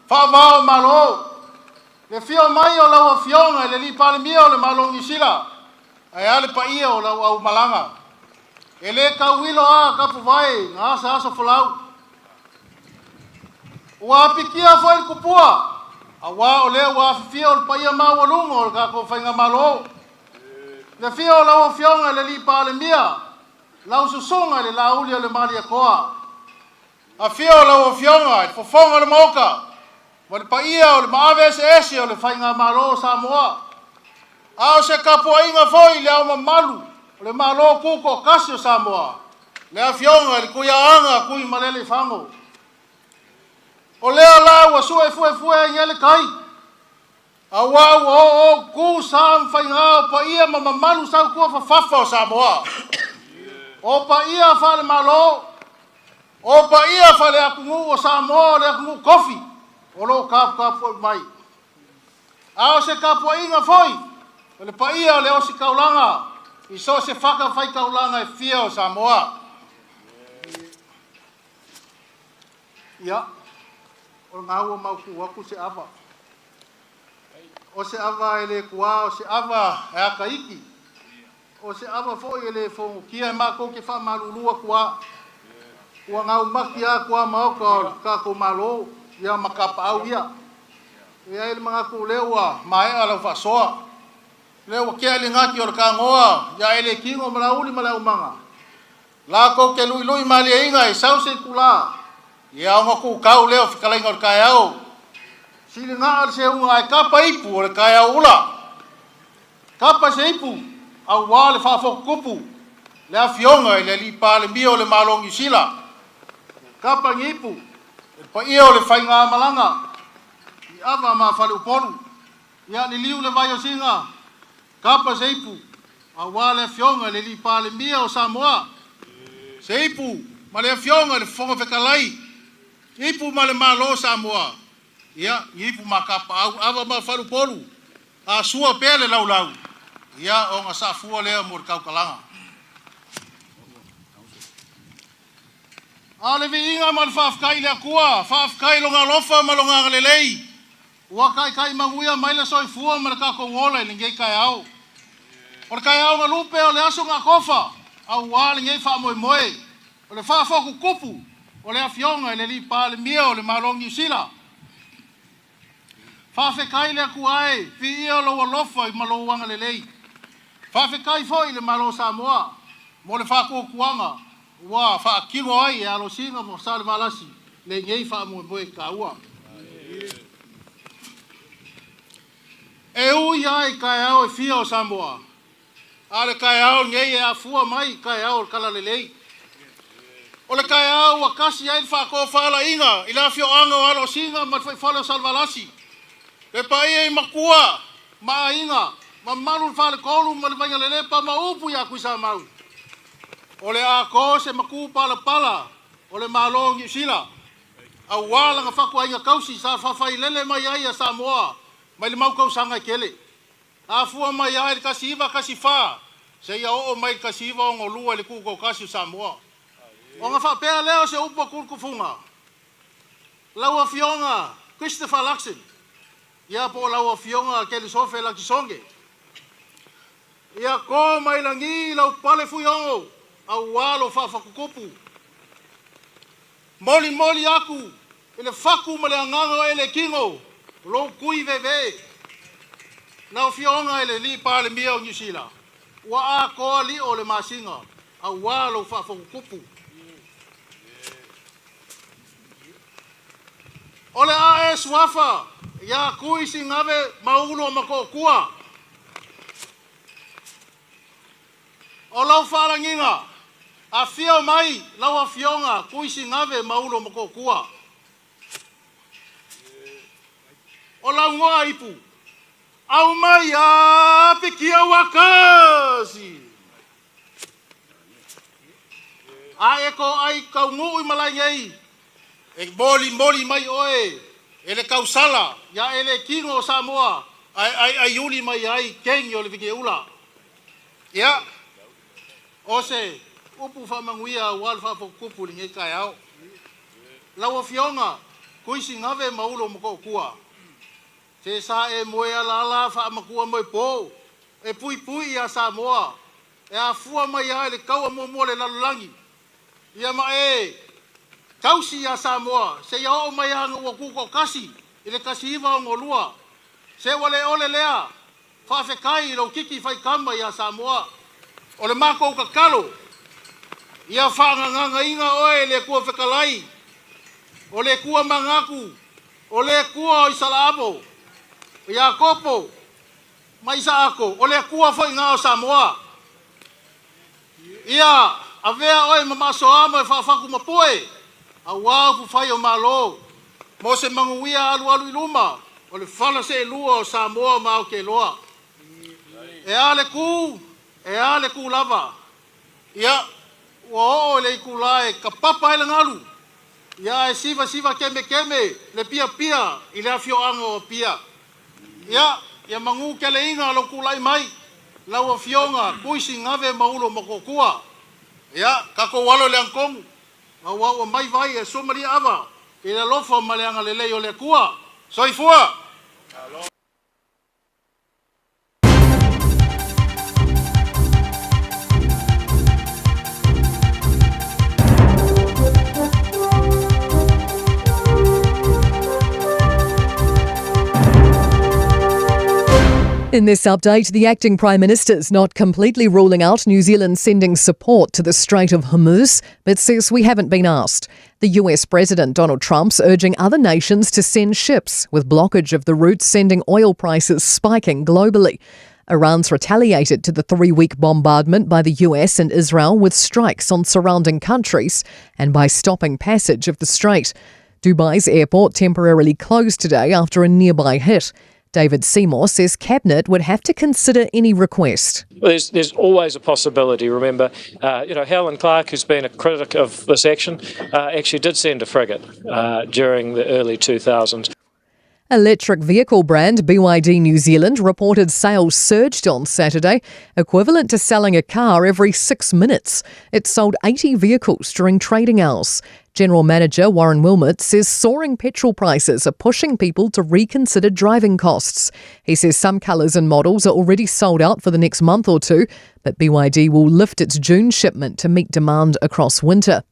fa vao malo le fio mai o la fionga le li pale mio le malo ngisila ai ale paia o la au malanga ele ka wilo a ka vai nga sa folau wa pikia foi kupua awa o le wa fio o paia ma o lungo ka ko fainga malo le fio la fionga le li pale mia la usunga le la uli le mali koa a fio la o fionga e fofonga le moka ma le paia o le maave ese o le whainga malo Samoa a o se kapua inga foi le au mamalu o le malo kuko kasi o Samoa le a fionga le kuia anga kui malele fango o lea la ua sue fue ngele kai a wau o ku sam whainga o paia ma mamalu sau kua fafafa o Samoa o paia fa le malo o pa ia fale akungu o Samoa le akungu kofi o lo kapu mai a o se kapu inga foi o le pa ia le o si kaulanga i so se whaka whai kaulanga e fia o Samoa ia o ngā ua mauku waku se ava o se ava ele kua o se ava e aka iki o se ava foi ele fongu kia e mako ke wha malulua kua ua ngau maki a kua mauka ka ko malo ia makapa au ia ia ele mga ku lewa mai ala fasoa lewa kia le ngaki o ka ngoa ia ele kingo malauli malau manga la ko ke lui mali inga e sau se kula ia ngo ku kau leo fikalainga o ka au sili nga se unga e kapa ipu o ka au ula kapa se ipu au wale fa fo kupu le afionga le li pa le bio le malongi sila kapa ngipu pa ia le fainga malanga i ava ma fale upolu ia ni liu le vai o singa kapa seipu A wale fionga le li pale mia o Samoa. Se ipu, ma le fionga le fonga fekalai. Ipu ma le malo Samoa. Ia, ipu ma kapa au, ava ma faru polu. A sua pele lau lau. Ia, o nga sa fua lea mor kau kalanga. A le vi inga ma le whaafkai lea kua. Whaafkai longa lofa ma longa ngalelei. Ua kai manguia mai le soi fua ma le kako ngola ili ngei kai au. O le kai au nga lupe o le aso nga kofa. Au wale ngei wha moe moe. O le wha foku kupu. O le afionga ile li pa le mia o le malongi usila. Whawhekai lea kuae. Fi ia lo walofa i malo wanga le lei. Whawhekai foi le malo Samoa. Mo le whako kuanga. Wa whaakiro ai e alo singa mo sale malasi. Le ngei wha moe moe ka ua. E ui ai kai au e fia o Samoa. Ale kai au ngei e afua mai kai au kala lelei. O le kai au a kasi ai whako whala inga. Ila fio anga o alo singa ma whale o salvalasi. Le pai e makua ma inga. Ma manu whale kolu ma le vanga lele pa ma upu ya kuisa mau. O le a ko se maku pala pala. O le malongi sila. A wala nga whako ainga kausi sa whawhai lele mai ai a Samoa. Mai le mau kau sanga kele. A fua mai ai kasi iwa kasi wha. Se ia o mai kasi iwa o ngolua le kuko kasi Samoa. O nga whapea leo se upo kulkufunga. Laua fionga, Christopher Luxon. Ia po laua fionga kele sofe laki songe. Ia ko mai langi lau pale fuyongo. Au walo whafakukupu. Moli moli aku. Ele whaku ma le angango ele kingo. Lo kui veve. Nau fionga ele li pale mia o New Zealand. Wa a koa li o le masinga. A walo whafakukupu. Ole a e swafa. Ya kui singave maulo o mako kua. O lau wharanginga. A fio mai lau a fionga kui singave maulo o mako kua. O lau ngoa ipu. Au mai a pikia wakasi. A eko ai kau ngui malai ngei. E moli mai oe. Ele kausala. Ya ele kingo Samoa. Ai yuli mai ai kengi o le vike ula. Ya. Ose. Upu whamanguia wal whapokupu li ngei kai au. Lau a fionga. Kuisi ngave maulo moko kua. Se sa e moe ala whaamakua mai po. E pui a Samoa. E a fua mai ai le kaua mo le lalulangi. Ia ma e. Kausi a Samoa. Se ia o mai hanga ua kuko kasi. Ile kasi iwa o ngolua. Se wale ole lea. Whawhekai lau kiki whai kamba ia Samoa. O le mako kakalo. Ia whaanganga inga oe le kua whekalai. O le kua mangaku. O le kua o Isalabo. Ia kopo. Mai sa ako. O le kua whai ngā o Samoa. Ia avea oe mamaso ama e whawhaku mapue. A wāfu whai o malo. Mo se manguia alu iluma. O le whala se lua o Samoa mao ke loa. E ale ku lava. Ia, ua o le iku lae ka papa ele ngalu. Ia e siva keme le pia i le afio anga o pia. Ia mangu ke le inga lo kulai mai. Lau a fionga kuisi ngave maulo makokua. Ia, kako walo le angkongu. Wa mai vai e somari ava. I le lofa ma le anga le leo le kua. Soifua. In this update, the acting Prime Minister is not completely ruling out New Zealand sending support to the Strait of Hormuz, but says we haven't been asked. The US President Donald Trump's urging other nations to send ships, with blockage of the route sending oil prices spiking globally. Iran's retaliated to the 3-week bombardment by the US and Israel with strikes on surrounding countries and by stopping passage of the strait. Dubai's airport temporarily closed today after a nearby hit. David Seymour says Cabinet would have to consider any request. Well, there's always a possibility. Remember, Helen Clark, who's been a critic of this action, actually did send a frigate during the early 2000s. Electric vehicle brand BYD New Zealand reported sales surged on Saturday, equivalent to selling a car every 6 minutes. It sold 80 vehicles during trading hours. General Manager Warren Wilmot says soaring petrol prices are pushing people to reconsider driving costs. He says some colours and models are already sold out for the next month or two, but BYD will lift its June shipment to meet demand across winter.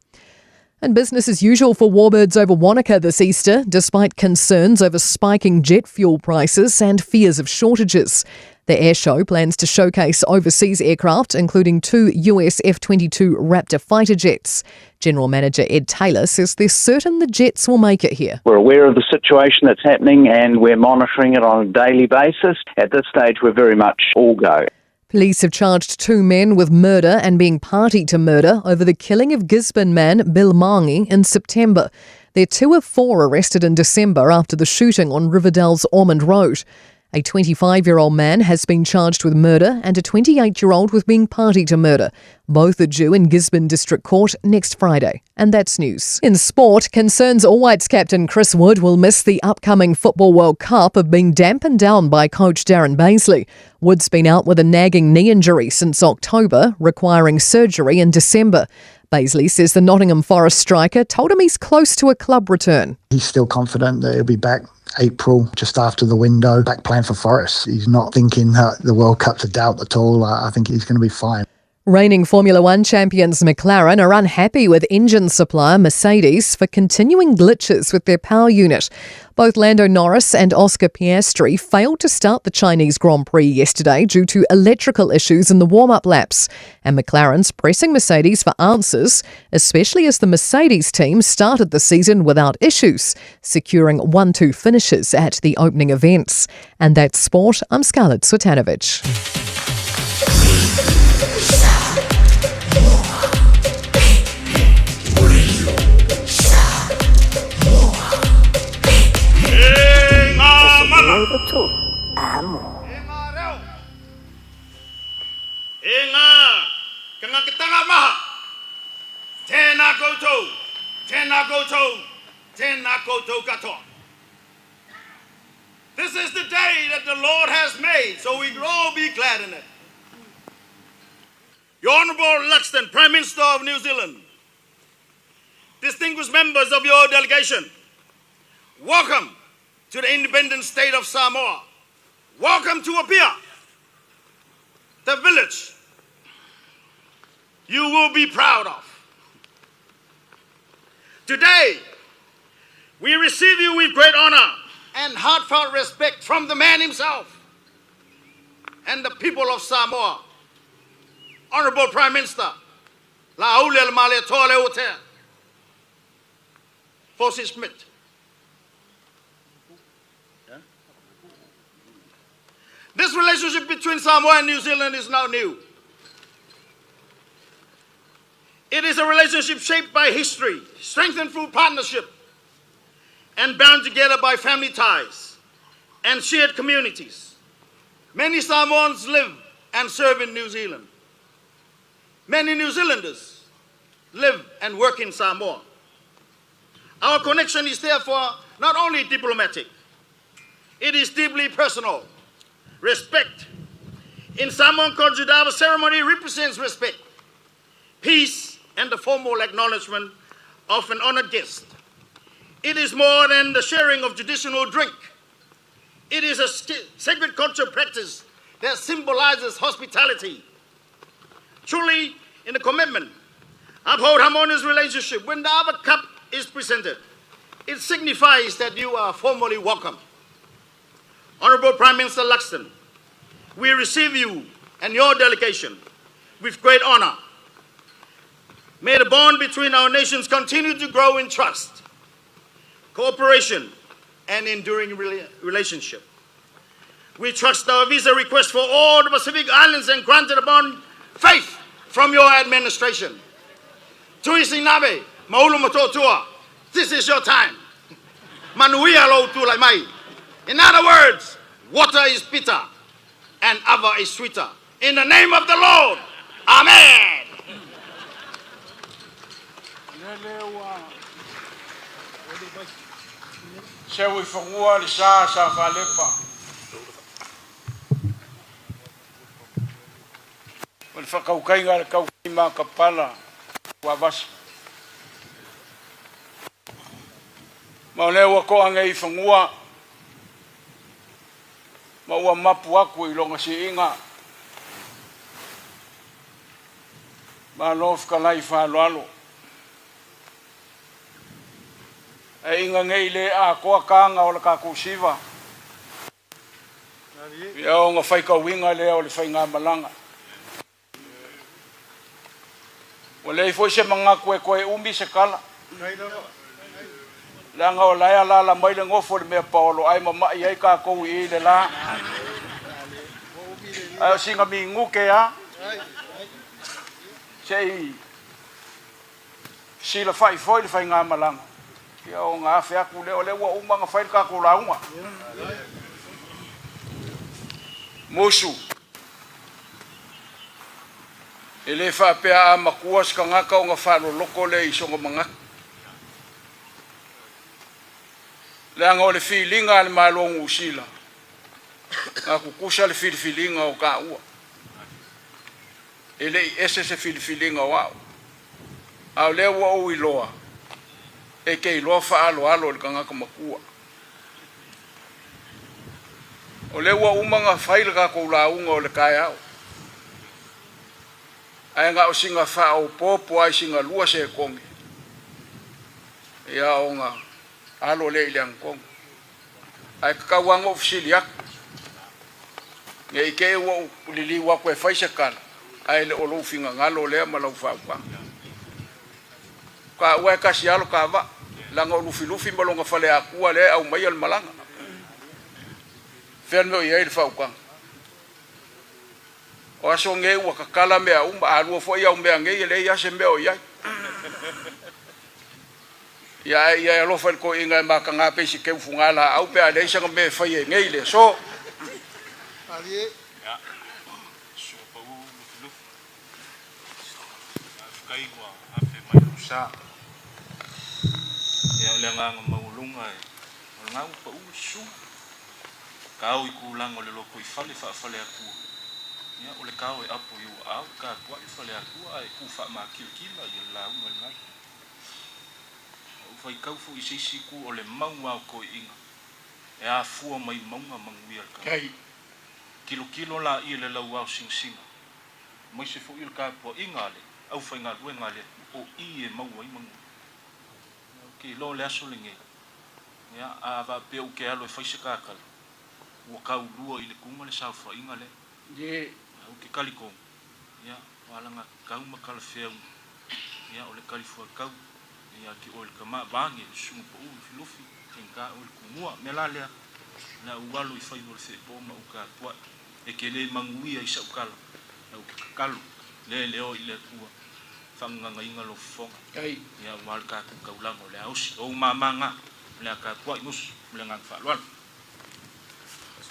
And business as usual for Warbirds over Wanaka this Easter, despite concerns over spiking jet fuel prices and fears of shortages. The air show plans to showcase overseas aircraft, including 2 US F-22 Raptor fighter jets. General Manager Ed Taylor says they're certain the jets will make it here. We're aware of the situation that's happening and we're monitoring it on a daily basis. At this stage, we're very much all go. Police have charged 2 men with murder and being party to murder over the killing of Gisborne man Bill Mangi in September. They're 2 of 4 arrested in December after the shooting on Riverdale's Ormond Road. A 25-year-old man has been charged with murder and a 28-year-old with being party to murder. Both are due in Gisborne District Court next Friday. And that's news. In sport, concerns All Whites captain Chris Wood will miss the upcoming Football World Cup have been dampened down by coach Darren Baisley. Wood's been out with a nagging knee injury since October, requiring surgery in December. Baisley says the Nottingham Forest striker told him he's close to a club return. He's still confident that he'll be back April, just after the window, back playing for Forest. He's not thinking that the World Cup's a doubt at all. I think he's going to be fine. Reigning Formula One champions McLaren are unhappy with engine supplier Mercedes for continuing glitches with their power unit. Both Lando Norris and Oscar Piastri failed to start the Chinese Grand Prix yesterday due to electrical issues in the warm-up laps. And McLaren's pressing Mercedes for answers, especially as the Mercedes team started the season without issues, securing 1-2 finishes at the opening events. And that's sport. I'm Scarlett Swetanovic. This is the day that the Lord has made, so we can all be glad in it. Your Honourable Luxton, Prime Minister of New Zealand, distinguished members of your delegation, welcome to the independent state of Samoa. Welcome to Apia, the village you will be proud of. Today, we receive you with great honor and heartfelt respect from the man himself and the people of Samoa. Honorable Prime Minister, Aoauli Male Tole Ote, Fosi Smith. This relationship between Samoa and New Zealand is now new. It is a relationship shaped by history, strengthened through partnership, and bound together by family ties and shared communities. Many Samoans live and serve in New Zealand. Many New Zealanders live and work in Samoa. Our connection is therefore not only diplomatic, it is deeply personal. Respect in Samoan culture, the ceremony represents respect, peace, and the formal acknowledgement of an honored guest. It is more than the sharing of traditional drink. It is a sacred culture practice that symbolizes hospitality. Truly, in the commitment, uphold harmonious relationship. When the other cup is presented, it signifies that you are formally welcome. Honorable Prime Minister Luxton, we receive you and your delegation with great honor. May the bond between our nations continue to grow in trust, cooperation, and enduring relationship. We trust our visa request for all the Pacific Islands and granted upon faith from your administration. Tui sinabe, maulu matotua, this is your time. Manuia lo tu lai mai. In other words, water is bitter and ava is sweeter. In the name of the Lord, amen. Sewi Fofogamua le sa falepa. O le whakaukainga le kaukaima kapala wa vasi. Ma o leo ko angei Fofogamua. Ma ua mapu aku I longa si inga. Ma lof kalai whaloalo. E inga ngei le a koa kanga o le kakusiva. Ia o ngā whaika winga le o le whainga malanga. O le foi se manga koe umi se kala. Langa o laia la mai le ngofo le mea paolo ai mama I ai kākou I le la. Ai o singa mi nguke a. Sei sila fai foi le whainga malanga. Ia o ngā whea ku leo le ua umanga whail kākou launga. Musu. E le whapea a makua ska ngaka o ngā whalo loko le isonga manga. Le anga o le whilinga le malongu usila. Ngā kukusa le whilinga o ka ua. E le ese se whilinga wao. Au le ua o iloa. E ke iloa whaalo alo le kangaka makua. O le ua umanga whaile kākou launga o le kai au. Ai ngā o singa whao popo ai singa lua se kongi. Ia o ngā alo le ileang kongi. Ai kakawanga ofisili aku. Nge ike ua lili wako e whaise kala. Ai le olo finga ngalo lea malau whauka. Ka ua e kasi alo ka wa. Langa o lufi malonga whale akua le au mai al malanga. Whenmeo I eil whauka. O aso nge ua kakala mea alua fo ia mea nge le ia se meo iai. Ia alofa ko inga maka ngā pesi ke ufungala au pe ale isanga me whai nge le so. Ali. So pa u lufi. Kai wa ape mai rusa. Ia le nganga maulunga e. O ngau pa u su. Kau I kulang o le loko I fale whaafale akua. Ia o le kau e apo I ua au, ka kua I fale akua e ku wha maa kila I le lau ngai ngai. O whai kau fu I seisi ku o le maunga o ko inga. E a fua mai maunga manguia le kau. Kilo la I le lau au sing singa. Mai se fu I le ka po inga le, au whai ngā rue ngā le, o I e maunga I maunga. Ke lo le aso le nge. Ia a va pe o ke alo e whaise kākala. Ua kau lua I le kunga le saufa inga le. Ye. Au ke kalikong. Ia, walanga kau makala wheu. Ia, o le kalifua kau. Ia, ki o le kama vange, sungu po uu, filofi. Tenka o le kumua, me la lea. Na uwalo I whai o le whepoma u ka pua. E ke le manguia I saukala. Au ke kakalu. Le leo I le kua. Whanganga inga lo fonga. Ia, wal ka kukaulango le ausi. O mamanga. Le ka pua I musu. Le ngang whalualo.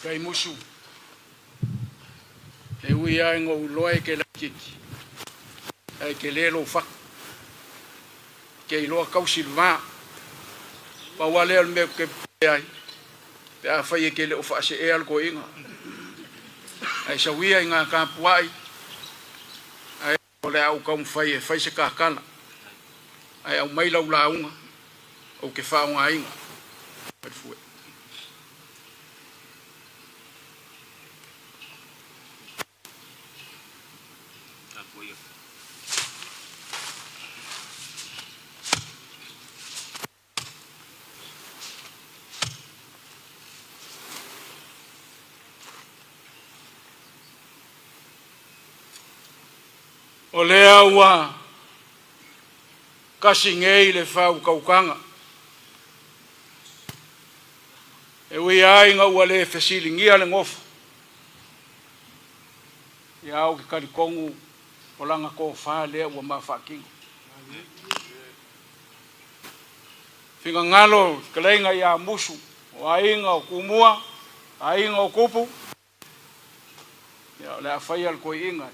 Kai musu. E ui ai ngō loa ke la kiki. Ai ke le lo whak. Ke I loa kau silva. Pa wale al meo ke ai. Pe a whai ke le o whaase e al ko inga. Ai sa wia I ngā kāpuai. Ai o le au kau mwhai e whai se kākana. Ai au mai lau launga. O ke whaonga inga. Ai fue. O lea ua kasi ngei le whau kaukanga. E ui ai ngā ua le whesilingia le ngofu. I au ki karikongu o langa ko wha lea ua maa whakingo. Whingangalo kaleinga I a musu o ainga o kumua Ainga o kupu. Ya le afai al ko inga.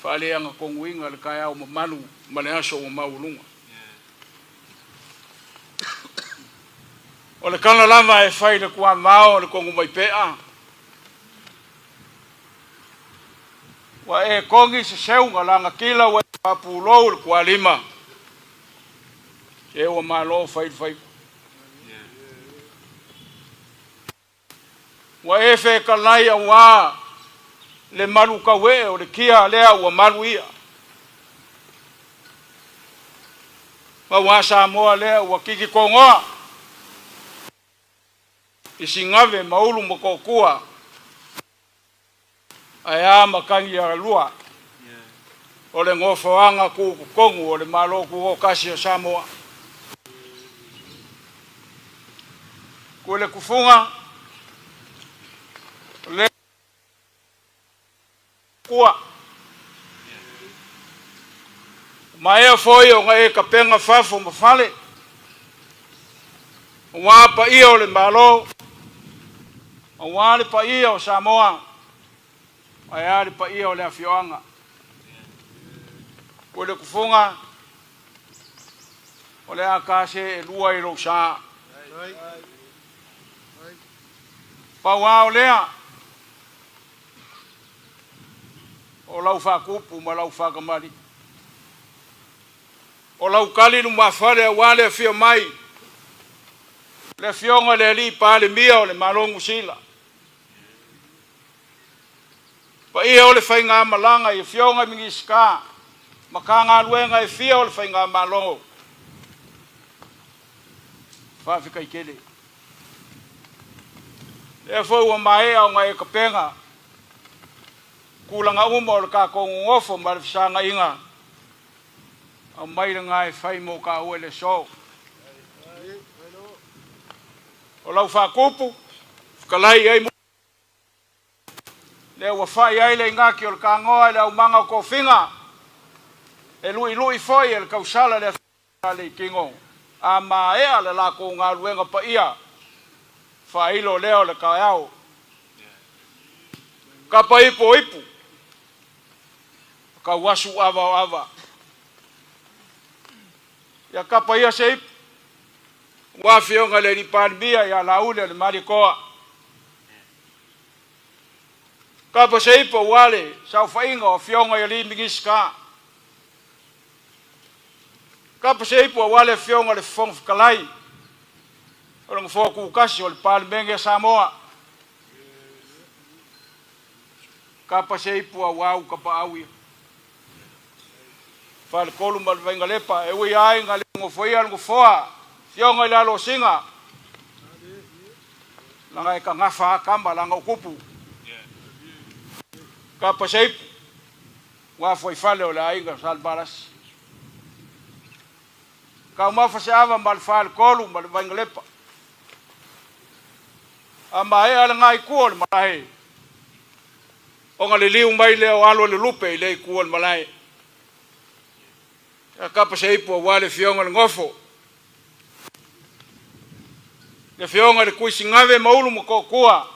Fa le anga ko inga le kai au manu mane aso o maulunga. O le kana lava e fai le kua mao le kongu mai pea. Wa e kongi se seunga langa kila wa papulo le kua lima. E wa malo fai. Wa e fe kalai a wa le malu kawe o le kia lea wa malu ia. Wa Samoa lea wa kiki kongoa. Isingave maulu mokokua. Aya makangi ya lua. O le ngofoanga ku kongu o le malo ku o kasi o Samoa. Ku le kufunga le kua. Maea foi o ngai kapenga fafo mafale. Wapa ia o le malo. Wale pa ia o Samoa. Ayari pa ia o le afioanga. Ko le kufunga. O le akase e lua i lo sa. Pa wa o lea. O lau whakupu ma lau whakamari. O lau kali nu mawhare a wale a whio mai. Le fionga le li pa le mia o le malongu sila. Pa ia o le whainga malanga i fionga mingi ska. Makanga luenga i fia o le whainga malongo. Whawhika i kele. E fau a mai au ngai kapenga. Kulanga uma o le kakongu ngofo ma le fisanga inga. Au mai ngai whai mo ka ue le so. O lau whakupu. Kalai ai mo. Le ua whai ai le ngaki o le kangoa le au manga o kofinga. E lui foi e le kausala le kingo. A maea le lako ngā luenga pa ia. Whailo leo le kaiao. Kapa ipo. Ka wasu ava. Ya kapa ia se ipo. Wafionga le ripanbia ya laule le marikoa. Kapa se ipo wale. Sau whainga o fionga ya li mingiska. Kapa se ipo wale fionga le fong kalai. O lang foku kasi o le palmenge Samoa. Kapa se ipo wau kapa awi. Fal kolu mal venga lepa e wi ai ngale ngofoia ngofoa. Fionga la lo singa. Langa ka ngafa kamba langa kupu. Kapa se ipo wa foi fale o la inga sal balas. Ka ma fa ava mal fal kolu mal venga lepa. Ama e ala ngai kuol malai. O ngale liu mai leo alo le lupe le kuol malai. Ya kapa se ipo wale fionga le ngofo. Le fionga le kuisingave maulu mokokua.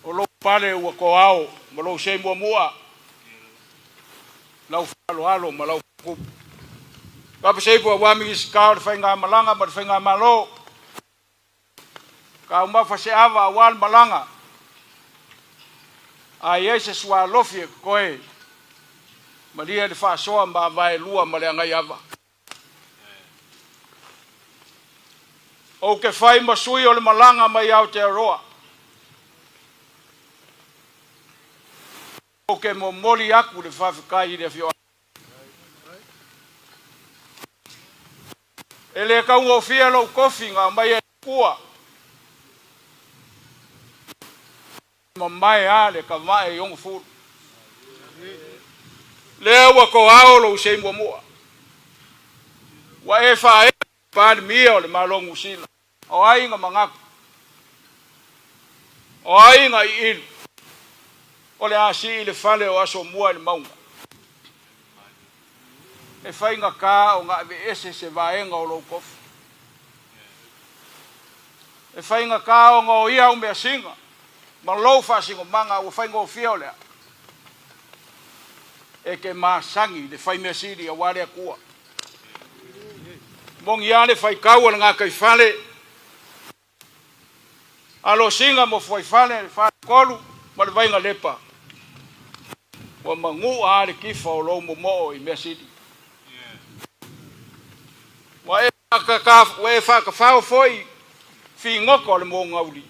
O lo pale ua koao, ma lo se mua. Lau falo alo ma lau kupu. Kapa se ipo wami iskao le whainga malanga ma le whainga malo. Ka umafa se ava awal malanga. Ai ese sua lofie koe. Maria le fa soa ma vai lua ma le ngai ava. O ke fai masui o le malanga mai au te roa. O ke momoli aku le whawhikai le fio. E le kaunga o fia lau kofi ngā mai e kua. Mai ale ka mai yong fu le wa ko aolo se mo wa e fa e pa mio le malong usila o ai nga manga o ai nga il o le asi le fale o aso mua le maunga e fai nga ka o nga ese se va enga o lo kof e whainga kao ngō ia o mea singa, ma lou whasingo manga o whainga o whio lea. E ke māsangi le whai mea siri a wale a kua. Mongi ane whai kaua na ngā kai whale, alo singa mo whai whale, whale kolu, ma le wainga lepa. Wa mangu a le kifa o lou mo mo i mea siri. Wa e whaka whao foi, fi ngoko le mo ngauli.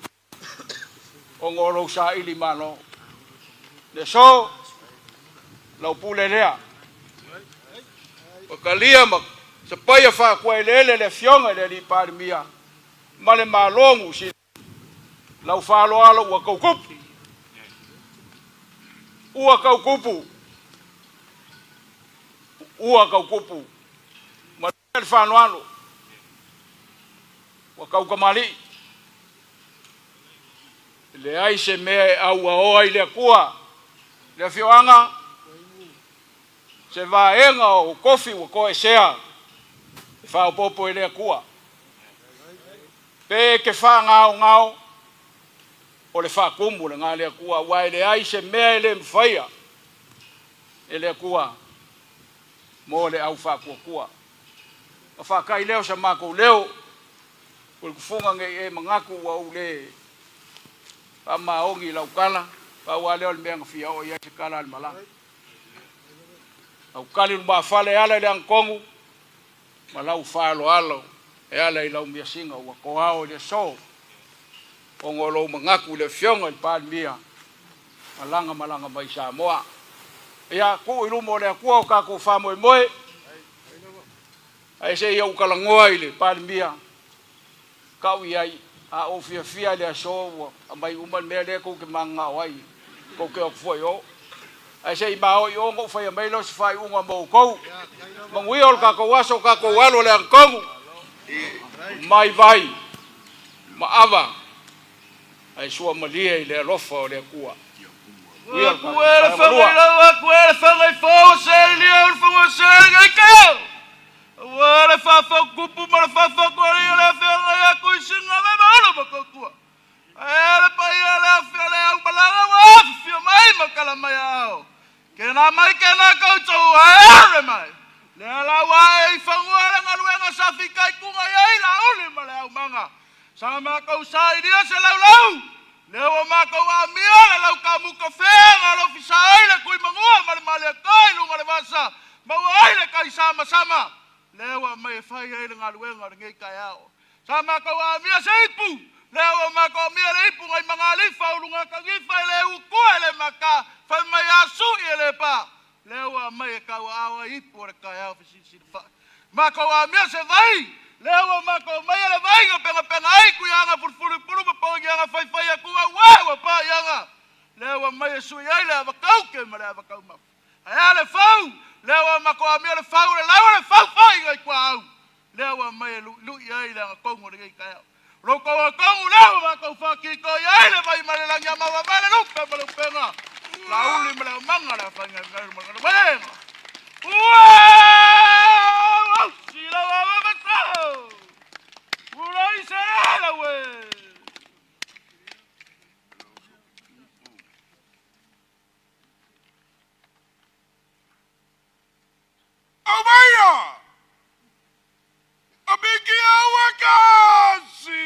O ngoro sa ili mano. Le so, lau pule lea. O kalia mak, sa paia wha kua lele le fionga le li pari mia. Ma le malongu si. Lau whalo alo ua kaukupu. Ua kaukupu. Ua kaukupu. Ma le whano alo. Ua kaukamali. Le ai se mea au aoa i le kua. Le fioanga. Se vaenga o kofi ua koe sea. E whao popo i le kua. Pe ke wha ngao. O le wha kumu le ngā le kua. Wai le ai se mea i le mwhaia. E le kua. Mo le au wha kua. A wha kai leo sa mako leo. Ule kufunga nge e mangaku wa ule. Pa maongi lau kala. Pa wale ole mea ngawhia o ia se kala al malanga. Au kali lumba fale ala le angkongu. Ma lau whaalo alo. E ala i lau mea singa ua kohao le so. O ngolo mangaku le fionga i pāli mia. Malanga mai Samoa. Ia ku ilumo le kua o kako whamoe moe. Ai se ia ukalangoa i le pāli mia. Kau iai. A o fia le so a mai uman mea le ko ke manga wai ko ke o foi o ai sei ba o yo ngo fai mai lo se fai unga mo ko mangui ol ka ko waso ka ko walo le kongu mai vai ma ava ai sua malia le rofa le kua Kuela whanga fo se li o fo se ngai ka Wale whawhau kupu mara whawhau kore i le whenga ia kui singa me maolo ma kokua. Ele pa ia le whiole au malanga wa whio mai makala mai ao. Kena mai kena koutou haere mai. Le ala wa e whangua le ngaruenga sa whikai kunga iei la uli ma le au manga. Sa mako sa iria se lau lau. Le o mako a mia le lau ka muka whenga lo fisa aile kui mangua ma le male kai lunga le vasa. Mau aile kai sama. Lewa mai fai ai ngā luenga ngei kai ao. Sa mako a mia se ipu. Lewa mako a mia le ipu ngai mga lifa urunga ka ngifai le ukua le maka. Fai mai asu i le pa. Lewa mai e kau awa ipu re kai ao fisisi le fai. Mako a mia se vai. Lewa mako mai le vai ngā penga ai kui anga puru papongi anga fai a kua wawa pa ianga. Lewa mai e sui ai le avakau ke ma le avakau mafu. Ai le fau. Lewa mako a mea le whau le lawa le whau whai ngai kua au. Lewa mai lu iai le anga kongo le kai au. Roko a kongo lewa mako whakiko iai le mai male langi a mawa male lupe male upenga. La uli male manga le whainga ngai male malenga. Uau! Sila wa wabatao! Ura i se ala we! Amaya! Abikia wakasi!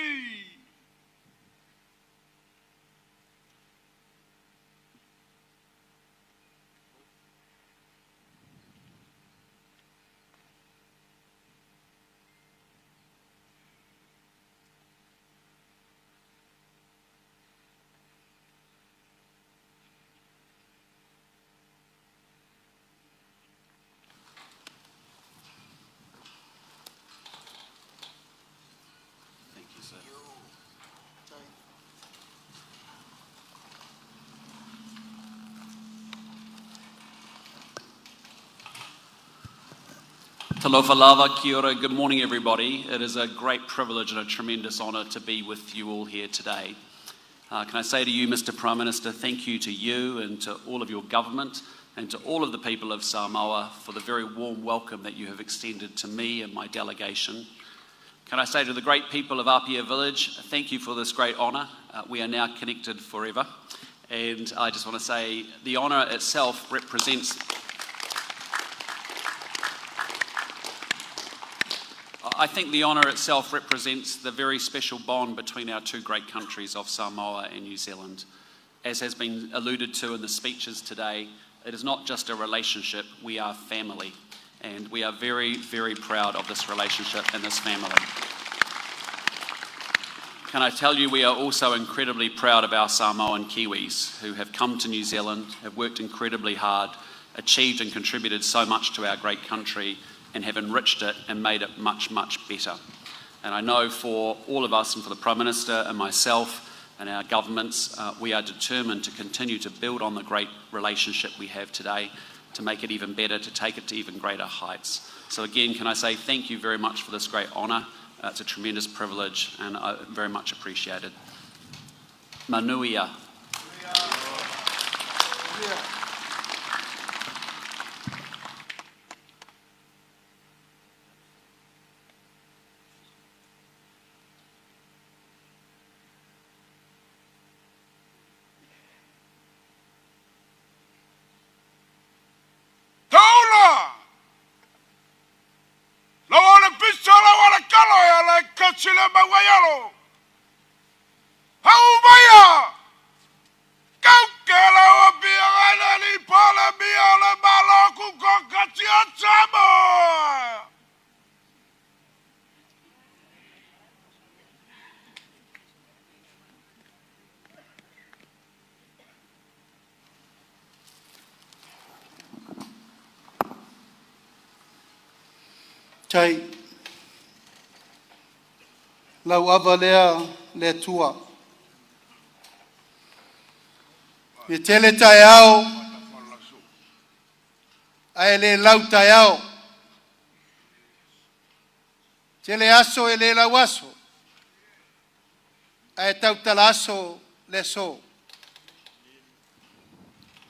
Talofa lava, kia ora, good morning everybody. It is a great privilege and a tremendous honour to be with you all here today. Can I say to you, Mr Prime Minister, thank you to you and to all of your government and to all of the people of Samoa for the very warm welcome that you have extended to me and my delegation. Can I say to the great people of Apia Village, thank you for this great honour. We are now connected forever. And I just want to say the honour itself represents... I think the honour itself represents the very special bond between our two great countries of Samoa and New Zealand. As has been alluded to in the speeches today, it is not just a relationship, we are family. And we are very, very proud of this relationship and this family. Can I tell you, we are also incredibly proud of our Samoan Kiwis who have come to New Zealand, have worked incredibly hard, achieved and contributed so much to our great country, and have enriched it and made it much, much better. And I know for all of us and for the Prime Minister and myself and our governments, we are determined to continue to build on the great relationship we have today, to make it even better, to take it to even greater heights. So again, can I say thank you very much for this great honour. It's a tremendous privilege and very much appreciated. Manuia. Chile Maguayalo. Haubaya. Kaukela Obiana Lipola Biola Maloku Kokatia Samoa. Tai lau ava lea le tua. Me tele tai au, ai le lau tai au. Tele aso e le lau aso, ai tau tala aso le so.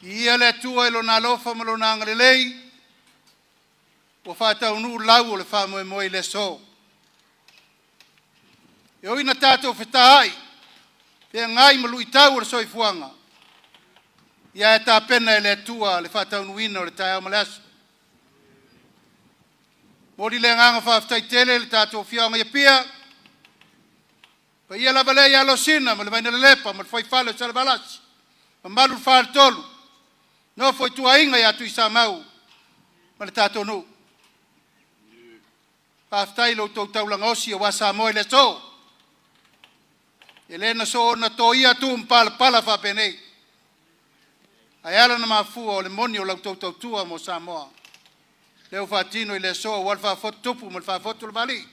Ia le tua e lo na lofa ma lo na ngalelei, o whātau nu lau o le whamoe moe le so. E oi na tātou whetahai, pia ngai malu i tau o le soifuanga. Ia e tā pena e le tua le whātau nuina o le tai au malasu. Mori le nganga whāwhitai tele le tātou whianga ia pia. Pa ia lava le ia losina, ma le vaina le lepa, ma le whaifale o sale balasi. Ma malu le whāle tolu. No foi tua inga ia tu i sa mau, ma le tātou nu. Whāwhitai lo tau taulanga osi o wa Samoa le so. Elena so na to ia tu mpala pala fa penei. Ayala na mafua o le moni o lau tau tua mo Samoa. Leo fatino i le so wal fa fotu tupu mo fa fotu le bali.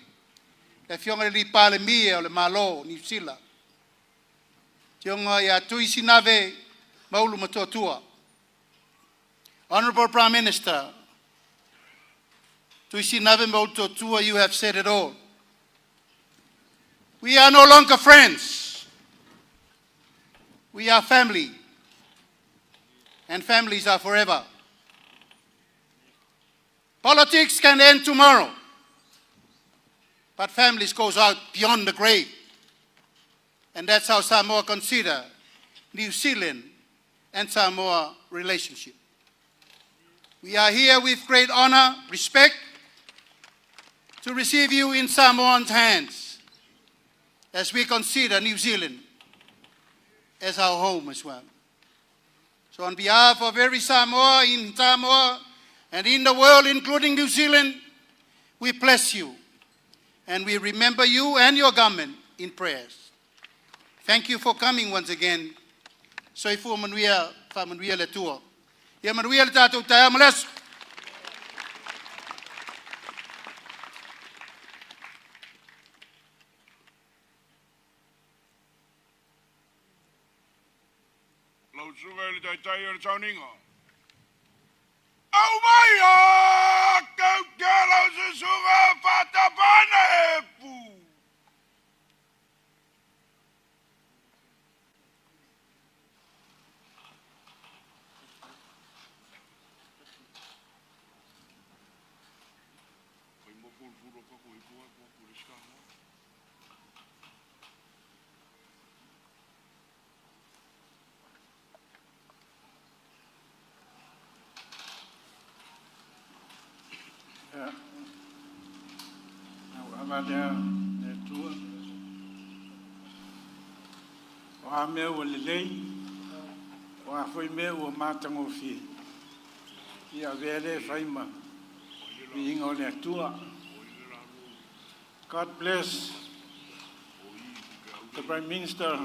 Le fionga le pale mie o le malo New Zealand. Tionga ia tu i sinave maulu matotua. Honorable Prime Minister, tu i sinave maulu totua, you have said it all. We are no longer friends. We are family, and families are forever. Politics can end tomorrow, but families goes out beyond the grave. And that's how Samoa consider New Zealand and Samoa relationship. We are here with great honor, respect, to receive you in Samoans' hands as we consider New Zealand as our home as well. So on behalf of every Samoa in Samoa and in the world, including New Zealand, we bless you and we remember you and your government in prayers. Thank you for coming once again. Soifu manuia fa manuia le tua. Ia manuia le tātou tai amalesu. Suga le tai tai o le tauninga. Au mai a kau kela se suga whatapana e pu. Pai mo pulpuro kako i pua pua pulishka mo. Amalia e tua. O a mea o lelei, o a foi mea o mātango fi. Ia vere whaima, mi inga o le atua. God bless the Prime Minister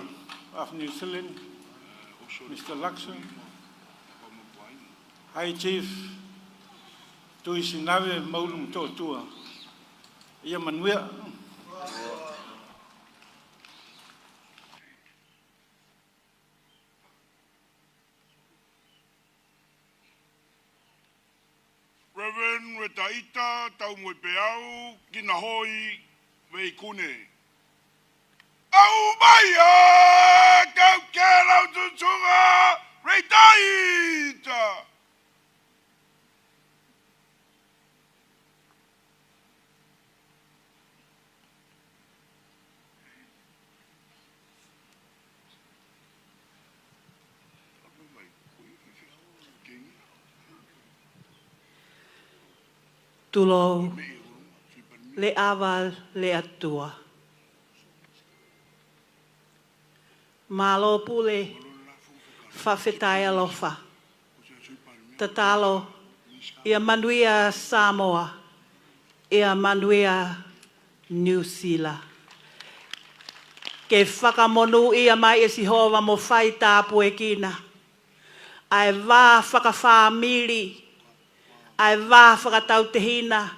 of New Zealand, Mr. Luxon, High Chief Tuisinawe Maulung Totua, Ia Manuia. Reverend Wetaita tau mo peau kina hoi vei kune. Au maia kau kerau tutunga Wetaita. Tulo le aval le atua. Malo pule whawhetai alofa. Tatalo ia manuia Samoa, ia manuia New Zealand. Ke whakamonu ia mai e si hova mo whai tāpu e kina. Ai wā whakawhamiri, ai wā whakatau te hina,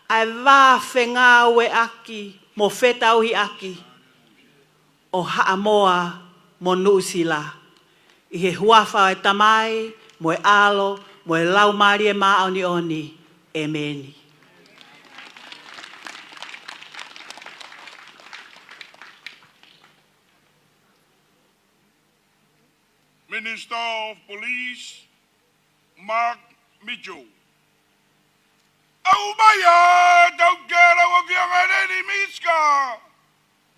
ai wā whengā ue aki, mo whetauhi aki, o Haamoa mo Nuusila. I he huawha e tamai, mo e alo, mo e laumari e maoni oni, e meni. Minister of Police, Mark Mitchell. Au maia tau kera wa fiangareni miska.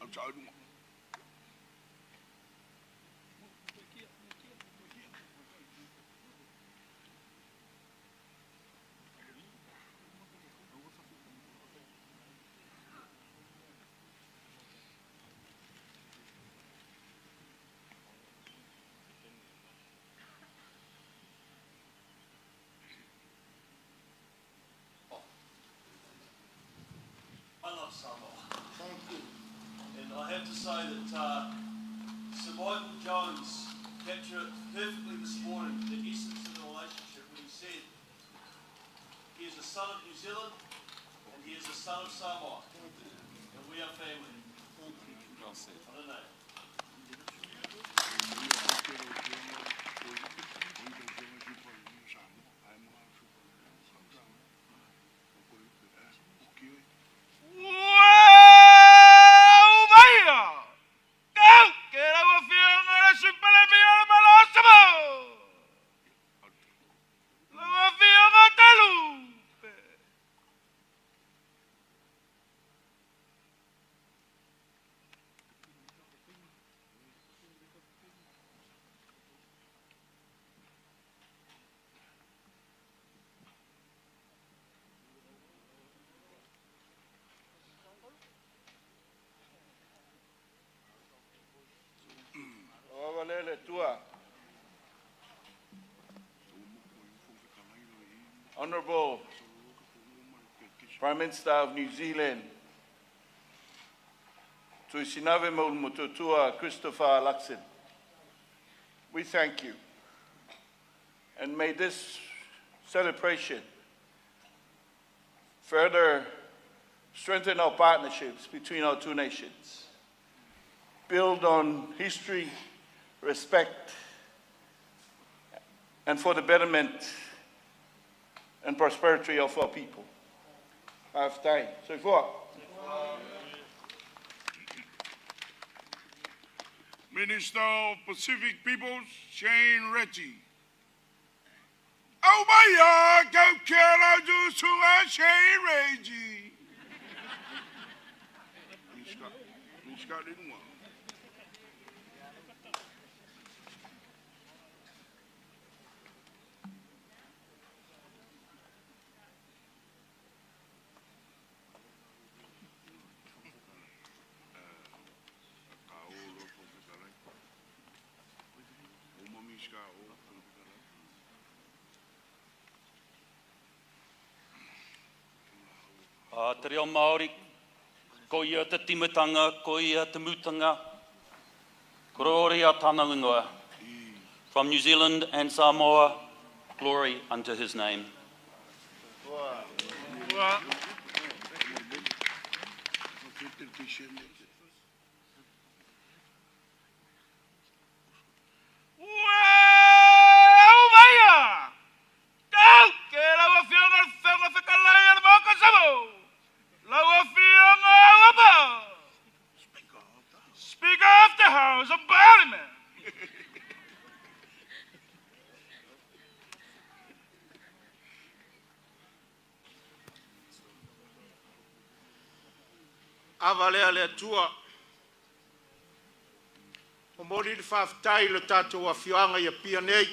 Au tau dunga. I love Samoa. Thank you. And I have to say that Sir Michael Jones captured it perfectly this morning, the essence of the relationship, when he said, he is the son of New Zealand and he is the son of Samoa. And we are family. Well said. I don't know. Honourable Prime Minister of New Zealand, Tuisinave Maulumututua Christopher Luxon, we thank you. And may this celebration further strengthen our partnerships between our two nations, build on history, respect, and for the betterment and prosperity of our people. After so far. Minister of Pacific Peoples, Shane Reggie. Au maia, kau kera du sunga Shane Reggie. Miska linua. Te reo Māori, ko ia te timatanga, ko ia te mutanga, ko rori a tāna ingoa. From New Zealand and Samoa, glory unto his name. Speaker of the House of Parliament. Avalea le atua. O mori le whaftai le tātou a whianga i a pia nei.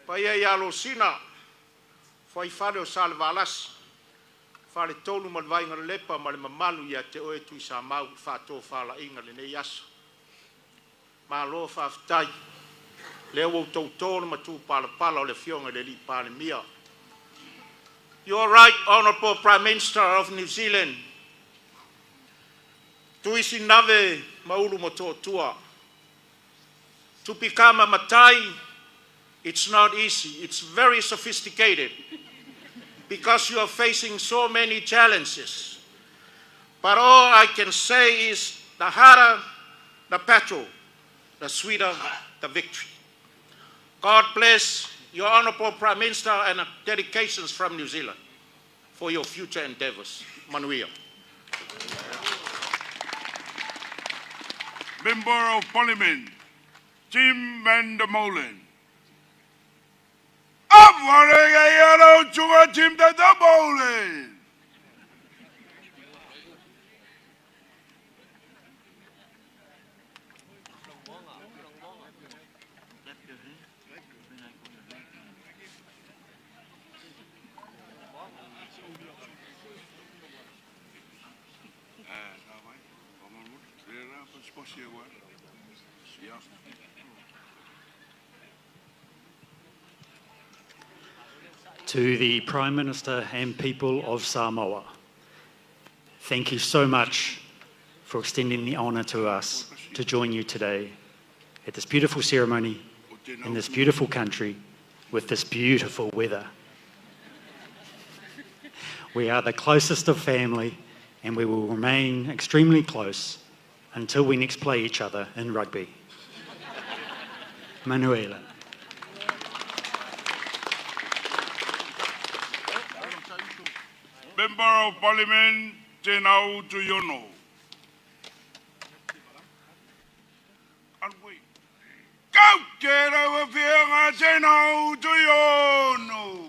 Pai e alo sina. Whai whare o sale valas. Whare tolu ma vainga le lepa ma le mamalu i a te oe tui sa mau whato whala inga le nei aso. Ma lo whaftai. Le o tau tōna ma tū pala pala o le whionga le li pāne mia. You are right, Honourable Prime Minister of New Zealand. Tuisi nave maulu mo tōtua. To become a matai, it's not easy. It's very sophisticated because you are facing so many challenges. But all I can say is the harder the battle, the sweeter the victory. God bless your Honourable Prime Minister and dedications from New Zealand for your future endeavours. Manuia. Member of Parliament, Tim Van der Molen. Yellow to Tim Van der Molen. To the Prime Minister and people of Samoa, thank you so much for extending the honour to us to join you today at this beautiful ceremony in this beautiful country with this beautiful weather. We are the closest of family and we will remain extremely close until we next play each other in rugby. Manuela. Member of Parliament, Tenau to Yono. Go get over here, Tenau to Yono.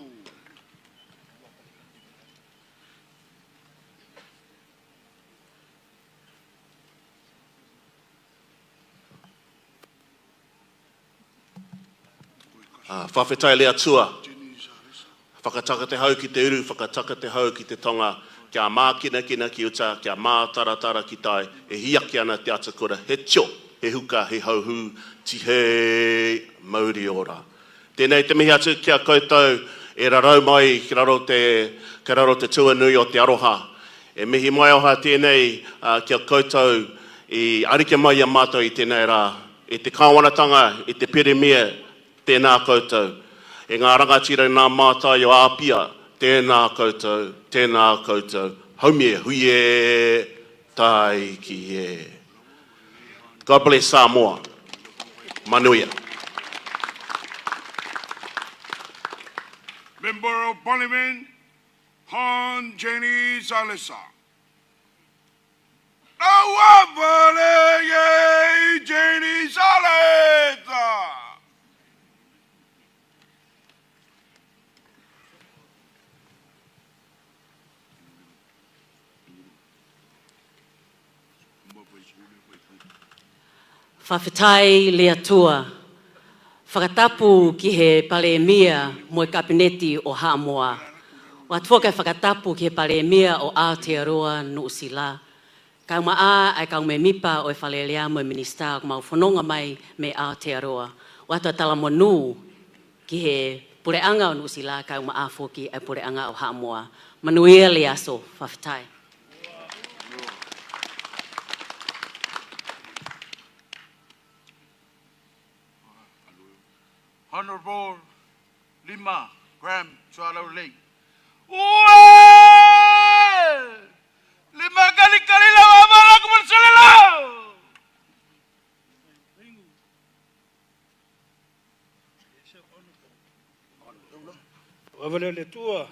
Whawhetai lea tua. Whakataka te hau ki te uru, whakataka te hau ki te tonga, kia mākina kina ki uta, kia mātaratara ki tai, e hiaki ana te atakura, he tio, he huka, he hauhu, ti he mauri ora. Tēnei te mihi atu kia koutou, e rarau mai ki raro te tuanui o te aroha. E mihi mai oha tēnei kia koutou, i arike mai a mātou i tēnei rā, e te kāwanatanga, e te peremia, tēnā koutou. E ngā rangatira nā mātai o āpia, tēnā koutou, haumie, huie, tai ki e. God bless Samoa. Manuia. Member of Parliament, Han Jenny Salesa. Jenny Salesa. Whawhetai le atua, whakatapu ki he pale mia mo e kabineti o Samoa. O atua kai whakatapu ki he pale mia o Aotearoa Nuusila. Kau maa ai kau me mipa o e whalelea mo e minista o mau whanonga mai me Aotearoa. O atua tala monu ki he pureanga o Nusila ka maafo ki e pureanga o Samoa. Manuia le aso, whawhitai. Honorable Lima Graham Aoauli. Lima kali-kali lawa aku bersalah. Avalele tua.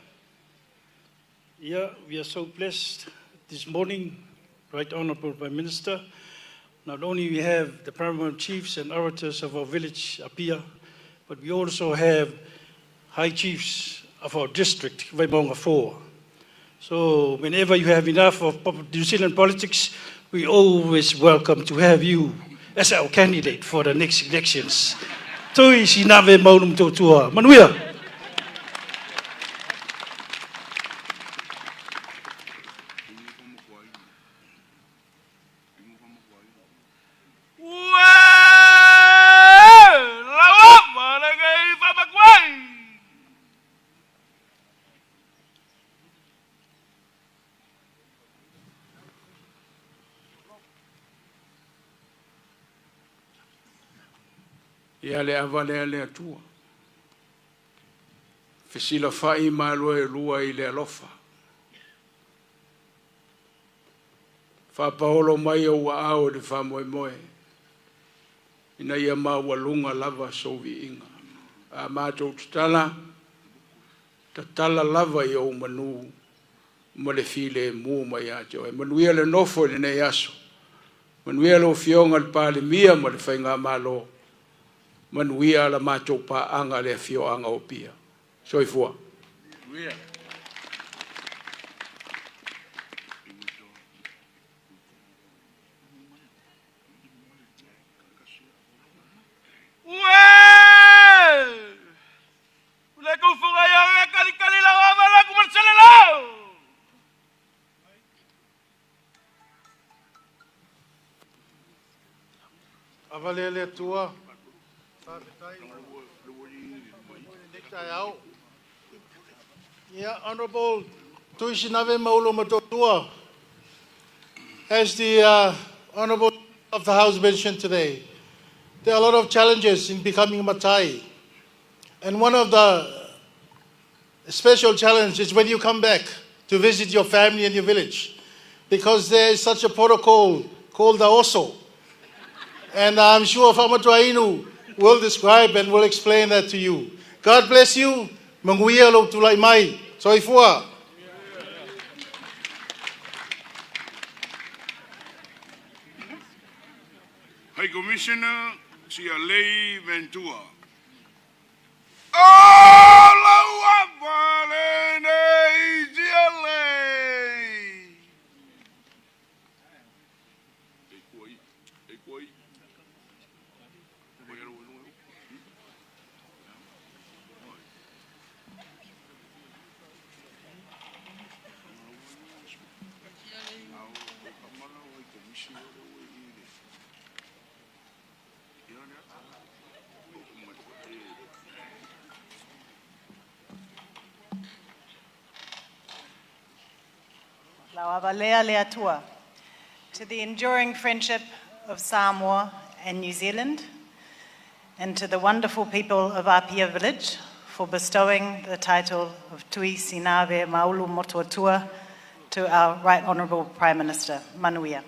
Yeah, we are so blessed this morning, Right Honourable Prime Minister. Not only we have the paramount chiefs and orators of our village up here, but we also have high chiefs of our district, Waimaunga 4. So whenever you have enough of New Zealand politics, we always welcome to have you as our candidate for the next elections. Tui sinawe maunum totua. Manuia. Ia le avale le atua. Fesila fai maloe lua I le alofa. Fa paolo mai o wa ao le fa moe moe. Ina ia walunga lava sovi inga. A mātou tatala lava I o manu ma le file mu mai a jo. E manuia le nofo le nei aso. Manuia le o fionga le pale mia ma le whainga malo. Manuia la mātou pa anga le fio anga o pia. Soifua. Avalele tua. Yeah, Honourable Tuishinave Maulo Matotua. As the Honourable of the House mentioned today, there are a lot of challenges in becoming Matai. And one of the special challenges is when you come back to visit your family and your village, because there is such a protocol called the Oso. And I'm sure Famatuainu will describe and will explain that to you. God bless you. Manguia lo tulai mai. Soifua. High Commissioner Sialei Ventura. Oh, Lauavalea Leatua, to the enduring friendship of Samoa and New Zealand, and to the wonderful people of Apia village for bestowing the title of Tui Sinawe Maulu Motuatua to our Right Honourable Prime Minister, Manuia.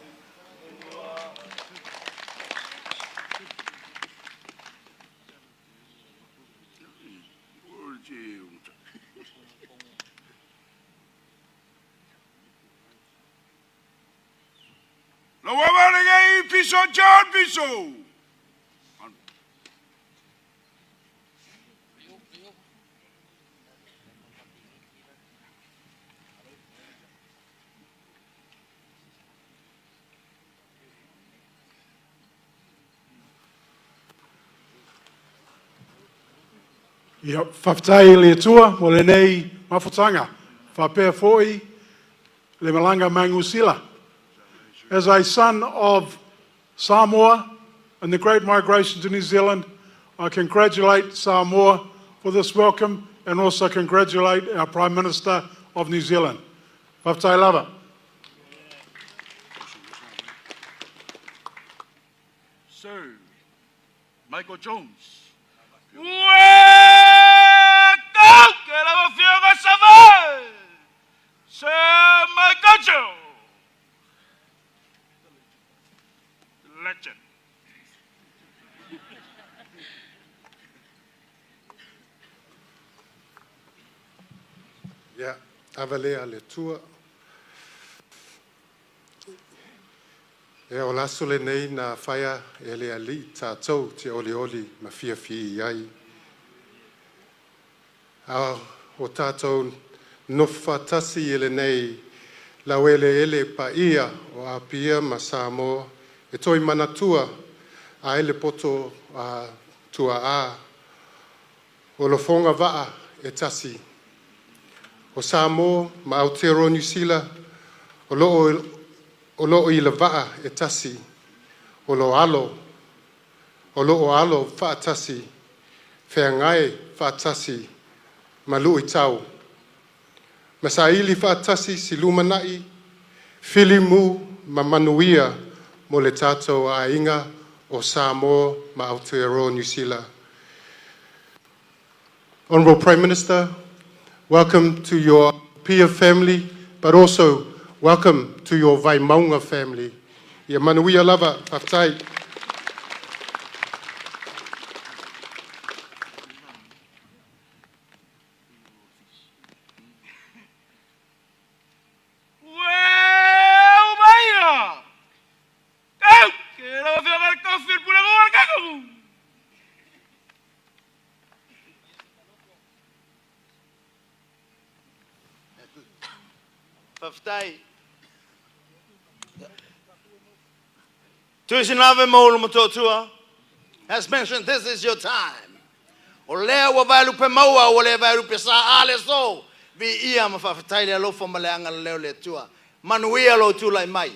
Piso John Piso. Ia whaftai le tua mo le nei mawhutanga, whapea foi le malanga mangusila. As a son of Samoa and the Great Migration to New Zealand, I congratulate Samoa for this welcome and also congratulate our Prime Minister of New Zealand. Whaftai lava. Sir Michael Jones. Sir Michael Jones. Legend. Ia, awalea le tua. E o laso le nei na whaia e le ali tātou te oli oli ma fia fii iai. A o tātou nofa tasi e le nei lau ele pa ia o a pia ma Samoa e toi manatua a ele poto a tua a o lo fonga waa e tasi. O Samoa ma Aotearoa New Zealand o loo i la waa e tasi o lo alo wha tasi whea ngai wha tasi ma lui tau ma sa ili wha tasi si lumanai filimu ma manuia mo le tātou a inga o Samoa ma Aotearoa New Zealand. Honourable Prime Minister, welcome to your Pia family, but also welcome to your Vaimaunga family. Ia manuia lava, whaftai. Whaftai. Tuisinave Maulu Matotua has mentioned this is your time. O lea wa vailu pe maua o lea vailu pe sa ale so vi ia ma whawhatai lea lofa ma leanga leo le tua. Manuia lo tūlai mai.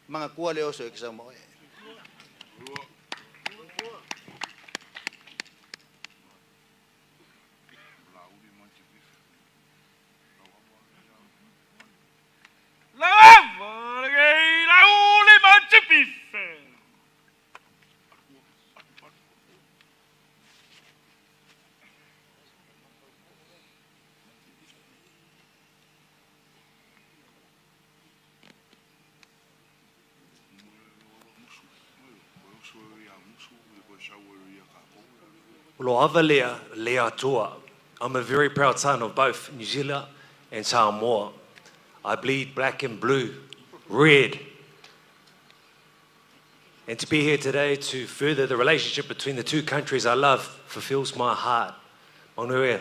Mga kua leo so e Samoa. Lo avalea le atua. I'm a very proud son of both New Zealand and Samoa. I bleed black and blue, red. And to be here today to further the relationship between the two countries I love fulfills my heart. Manuia.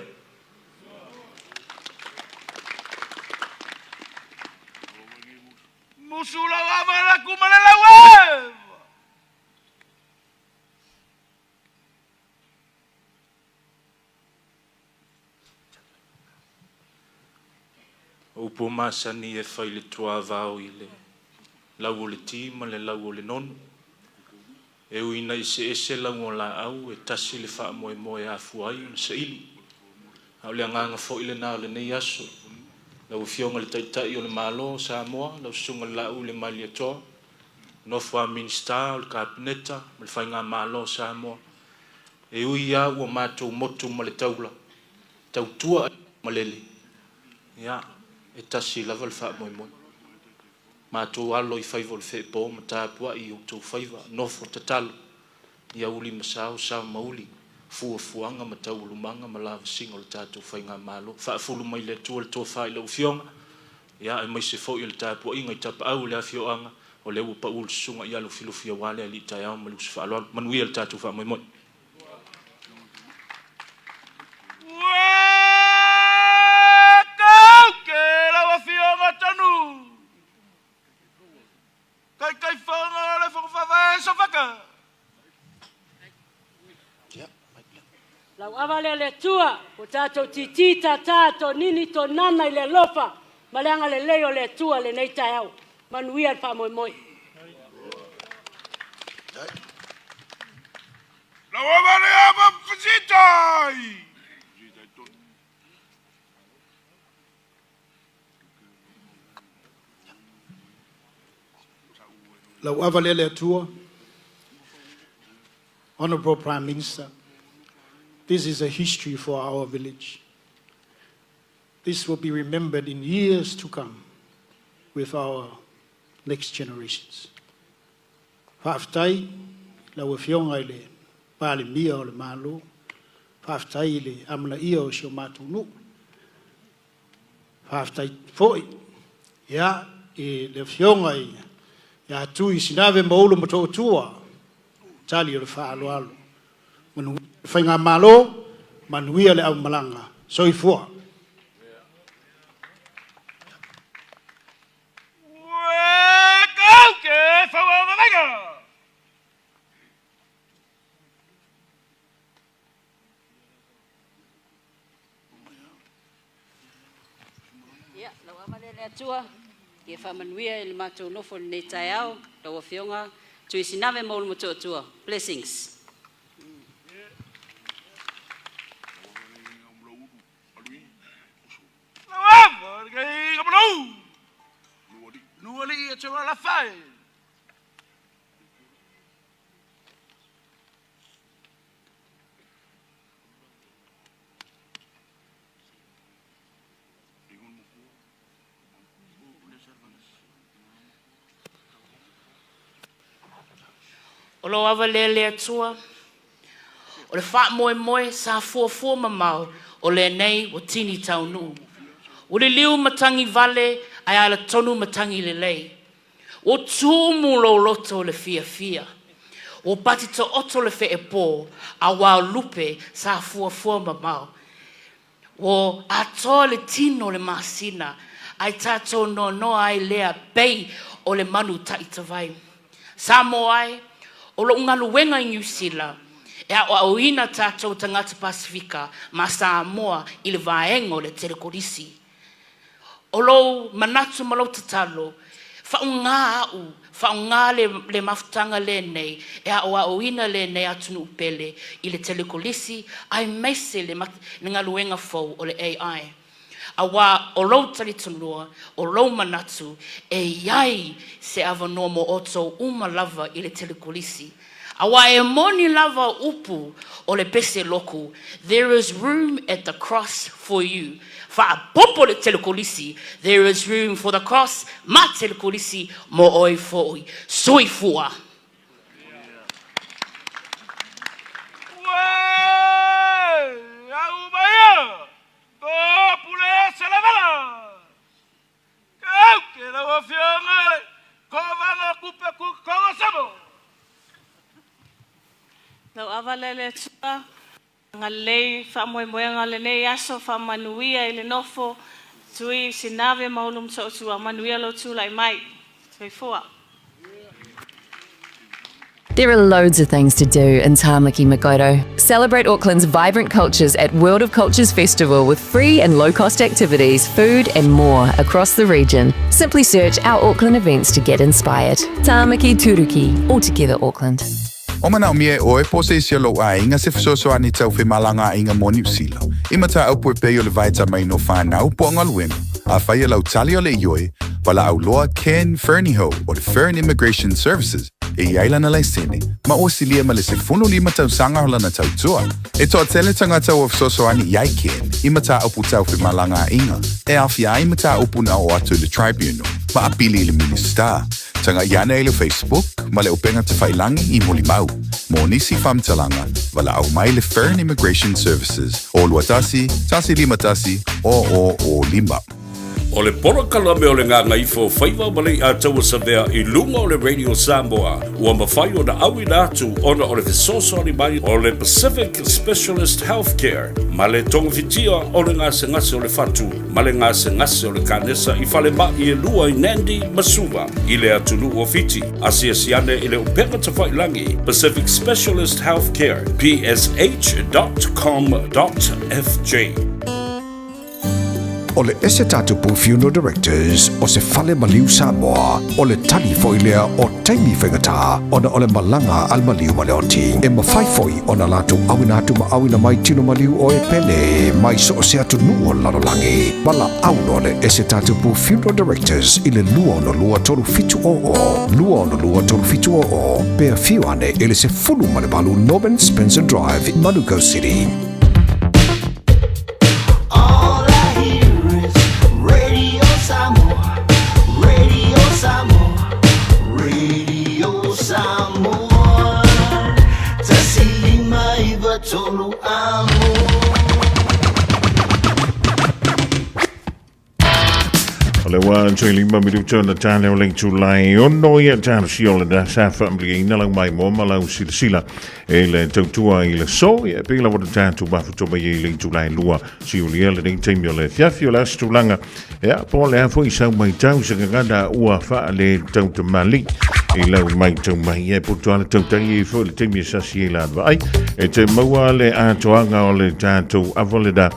Upo masani e whai le tua vau i le lau o le tima le lau o le nonu. E uina i se ese lau o la au e tasi le wha moe moe a fuai o se ili. Au le anganga fo i le nao le nei aso. Lau fionga le taitai o le malo Samoa, lau sunga le lau le mali atoa. Nofua minsta o le kabineta, le whai ngā malo Samoa. E ui au o mātou motu ma le taula. Tautua ma lele. Ia. E tasi lava le wha moe moe. Mātou alo i whaiva le whepo, ma tāpua i o tau whaiva, nofo te talo. Ia uli masao, sao mauli, fua fuanga, ma tau ulumanga, ma lava singo le tātou whainga malo. Wha fulu mai le tua le tō whai lau fionga. Ia e mai se fo i le tāpua inga i tapa au le a fioanga, o le upa ulu sunga i alu filu fia wale, a li tai au, ma lu se wha aloa, manuia le tātou wha moe moe. Kai whanga le whakawhawha e sa whaka. Lau awale le tua, o tātou titita tātou nini to nana i le lofa, maleanga le leo le tua le nei tai au. Manuia pa moi moi. Lau awale ava Zitai! Lau avalele atua, Honorable Prime Minister, this is a history for our village. This will be remembered in years to come with our next generations. Whaaftai, lau e whionga i le pāle mia o le mālo, whaaftai i le amla ia o sio mātunu, whaaftai foi, ia i le whionga i ia tui sinave maulu mato tua, tali o le whaaloalo. Manu whainga mālo, manuia le au malanga, soifua. Ia, lau amalele atua, ke whamanuia i le mātou nofo nei tai au, lau a whionga, tui sinave maulu mo atua. Blessings. Nuali ia te wala whai. O lo awa lele atua, o le wha moe moe sa fua mamau, o le nei o tini tau nu. O le liu matangi vale, ai ala tonu matangi le lei. O tūmu lo loto le fia. O pati to oto le fe e pō, a wao lupe sa fua mamau. O atoa le tino le masina, ai tato no ai lea bei o le manu taitawai. Samoa ai, o lo unga luenga i New Zealand, e a o ina tātou tangata Pasifika, ma Samoa i le vaengo le telekorisi. O lo manatu malo tatalo, whaunga le mafutanga le nei, e a o ina le nei atunu upele i le telekorisi, ai meise le ngā luenga fau o le AI. A wā o lau talitunua, o lau manatu, e iai se awa noa mo oto uma lava i le telekolisi. A wā e moni lava upu o le pese loku, there is room at the cross for you. Wha a popo le telekolisi, there is room for the cross, ma telekolisi mo oi fo'i. Soifua. Lau awalele tua, ngā lei whamoe ngā le nei aso whamanuia i le nofo, tui sinave maulum so tua, manuia lo tūlai mai, tui fua. There are loads of things to do in Tāmaki Makaurau. Celebrate Auckland's vibrant cultures at World of Cultures Festival with free and low-cost activities, food and more across the region. Simply search our Auckland events to get inspired. Tāmaki Turuki, altogether Auckland. O mana mie o e pose isi lo a inga se fisosoani tau whi malanga inga mo New Zealand. Imata au poe peo le vaita mai no whanau po anga luenga. A whaia lau tali o le ioi, wala au loa Ken Ferniho o le Fern Immigration Services. E iailana lai sene, ma o silia ma le se funu lima tau sanga hola na tau tua. E toa tele tanga tau o fisosoani iai Ken, imata au putau whi malanga inga. E awhia imata au puna o atu le tribunal, ma apili le minister. Tanga iana e le Facebook, ma le upenga te whailangi I molimau. Mo nisi whamtalanga, wala au mai le Fern Immigration Services. O luatasi, tasi lima tasi, o lima. O le porokala me o le ngā ngaifo whaiva malei a taua savea I lunga o le Radio Samoa. Ua mawhai o na awi nātu ona o le fisosori mai o le Pacific Specialist Healthcare. Ma le tonga fitia o le ngā se ngase o le fatu. Ma le ngā se ngase o le kānesa I whale ma I lua I Nandi Masuva. I le atunu o fiti. Asia siane I le upenga ta whailangi. Pacific Specialist Healthcare. psh.com.fj. o le ese tatupu funeral directors o se fale maliu Samoa o le tali foilea o taimi whaingata ona o le malanga al maliu maleoti. E mawhaifoi ona latu awina atu ma awina mai tino maliu o e pele mai so o se atu nuo lalolangi. Mala auno le ese tatupu funeral directors i le lua ono lua toru fitu o. Lua ono lua toru fitu o. Pea fiuane ele se fulu malebalu Norman Spencer Drive in Manuka City. Le wan trailing ma midu tona tane o leng tulai ono ia tana siola da sa family ina lang mai mo ma lang sila e le tautua i le so ia pila wata tatu ma futo mai i leng tulai lua siolia le ding teimi o le fiafi o le astulanga ia po le hafo i sau mai tau sa kagada ua faa le tauta mali i lau mai tau mai e puto ala tautangi i fo le teimi sasi e la ai e te maua le atoanga o le tatu avoleda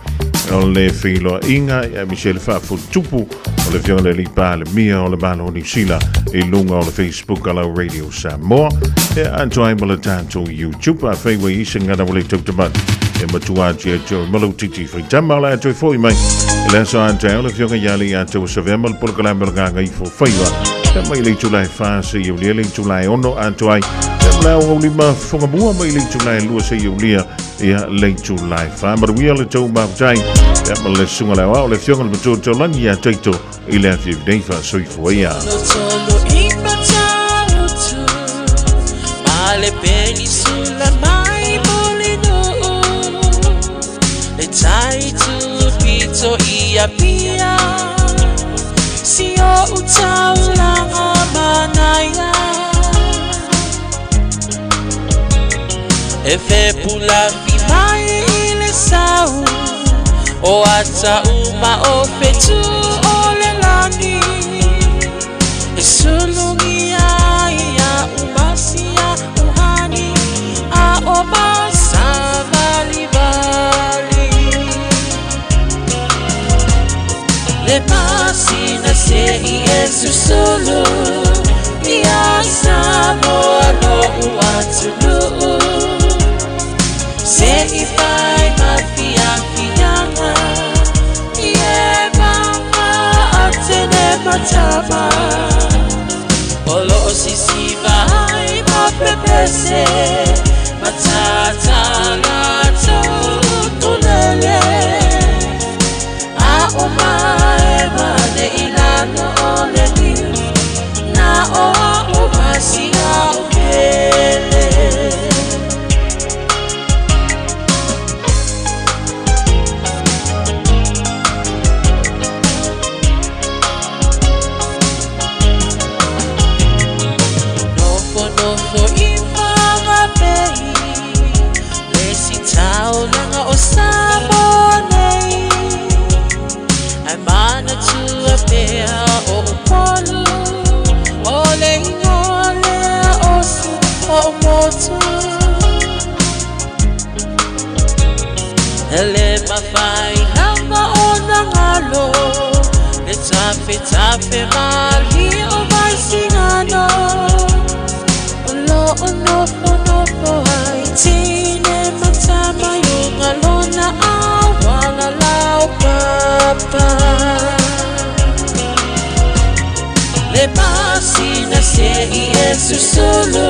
o le filo inga e Michelle Fafu tupu o le fiona le pa le mia o le bano ni sila e lunga o le Facebook ala Radio Samoa e anto ai mo le tanto YouTube a feiwe isa ngana wale tautaman e matua e jo malo titi fai tamala ato foi mai e le so anto o le fiona yali ato sa vemal por kala melga i fo faiwa e mai le tulai fase i le tulai ono anto ai e la o lima Fofogamua mai le tulai lua se i ia le tulai fa ma wi le tau ma tai e ma le sunga la o le fiona le to langi ia taito i le afi dei fa soi foia ale peli sulla mai molino le tai tu pizzo ia pia si o utau la manaya e fe pula fi mai le sau o ata uma o fetu o le lani e sulungia ia umasia uhani a o masa vali vali le pasina se i esu solo ia Samoa no uatunu se i fai mafia fianga ie mama atene matama olo sisi vai ma pepese matata lato tunele a omae mane ilano ole niu na o masia upele Taulanga o Samoa ai mana tu a pea o polu o le ingole o su o motu ele mawhai hanga o nangalo le tape mali o mai singano o lo o nofo ai tine matama yunga lona awala lau papa le pasina se i esu solo